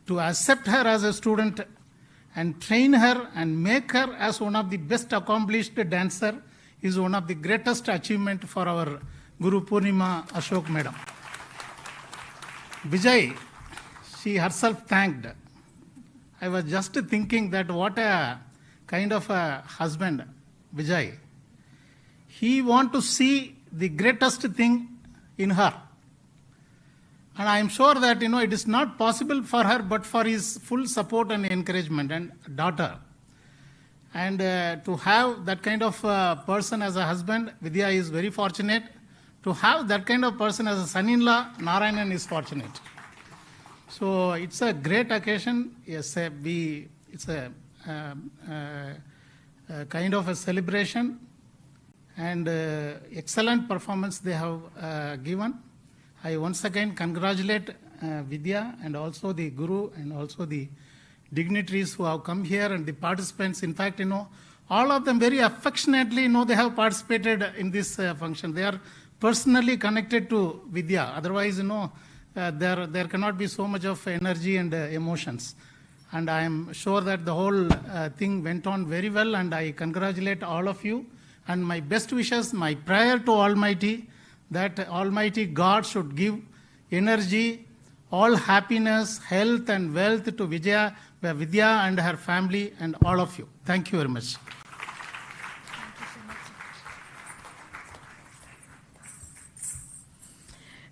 To accept her as a student and train her and make her as one of the best accomplished dancer is one of the greatest achievement for our Guru Purnima Ashok Madam. Vijay, she herself thanked. I was just thinking that what a kind of a husband, Vijay. He want to see the greatest thing in her. And I am sure that, it is not possible for her, but for his full support and encouragement and daughter. And to have that kind of person as a husband, Vidya is very fortunate. To have that kind of person as a son-in-law, Narayanan is fortunate. So it's a great occasion. Yes, it's a kind of a celebration and excellent performance they have given. I once again congratulate Vidya and also the Guru and also the dignitaries who have come here and the participants. In fact, all of them very affectionately, they have participated in this function. They are personally connected to Vidya. Otherwise, there cannot be so much of energy and emotions. And I am sure that the whole thing went on very well, and I congratulate all of you. And my best wishes, my prayer to Almighty, that Almighty God should give energy, all happiness, health and wealth to Vidya and her family and all of you. Thank you very much.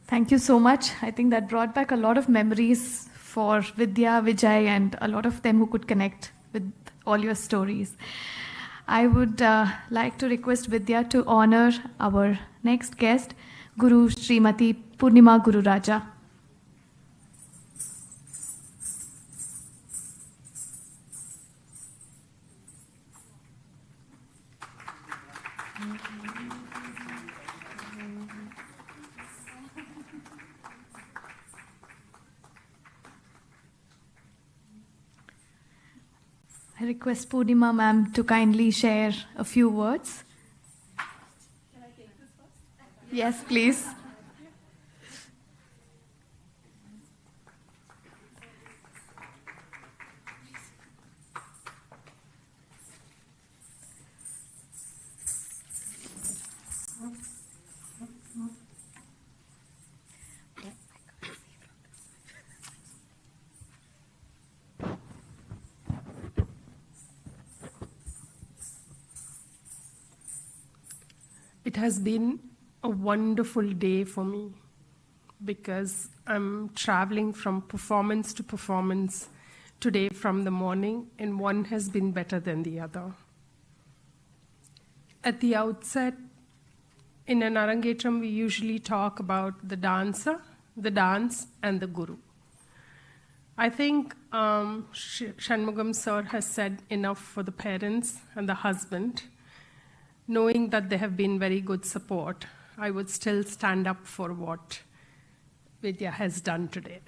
Thank you so much. I think that brought back a lot of memories for Vidya, Vijay, and a lot of them who could connect with all your stories. I would like to request Vidya to honor our next guest, Guru Srimati Purnima Guru Raja. I request Purnima ma'am to kindly share a few words. Can I take this first? Yes, please. It has been a wonderful day for me because I'm traveling from performance to performance today from the morning, and one has been better than the other. At the outset, in an Arangetram, we usually talk about the dancer, the dance, and the guru. I think Shanmugam sir has said enough for the parents and the husband. Knowing that they have been very good support, I would still stand up for what Vidya has done today.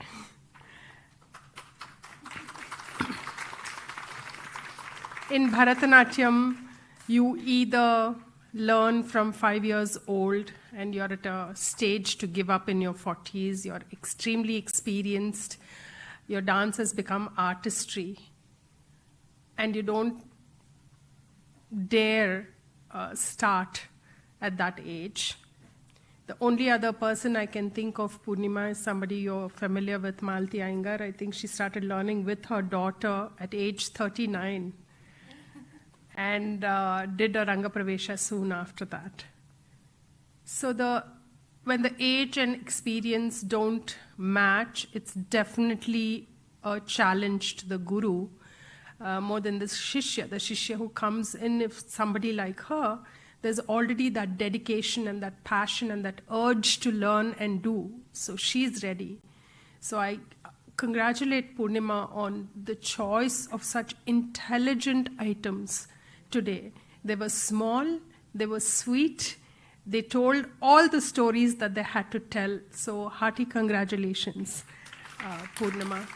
In Bharatanatyam, you either learn from 5 years old and you're at a stage to give up in your 40s, you're extremely experienced, your dance has become artistry, and you don't dare start at that age. The only other person I can think of, Purnima, is somebody you're familiar with, Malti Iyengar. I think she started learning with her daughter at age 39 and did a Rangapravesha soon after that. So when the age and experience don't match, it's definitely a challenge to the guru, more than the shishya who comes in. If somebody like her, there's already that dedication and that passion and that urge to learn and do. So she's ready. So I congratulate Purnima on the choice of such intelligent items today. They were small, they were sweet, they told all the stories that they had to tell. So hearty congratulations, Purnima.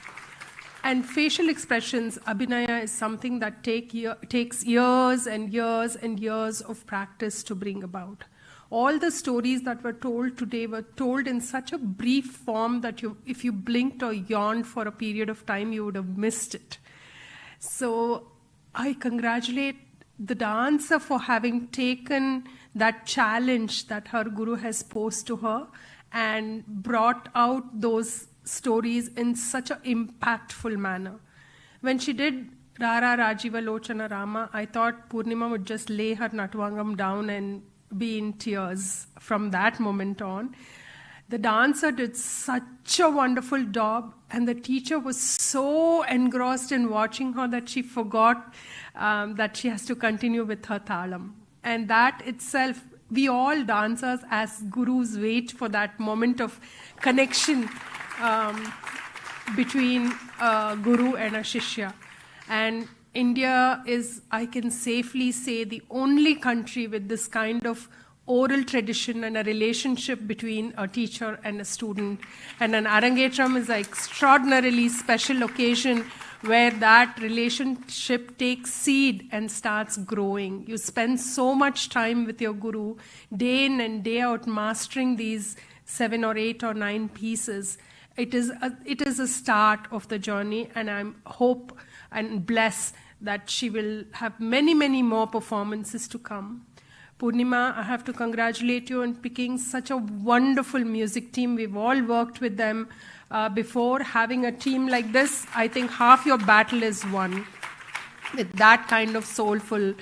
And facial expressions, Abhinaya, is something that takes years and years and years of practice to bring about. All the stories that were told today were told in such a brief form that if you blinked or yawned for a period of time, you would have missed it. So I congratulate the dancer for having taken that challenge that her guru has posed to her and brought out those stories in such an impactful manner. When she did Rara Rajiva Lochana Rama, I thought Purnima would just lay her Natvangam down and be in tears from that moment on. The dancer did such a wonderful job, and the teacher was so engrossed in watching her that she forgot that she has to continue with her talam. And that itself, we all dancers as gurus wait for that moment of connection between a guru and a shishya. And India is, I can safely say, the only country with this kind of oral tradition and a relationship between a teacher and a student. And an Arangetram is an extraordinarily special occasion where that relationship takes seed and starts growing. You spend so much time with your guru, day in and day out, mastering these 7 or 8 or 9 pieces. It is a start of the journey, and I hope and bless that she will have many, many more performances to come. Purnima, I have to congratulate you on picking such a wonderful music team. We've all worked with them before. Having a team like this, I think half your battle is won with that kind of soulful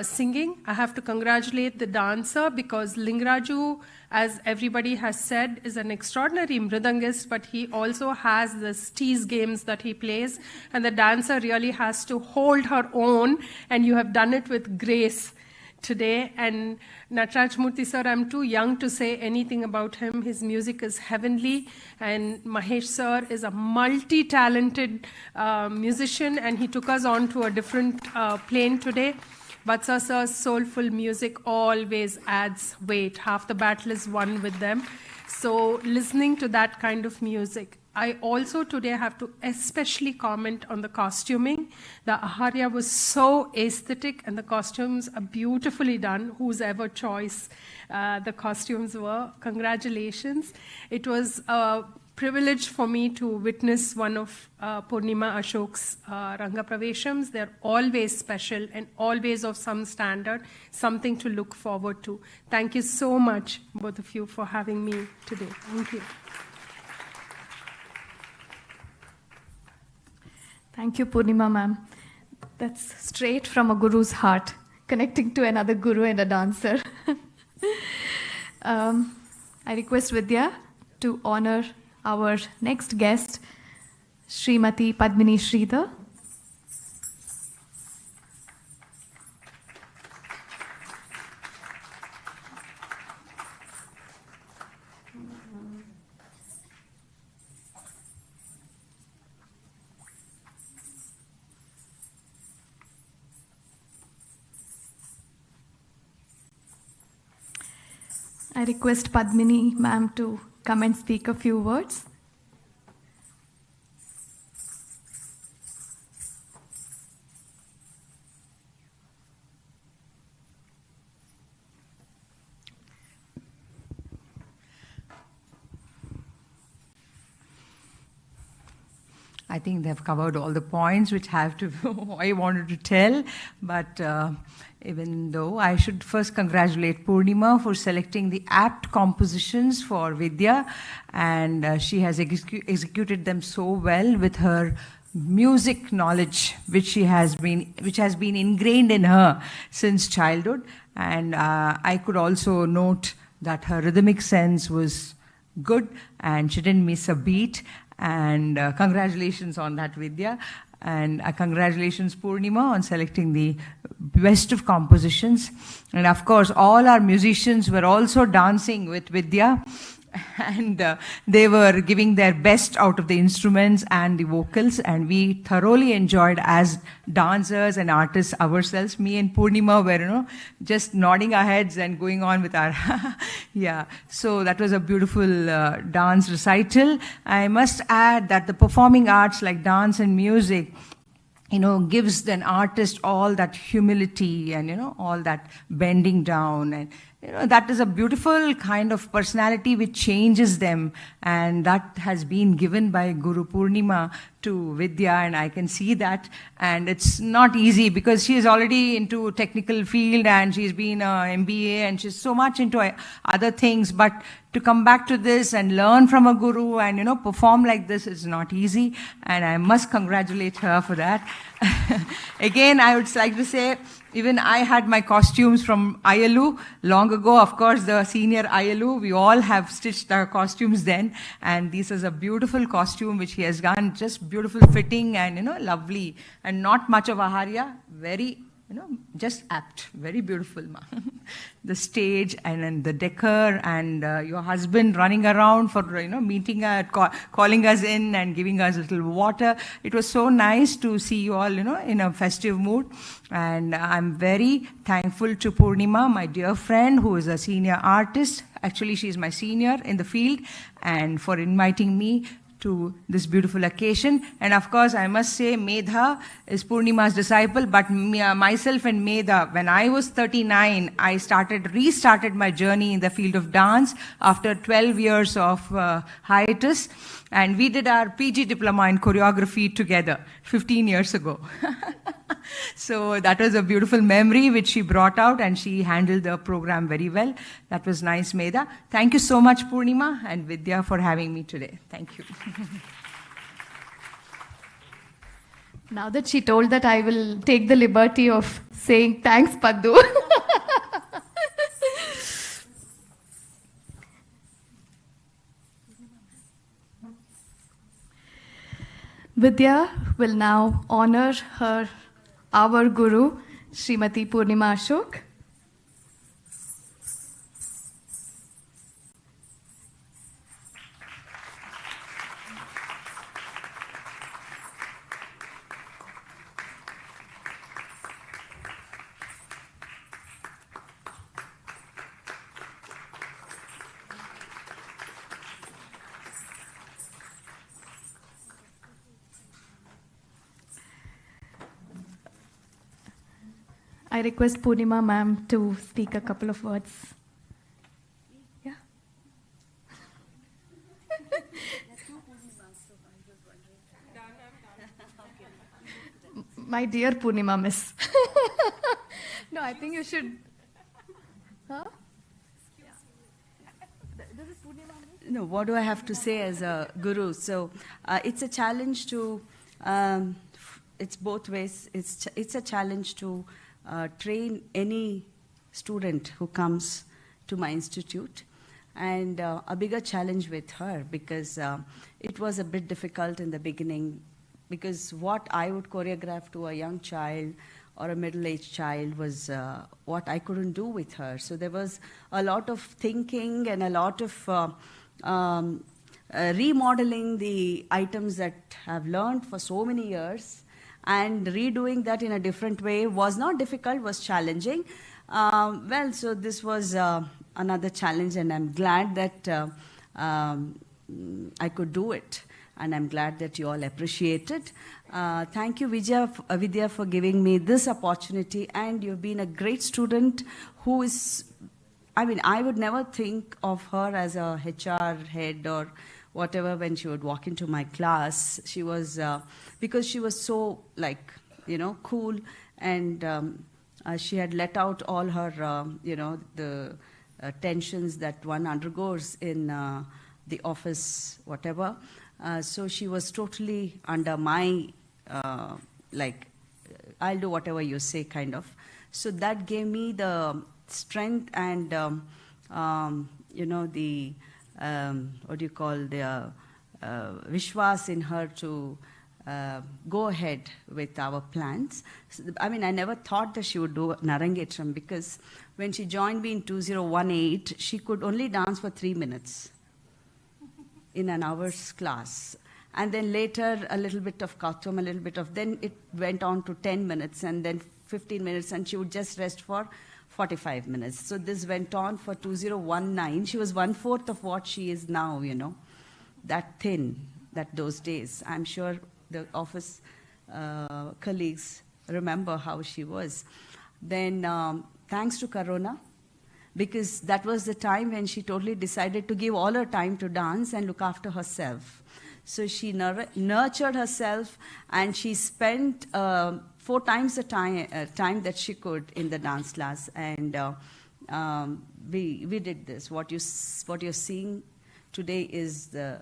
singing. I have to congratulate the dancer because Lingraju, as everybody has said, is an extraordinary mridangist, but he also has the tease games that he plays, and the dancer really has to hold her own, and you have done it with grace today. And Nataraj Murthy sir, I'm too young to say anything about him. His music is heavenly, and Mahesh sir is a multi-talented musician, and he took us on to a different plane today. Vatsa sir's soulful music always adds weight. Half the battle is won with them. So listening to that kind of music. I also today have to especially comment on the costuming. The Aharya was so aesthetic, and the costumes are beautifully done, whose ever choice the costumes were. Congratulations. It was a privilege for me to witness one of Purnima Ashok's Rangapraveshams. They're always special and always of some standard, something to look forward to. Thank you so much, both of you, for having me today. Thank you. Thank you, Purnima ma'am. That's straight from a guru's heart, connecting to another guru and a dancer. I request Vidya to honor our next guest, Srimati Padmini Sridhar. I request Padmini ma'am to come and speak a few words. I think they've covered all the points which I wanted to tell, but even though I should first congratulate Purnima for selecting the apt compositions for Vidya, and she has executed them so well with her music knowledge, which has been ingrained in her since childhood. And I could also note that her rhythmic sense was good and she didn't miss a beat. And congratulations on that, Vidya. And congratulations, Purnima, on selecting the best of compositions. And of course, all our musicians were also dancing with Vidya. And they were giving their best out of the instruments and the vocals, and we thoroughly enjoyed as dancers and artists ourselves. Me and Purnima were, just nodding our heads and going on with our, yeah. So that was a beautiful dance recital. I must add that the performing arts like dance and music, gives an artist all that humility and, all that bending down. And, that is a beautiful kind of personality which changes them. And that has been given by Guru Purnima to Vidya, and I can see that. And it's not easy because she is already into technical field and she's been an MBA and she's so much into other things. But to come back to this and learn from a guru and, perform like this is not easy. And I must congratulate her for that. Again, I would like to say, even I had my costumes from ILU long ago. Of course, the senior ILU, we all have stitched our costumes then. And this is a beautiful costume which he has done, just beautiful fitting and, lovely. And not much of aharya, very, just apt, very beautiful. The stage and then the decor and your husband running around for, meeting us, calling us in and giving us a little water. It was so nice to see you all, in a festive mood. And I'm very thankful to Purnima, my dear friend, who is a senior artist. Actually, she's my senior in the field, and for inviting me to this beautiful occasion. And of course, I must say, Medha is Purnima's disciple, but myself and Medha, when I was 39, I restarted my journey in the field of dance after 12 years of hiatus. And we did our PG diploma in choreography together 15 years ago. So that was a beautiful memory which she brought out, and she handled the program very well. That was nice, Medha. Thank you so much, Purnima and Vidya, for having me today. Thank you. Now that she told that, I will take the liberty of saying thanks, Paddu. Vidya will now honor our Guru, Srimati Purnima Ashok. I request Purnima ma'am to speak a couple of words. Yeah. My dear Purnima miss. No, I think you should. Huh? This is Purnima miss? No, what do I have to say as a guru? So it's a challenge to, it's both ways. It's a challenge to train any student who comes to my institute, and a bigger challenge with her because it was a bit difficult in the beginning, because what I would choreograph to a young child or a middle-aged child was what I couldn't do with her. So there was a lot of thinking and a lot of remodeling the items that I've learned for so many years. And redoing that in a different way was not difficult, was challenging. So this was another challenge, and I'm glad that I could do it. And I'm glad that you all appreciate it. Thank you, Vidya, for giving me this opportunity. And you've been a great student who is, I would never think of her as a HR head or whatever, when she would walk into my class, she was, because she was so like, cool, and she had let out all her, the tensions that one undergoes in the office, whatever. So she was totally under my, I'll do whatever you say, kind of. So that gave me the strength and, the, what do you call, the vishwas in her to go ahead with our plans. So, I mean, I never thought that she would do Narangetram, because when she joined me in 2018, she could only dance for 3 minutes in an hour's class. And then later, a little bit of Kautum, a little bit of, then it went on to 10 minutes and then 15 minutes, and she would just rest for 45 minutes. So this went on for 2019. She was 1/4 of what she is now, that thin, those days. I'm sure the office colleagues remember how she was. Then thanks to Corona, because that was the time when she totally decided to give all her time to dance and look after herself. So she nurtured herself, and she spent 4 times the time that she could in the dance class. And we did this. What you're seeing today is the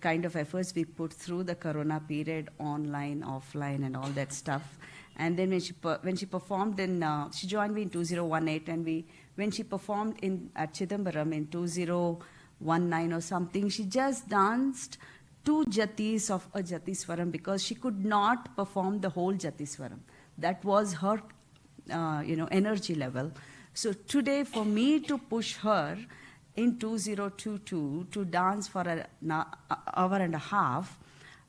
kind of efforts we put through the Corona period, online, offline, and all that stuff. And then when she performed in, she joined me in 2018, and when she performed at Chidambaram in 2019 or something, she just danced 2 jatis of a jatiswaram, because she could not perform the whole jatiswaram. That was her, energy level. So today, for me to push her in 2022 to dance for an hour and a half,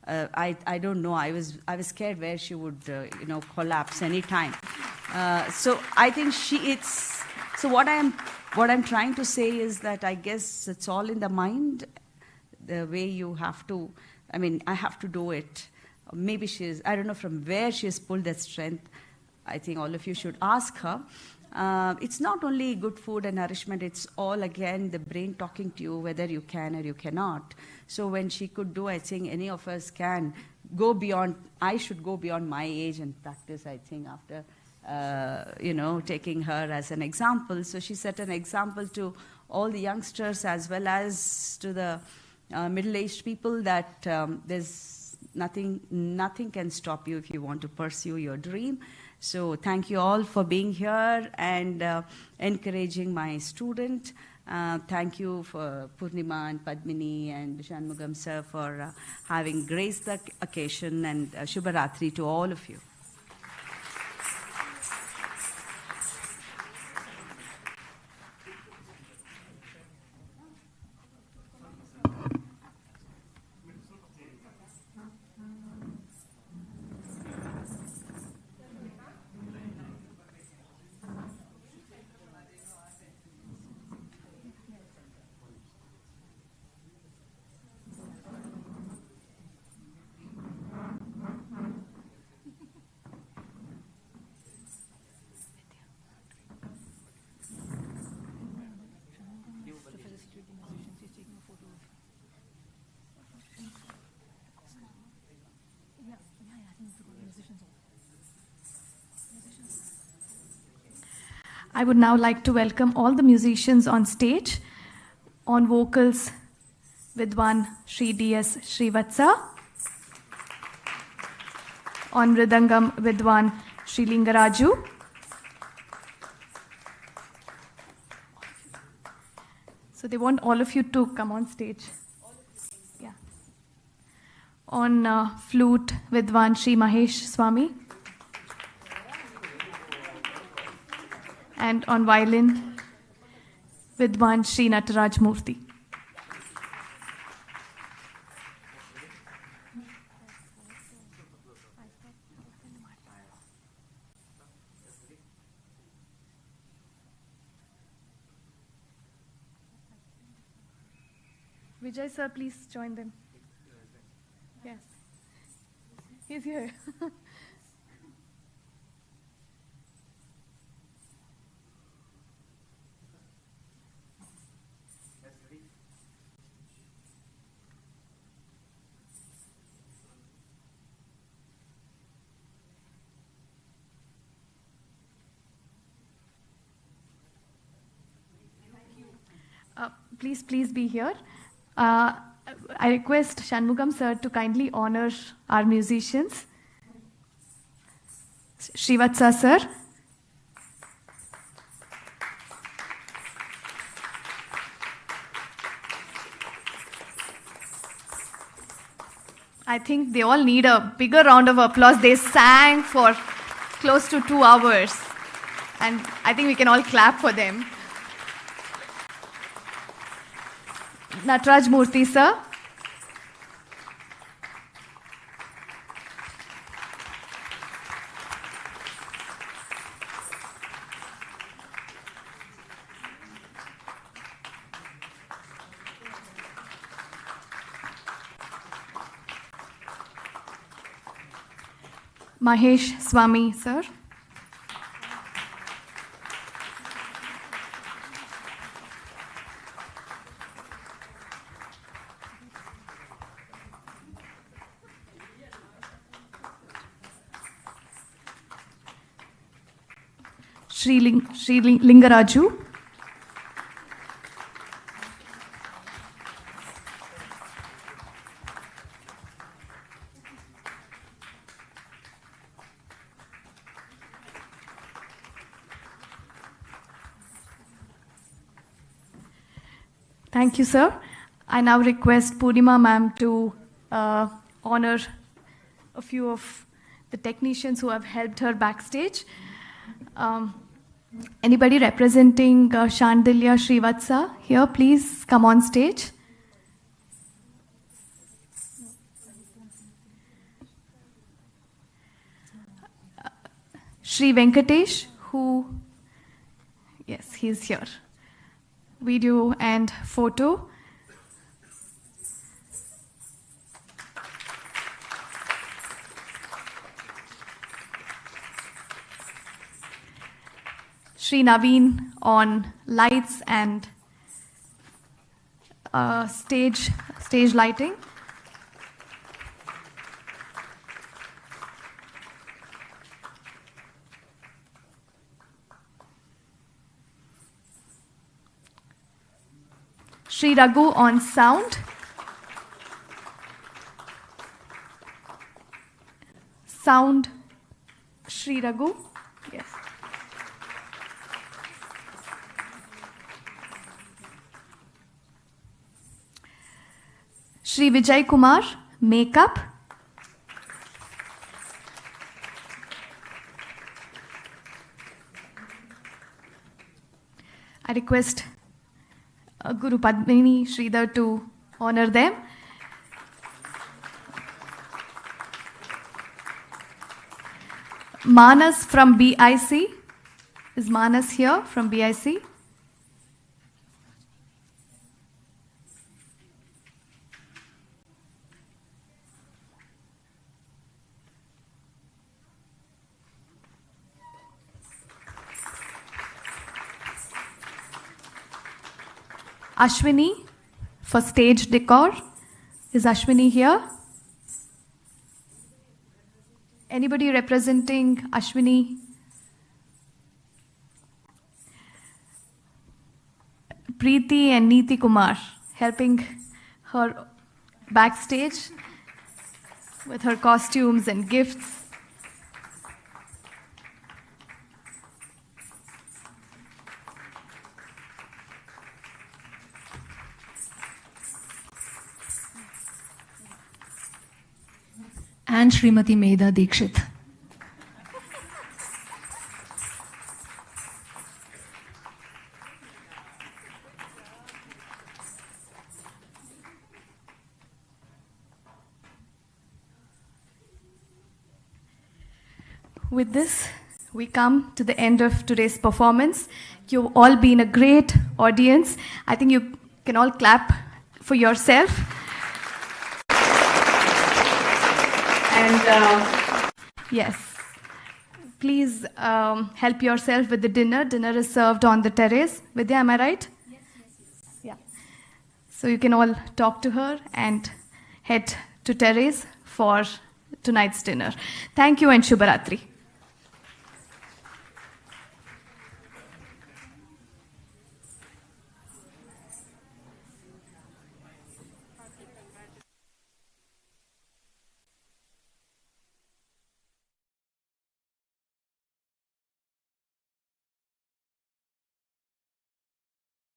I don't know. I was scared where she would, collapse anytime. So I think so what I'm trying to say is that I guess it's all in the mind. The way you have to, I have to do it. Maybe I don't know from where she has pulled that strength. I think all of you should ask her. It's not only good food and nourishment, it's all, again, the brain talking to you, whether you can or you cannot. So when she could do, I think any of us can go beyond, I should go beyond my age and practice, I think, after, taking her as an example. So she set an example to all the youngsters as well as to the middle-aged people that there's nothing can stop you if you want to pursue your dream. So thank you all for being here and encouraging my student. Thank you for Purnima and Padmini and Shanmugam sir for having graced the occasion, and Shubharatri to all of you. I would now like to welcome all the musicians on stage. On vocals, Vidwan Sri D.S. Srivatsa. On Mridangam, Vidwan Sri Lingaraju. So they want all of you to come on stage. Yeah. On flute, Vidwan Sri Mahesh Swami. And on violin, Vidwan Sri Nataraj Murthy. Vijay sir, please join them. Yes. He's here. please be here. I request Shanmugam sir to kindly honor our musicians. Srivatsa sir. I think they all need a bigger round of applause. They sang for close to 2 hours. And I think we can all clap for them. Nataraj Murthy sir. Mahesh Swami sir. Sri Lingaraju. Thank you, sir. I now request Purnima ma'am to honor a few of the technicians who have helped her backstage. Anybody representing Shandilya Srivatsa here, please come on stage. Sri Venkatesh, yes, he's here. Video and photo. Sri Naveen on lights and stage lighting. Sri Raghu on sound. Sound, Sri Raghu. Yes. Sri Vijay Kumar, makeup. I request Guru Padmini Sridhar to honor them. Manas from BIC. Is Manas here from BIC? Ashwini for stage decor. Is Ashwini here? Anybody representing Ashwini? Preeti and Neeti Kumar helping her backstage with her costumes and gifts. And Srimati Medha Dikshit. With this, we come to the end of today's performance. You've all been a great audience. I think you can all clap for yourself. And yes, please help yourself with the dinner. Dinner is served on the terrace. Vidya, am I right? Yes. Yeah. So you can all talk to her and head to terrace for tonight's dinner. Thank you and Shubharatri.